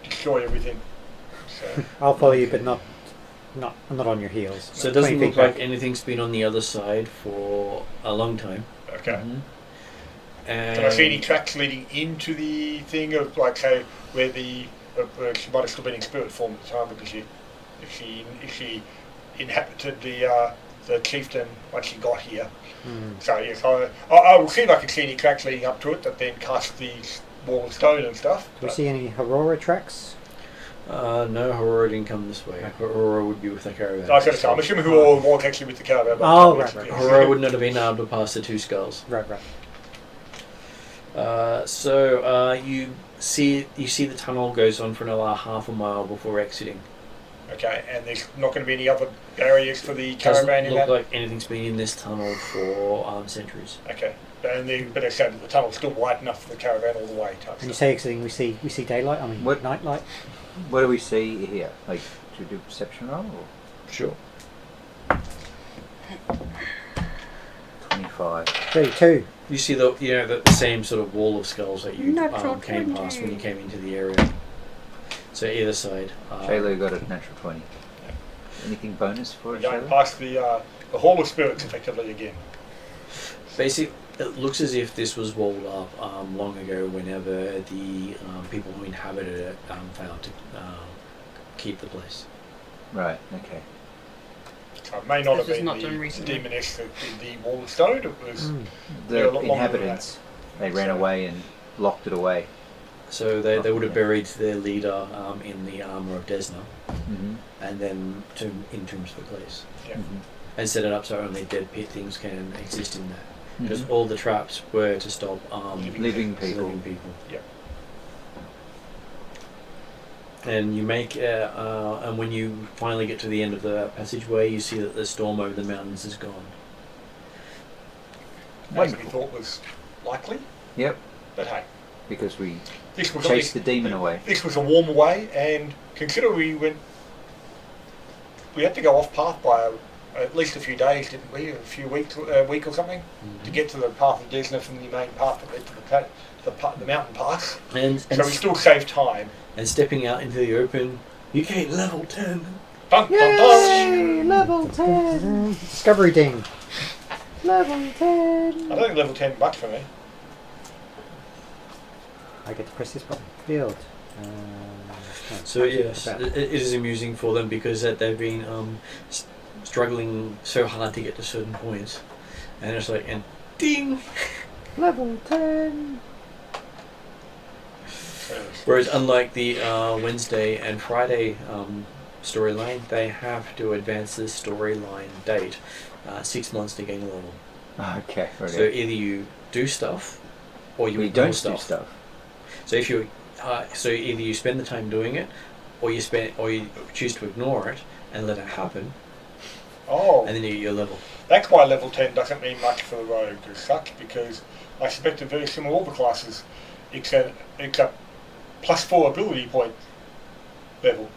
destroy everything. So, I'll follow you, but not I'm not on your heels. So it 20 doesn't feet look like back. anything's been on the other side for a long time. Okay. Mhm. And Can I see any tracks leading into the thing of, like, say, where where she might have still been in spirit form at the time, because if she inhabited the chieftain once she got here. So yes, I will see if I can see any tracks leading up to it that then cast these wall of stone and stuff. Do we see any Aurora tracks? no, Aurora didn't come this way. Aurora would be with the caravan. I was going to say, I'm assuming who all walked actually with the caravan. but Oh, yes, right. yes. Aurora would not have been able to pass the two skulls. Right. So you see the tunnel goes on for another half a mile before exiting. Okay, and there's not going to be any other barriers for the Doesn't caravan in look that? like anything's been in this tunnel for centuries. Okay, but it's the tunnel's still wide enough for the caravan all the way. Type And you stuff. say exiting, we see daylight. I mean, What- night light. What do we see here? Like, should we do a perception roll? Or Sure. 25. 32. You see the same sort of wall of skulls that you Natural came 20. past when you came into the area. So either side. Shayla got a natural 20. Anything bonus for We're it, going Shayla? past the Hall of Spirits effectively again. Basically, it looks as if this was walled up long ago whenever the people who inhabited it failed to keep the place. Right, okay. So it may not This have was been not done the recently. demoness that did the Wall of Stone, it was... Yeah, a The lot longer than inhabitants, they ran away and locked it away. So they would have Yeah. buried their leader in the armor of Desna Mm-hmm. and then entombed the place Yeah. and set it up so only dead pit things can exist in there. Because Mhm. all the traps were to stop Living people. living people. Yep. And you make, and when you finally get to the end of the passageway, you see that the storm over the mountains is gone. As we Wonderful. thought was likely, Yep, but hey, because we this was chased the demon away. This was a warmer way, and consider we had to go off path by at least a few days, didn't we? A few weeks, a week or something, to get to the path of Desna from the main path that led to the mountain pass. And So we still saved time. and stepping out into the open, you gain level 10. Dun, dun, Yay! Level 10! Discovery ding. Level 10! I don't think level 10 much for me. I get to press this button. Field. So yes, it is amusing for them because they've been struggling so hard to get to certain points, and it's like, and ding. Level 10! Whereas unlike the Wednesday and Friday storyline, they have to advance this storyline date 6 months to gain a level. Okay, right. So either you do stuff, or you we ignore don't do stuff. So if you, so either you spend the time doing it, or you choose to ignore it and let it happen, Oh, and then you get your level. that's why level 10 doesn't mean much for the rogue as such, because I suspect very similar all the classes, except +4 ability point level.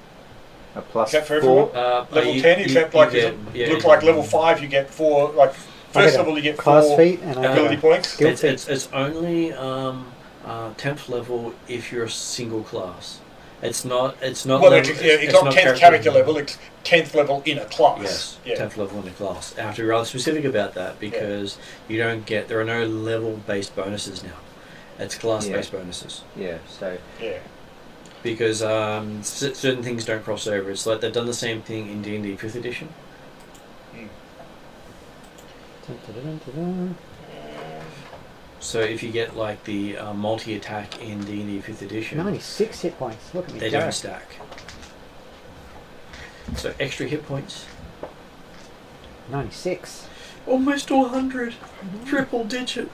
A plus Is that for 4. everyone? Level 10, except like looks like level 5 you get 4, like I first get a level you get class 4 feat and I ability get a points. skill It's, feat. it's only 10th level if you're a single class. It's not. It's not. Well, level, it's not 10th character level, it's 10th level in a class. Yes, Yeah. 10th level in the class. I have to be rather specific about that because you don't get. There are no level-based bonuses now. It's class-based bonuses Yeah, so Yeah. because certain things don't cross over. It's like they've done the same thing in D&D 5th edition. Dun, dun, dun, dun, dun. So if you get like the multi-attack in D&D 5th edition, 96 hit points. Look at me they go. don't stack. So extra hit points. 96. Almost 100. Triple digit.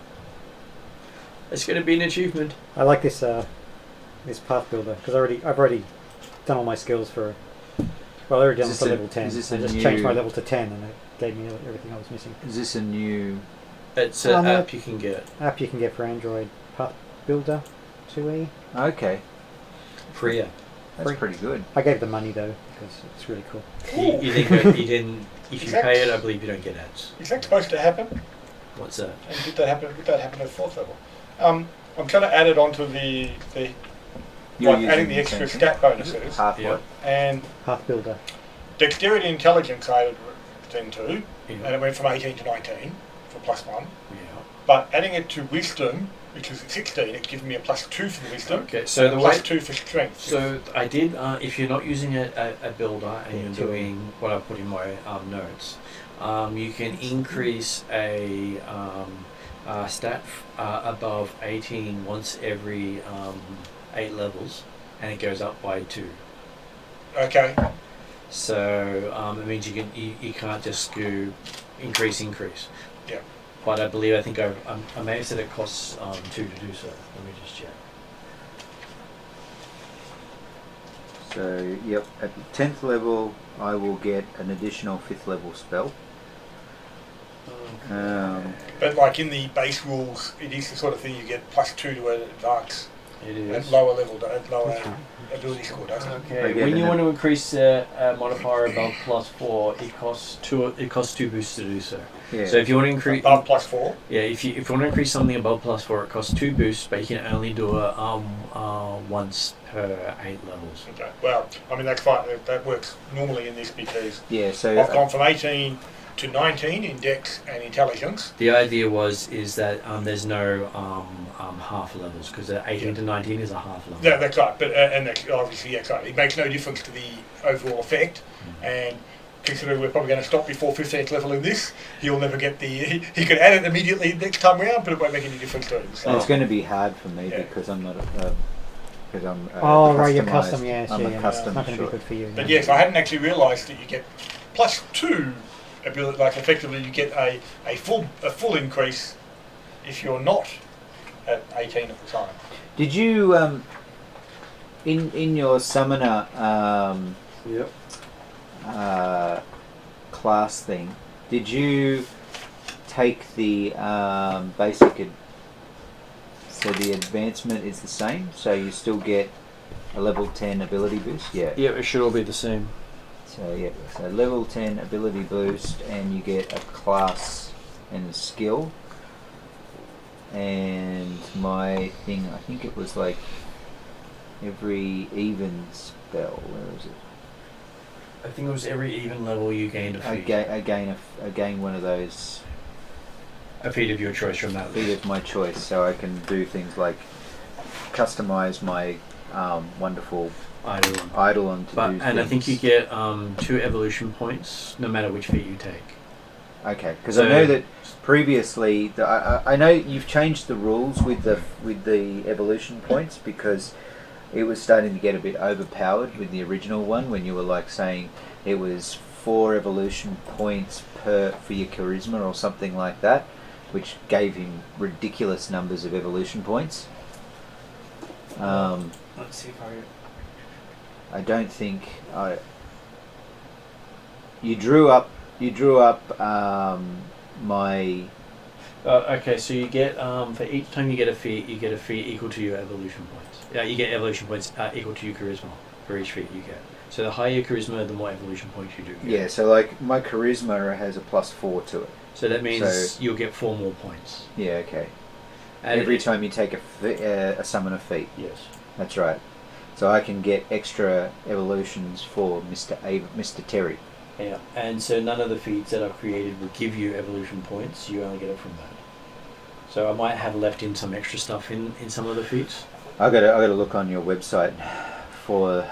It's going to be an achievement. I like this this path builder because I've already done all my skills for. Well, I already done Is for this a- level 10. is this I a just new- changed my level to 10 and it gave me everything I was missing. is this a new... It's an no. app you can get App you can get for Android, Path Builder 2E. Okay, free. that's Free. pretty good. I gave the money though because it's really cool. You didn't. If you Is that- pay it, I believe you don't get ads. Is that supposed to happen? What's that? And did that happen? Did that happen at 4th level? I'm trying to add it onto the You're like adding using the extra same thing? stat bonuses, Half Yeah. what? and Path Builder. Dexterity and intelligence I added then to, Yeah. and it went from 18 to 19 for +1. Yeah. But adding it to wisdom, which is at 16, it's giving me a +2 for the wisdom. Okay, so and the a way +2 for strength. so I did if you're not using a builder and Yeah, you're sure. doing what I put in my notes, you can increase a stat above 18 once every 8 levels, and it goes up by 2. Okay. So it means you can't just do increase. Yeah. But I think I may have said it costs 2 to do so. Let me just check. So, yep, at the 10th level, I will get an additional 5th level spell. But like in the base rules, it is the sort of thing you get +2 to an advance It at is. lower level, at lower ability score, doesn't it? Okay. Again, When you and want to increase a modifier above +4, it costs 2 boosts to do so. Yeah. So if you want to increase, Above +4. yeah, if you want to increase something above +4, it costs 2 boosts, but you can only do it once per 8 levels. Okay. Well, I mean that's fine. That works normally in this because yeah, so I've gone from 18 to 19 in Dex and Intelligence. The idea is that there's no half levels, because 18 to 19 is a half level. Yeah, that's right. But and that's obviously that's right. It makes no difference to the overall effect. And considering we're probably going to stop before 15th level in this, he'll never get the. He could add it immediately next time round, but it won't make any difference to him. So. it's going to be hard for me Yeah. because I'm not because I'm Oh, right, you're customised. custom, yes, I'm yeah, a yeah. custom It's not going to be short. good for you. But no. yes, I hadn't actually realised that you get +2 ability. Like effectively, you get a full increase if you're not at 18 at the time. Did you in your summoner Yep. class thing? Did you take the basic? So the advancement is the same. So you still get a level 10 ability boost. Yeah. Yeah, it should all be the same. So yeah. So level 10 ability boost, and you get a class and a skill. And my thing, I think it was like every even spell. Where is it? I think it was every even level you gained a feat. I gain one of those A feat of your choice from that feat list. of my choice, so I can do things like customize my wonderful Eidolon. Eidolon to do And I think you things. get 2 evolution points no matter which feat you take. Okay, because So- I know that previously, I know you've changed the rules with the evolution points, because it was starting to get a bit overpowered with the original one when you were like saying it was 4 evolution points for your charisma or something like that, which gave him ridiculous numbers of evolution points. Let's see if I don't think you drew up my okay, so you get for each time you get a feat equal to your evolution points. Yeah, you get evolution points equal to your charisma for each feat you get. So the higher your charisma, the more evolution points you do get. yeah. So like my charisma has a +4 to it. So that means So- you'll get 4 more points. Yeah. Okay. And Every time you take a summoner feat. Yes. That's right. So I can get extra evolutions for Mr. Terry. Yeah. And so none of the feats that are created will give you evolution points. You only get it from that. So I might have left in some extra stuff in some of the feats. I gotta look on your website for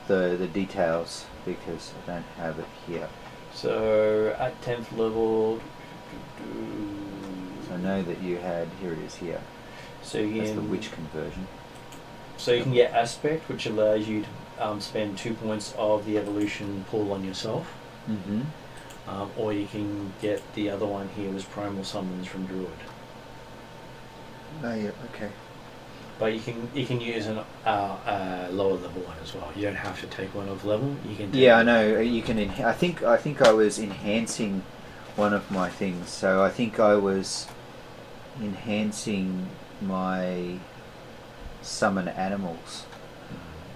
the details because I don't have it here. So at 10th level, So I know that you had, here it is here. so you That's the can, witch conversion. so you can get aspect, which allows you to spend 2 points of the evolution pool on yourself, Mm-hmm. or you can get the other one here was primal summons from druid. Oh yeah, okay. But you can use an lower level one as well. You don't have to take one of level. You can. Take Yeah, I know. You can. I think I was enhancing one of my things. So I think I was enhancing my summon animals.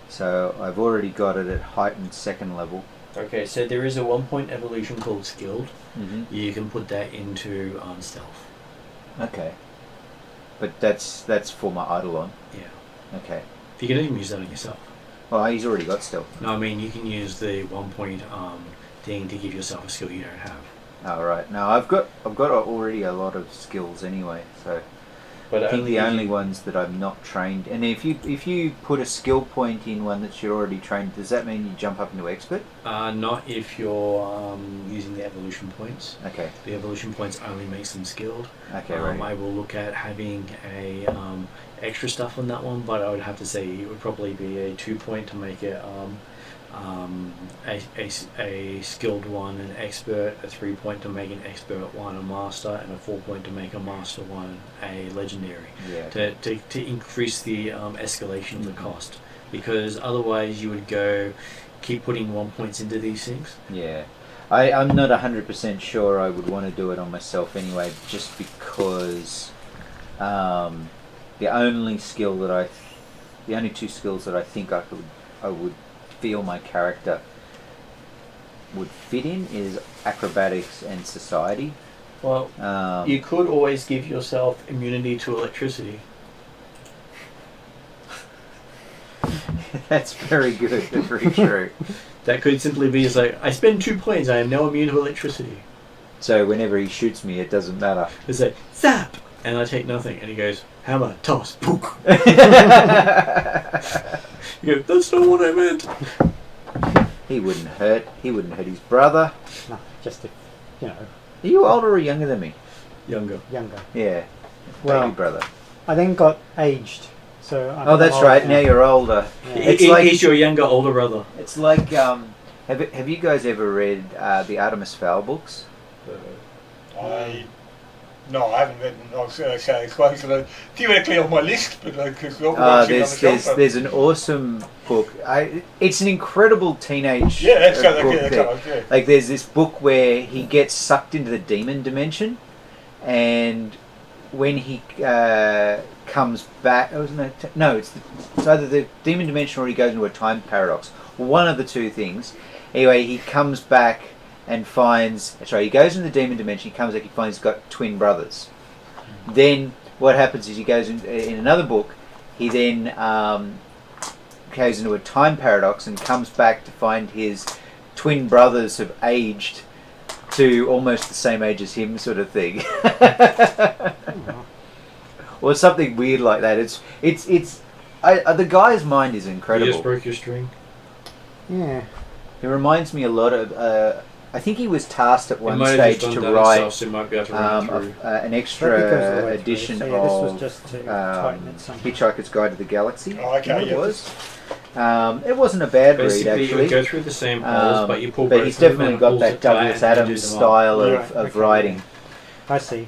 So I've already got it at heightened 2nd level. Okay, so there is a 1-point evolution called skilled. Mm-hmm. You can put that into stealth. Okay. But that's for my Eidolon. Yeah. Okay. You can even use that on yourself. Oh, he's already got stealth. No, I mean, you can use the 1 point thing to give yourself a skill you don't have. Oh, right. No, I've got already a lot of skills anyway, so But I think only the if only you- ones that I'm not trained, and if you put a skill point in one that you're already trained, does that mean you jump up into expert? Not if you're using the evolution points. Okay. The evolution points only makes them skilled. Okay, right. I will look at having a extra stuff on that one, but I would have to say it would probably be a 2 point to make it a skilled one, an expert, a 3 point to make an expert one a master, and a 4 point to make a master one a legendary. Yeah. To increase the escalation of the cost, because otherwise you would keep putting 1 points into these things. Yeah. I'm not 100% sure I would want to do it on myself anyway, just because the only two skills that I think I would feel my character would fit in is acrobatics and society. Well, you could always give yourself immunity to electricity. That's very good. That's very true. That could simply be like, I spend 2 points, I am now immune to electricity. So whenever he shoots me, it doesn't matter. It's like, zap! And I take nothing. And he goes, hammer, toss, pook. You go, that's not what I meant. He wouldn't hurt his brother. No, just if, you know, Are you older or younger than me? Younger. younger. Yeah. Well, Baby brother. I then got aged, so I'm Oh, that's older right. Now you're older. Yeah. It's like He's your younger, older brother. it's like have you guys ever read the Artemis Fowl books? No, I haven't read them. I was going to say it's quite sort of theoretically on my list, but because on the shelf. There's an awesome book. It's an incredible teenage Yeah, that's got book yeah, there. yeah. Like there's this book where he gets sucked into the demon dimension, and when he comes back, it's either the demon dimension or he goes into a time paradox. One of the two things. Anyway, he comes back and finds. Sorry, he goes into the demon dimension. He comes back. He finds he's got twin brothers. Then what happens is he goes in another book. He then goes into a time paradox and comes back to find his twin brothers have aged to almost the same age as him, sort of thing. Or something weird like that. The guy's mind is You incredible. just broke your string. Yeah. It reminds me a lot of. I think he was tasked at It one might have stage just to done that write itself, so you might be able to run through. an But it goes all extra the way through. edition So, yeah, this was of just to tighten it somehow. Hitchhiker's Guide to the Galaxy. Oh, okay, I think yeah. it was. It wasn't a bad read Basically, you actually. would go through the same holes, but you pull but both he's of them definitely and got pulls that it tight Douglas and Adams do them up. style Right, of okay, writing. I see.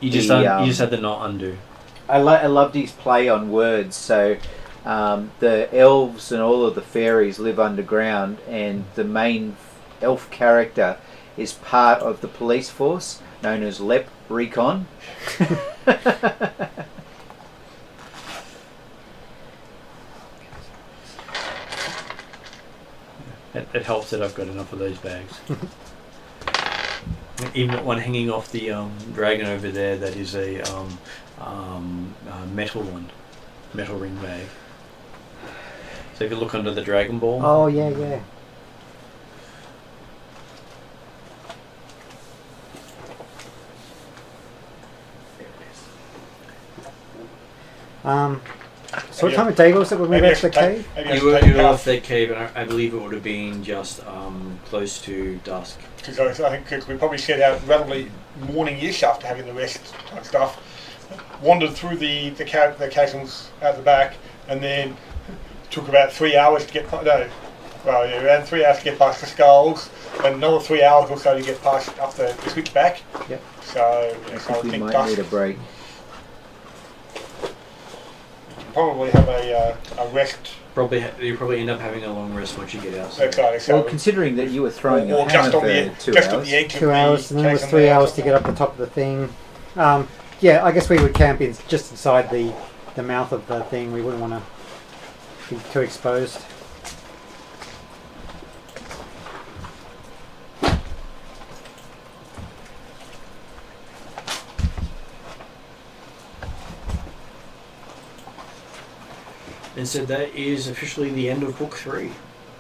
You just you just had to not undo. I loved his play on words. So the elves and all of the fairies live underground, and the main elf character is part of the police force known as Lep Recon. It helps that I've got enough of those bags. Even one hanging off the dragon over there, that is a metal one, metal ring bag. So if you look under the Dragon Ball, Oh, yeah, yeah. So what time of day was it when we left the cave? you were off that cave, and I believe it would have been just close to dusk. Because I think we probably set out relatively morning-ish after having the rest and stuff. Wandered through the chasms out the back, and then took about 3 hours to get around 3 hours to get past the skulls, and another 3 hours or so to get past up the switch back. Yep. So, I so I think would we think might dusk. need a break. Probably have a rest. You probably end up having a long rest once you get outside. Okay, so Well, considering that you were throwing your or just hammer on the for 2 just on hours. the edge of 2 the hours, and then it was chasm 3 there or hours to get up the top of the thing. Yeah, I guess we would camp in just inside the mouth of the thing. We wouldn't want to be too exposed. And so that is officially the end of book 3.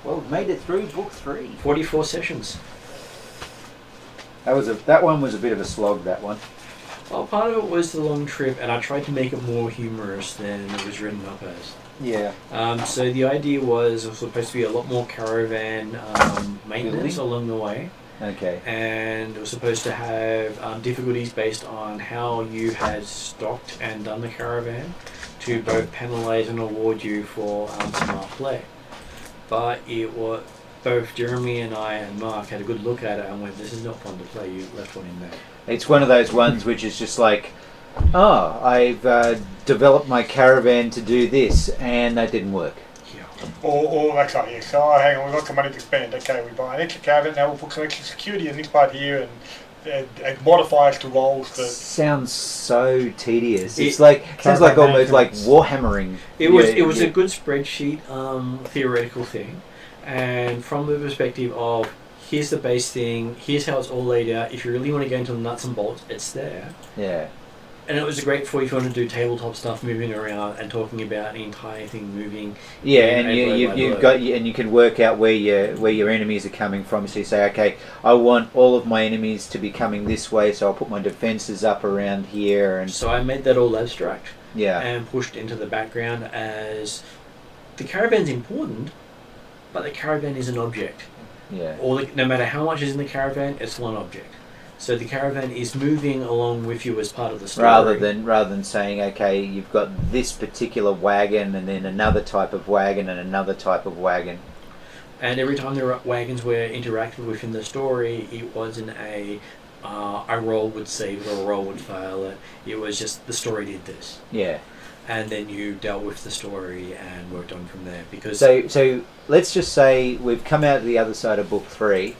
Well, we've made it through book 3. 44 sessions. That one was a bit of a slog. That one. Well, part of it was the long trip, and I tried to make it more humorous than it was written up as. Yeah. So the idea was supposed to be a lot more caravan maintenance along the way. Okay. And it was supposed to have difficulties based on how you had stocked and done the caravan to both penalise and award you for smart play. But it was both Jeremy and I and Mark had a good look at it and went, this is not fun to play, you left one in there. It's one of those ones which is just like, oh, I've developed my caravan to do this, and that didn't work. Or okay, yeah. So hang on, we've got some money to spend. Okay, we buy an extra caravan. Now we'll put some extra security in this part here, and modifiers to rolls. That sounds so tedious. It's like sounds like almost like warhammering. It was a good spreadsheet theoretical thing, and from the perspective of here's the base thing, here's how it's all laid out. If you really want to go into the nuts and bolts, it's there. Yeah. And it was great for if you want to do tabletop stuff, moving around and talking about the entire thing moving. Yeah, and you can work out where your enemies are coming from. So you say, okay, I want all of my enemies to be coming this way, so I'll put my defenses up around here. And so I made that all abstract. Yeah. And pushed into the background as the caravan's important, but the caravan is an object. Yeah. Or no matter how much is in the caravan, it's one object. So the caravan is moving along with you as part of the story. Rather than saying, okay, you've got this particular wagon and then another type of wagon and another type of wagon. And every time the wagons were interacted with in the story, it wasn't a roll would save it or a roll would fail. It was just the story did this. Yeah. And then you dealt with the story and worked on from there. Because so let's just say we've come out to the other side of book 3.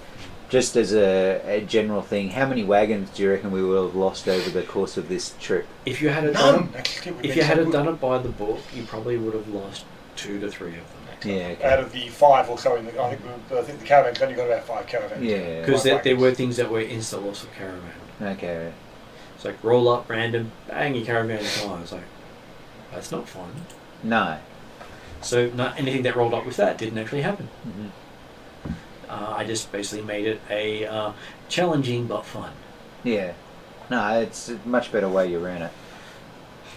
Just as a general thing, how many wagons do you reckon we will have lost over the course of this trip? If you had done it by the book, you probably would have lost 2 to 3 of them. Yeah. Okay. Out of the 5 or so, I think the caravan's only got about 5 caravans. Yeah. Because there were things that were instant loss of caravan. Okay. It's like roll up, random, bang, your caravan is gone. It's like, that's not fun. No. So not anything that rolled up with that didn't actually happen. Mm-hmm. I just basically made it a challenging but fun. Yeah. No, it's a much better way you ran it.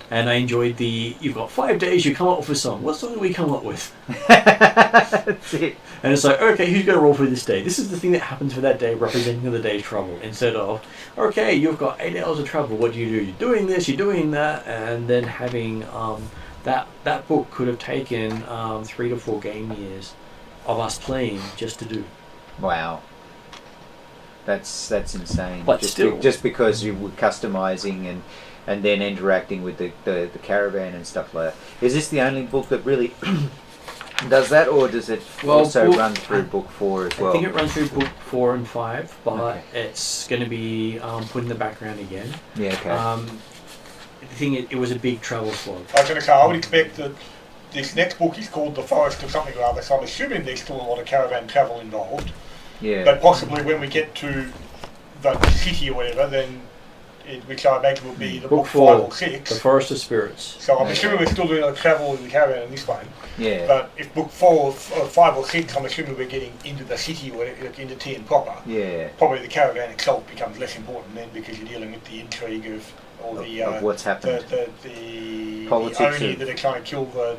And I enjoyed you've got 5 days, you come up with a song. What song do we come up with? That's it. And it's like, okay, who's going to roll for this day? This is the thing that happens for that day, representing the day's trouble. Instead of, okay, you've got 8 hours of trouble. What do? You're doing this, you're doing that. And then having that book could have taken 3 to 4 game years of us playing just to do. Wow. That's insane. But just because you were customizing and then interacting with the caravan and stuff like that. Is this the only book that really does that, or does it also run through book 4 as well? I think it runs through book 4 and 5, but it's going to be put in the background again. Yeah, okay. The thing it was a big travel slog. I was going to say, I would expect that this next book is called The Forest or something or other, so I'm assuming there's still a lot of caravan travel involved. Yeah. But possibly when we get to the city or whatever, then which I imagine will be the book 5 or 6. The Forest of Spirits. So I'm assuming we're still doing a travel in the caravan in this one. Yeah. But if book 4 or 5 or 6, I'm assuming we're getting into the city or into Tian proper. Yeah. Probably the caravan itself becomes less important then because you're dealing with the intrigue of all of what's happened. The politics Oni that are trying to kill the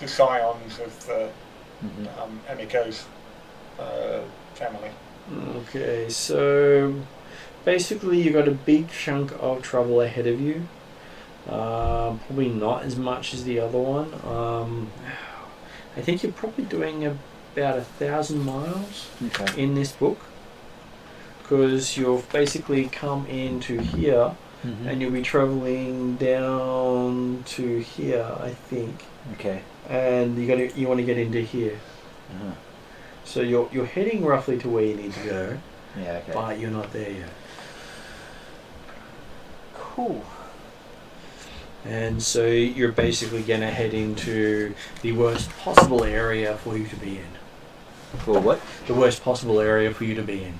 scions of Amiko's family. Okay, so basically you got a big chunk of trouble ahead of you. Probably not as much as the other one. I think you're probably doing about 1,000 miles in this book, because you've basically come into here and you'll be traveling down to here, I think. Okay. And you want to get into here. Uh-huh. So you're heading roughly to where you need to go. Yeah, okay. But you're not there yet. Cool. And so you're basically going to head into the worst possible area for you to be in. For what? The worst possible area for you to be in.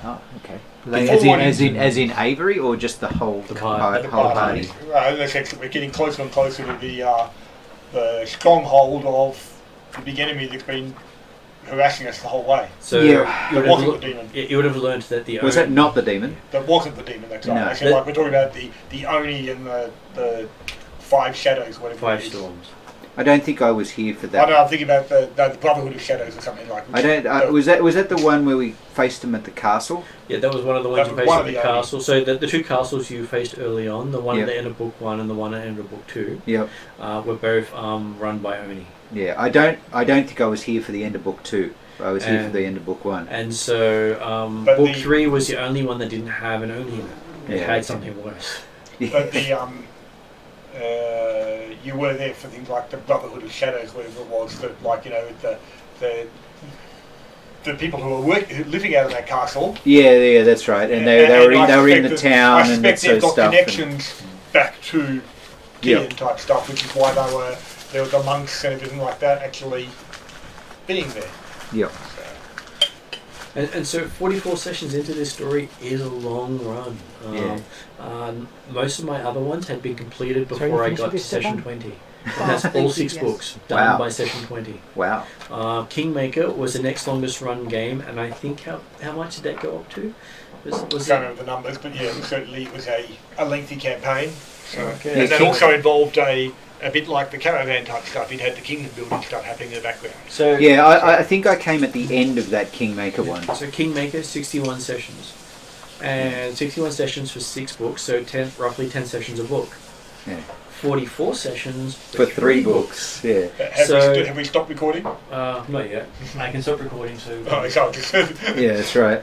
Oh, okay. As in Avery, or just the whole party? We're getting closer and closer to the stronghold of the big enemy that's been harassing us the whole way. So Yeah. you That would wasn't have the demon. you would have learned that the Was that not the demon? That wasn't the demon. That's right. No. I said, like, we're talking about the Oni and the five shadows, whatever. five it is. storms? I don't think I was here for I that. know. I'm thinking about the Brotherhood of Shadows or something like. I don't. Was that the one where we faced him at the castle? Yeah, that was one of the ones That you was faced one at of the the only- castle. So the two castles you faced early on, the one Yep. at the end of book 1 and the one at the end of book 2, Yep. were both run by Oni. Yeah. I don't think I was here for the end of book 2. I was here for And- the end of book 1. And so But book the- 3 was the only one that didn't have an Oni in it. It Yeah, had okay. something worse. But the you were there for things like the Brotherhood of Shadows, whatever it was. That, like, you know, the people who were living out of that castle. Yeah, that's right. And they were I in the suspect that- town I and suspect that sort they've of got stuff. connections back to Yep. Gideon type stuff, which is why there were the monks and everything like that actually being there. Yep. And so 44 sessions into this story is a long run. Yeah. Most of my other ones had been completed So you before I finished got to this set session one? 20. And that's Thank all you, 6 yes. books done Wow. by session 20. Wow. Kingmaker was the next longest run game, and I think how much did that go up to? I Was can't it? remember the numbers, but yeah, certainly it was a lengthy campaign. So, Okay. and that King- also involved a bit like the caravan type stuff. It had the kingdom building stuff happening in the background. So Yeah, I think I came at the end of that Kingmaker one. So Kingmaker 61 sessions, and 61 sessions for 6 books, so roughly 10 sessions a book. Yeah. 44 sessions For 3 books. Yeah. Have we stopped recording? Not yet. I can stop recording. So Oh, it's all just Yeah, that's right.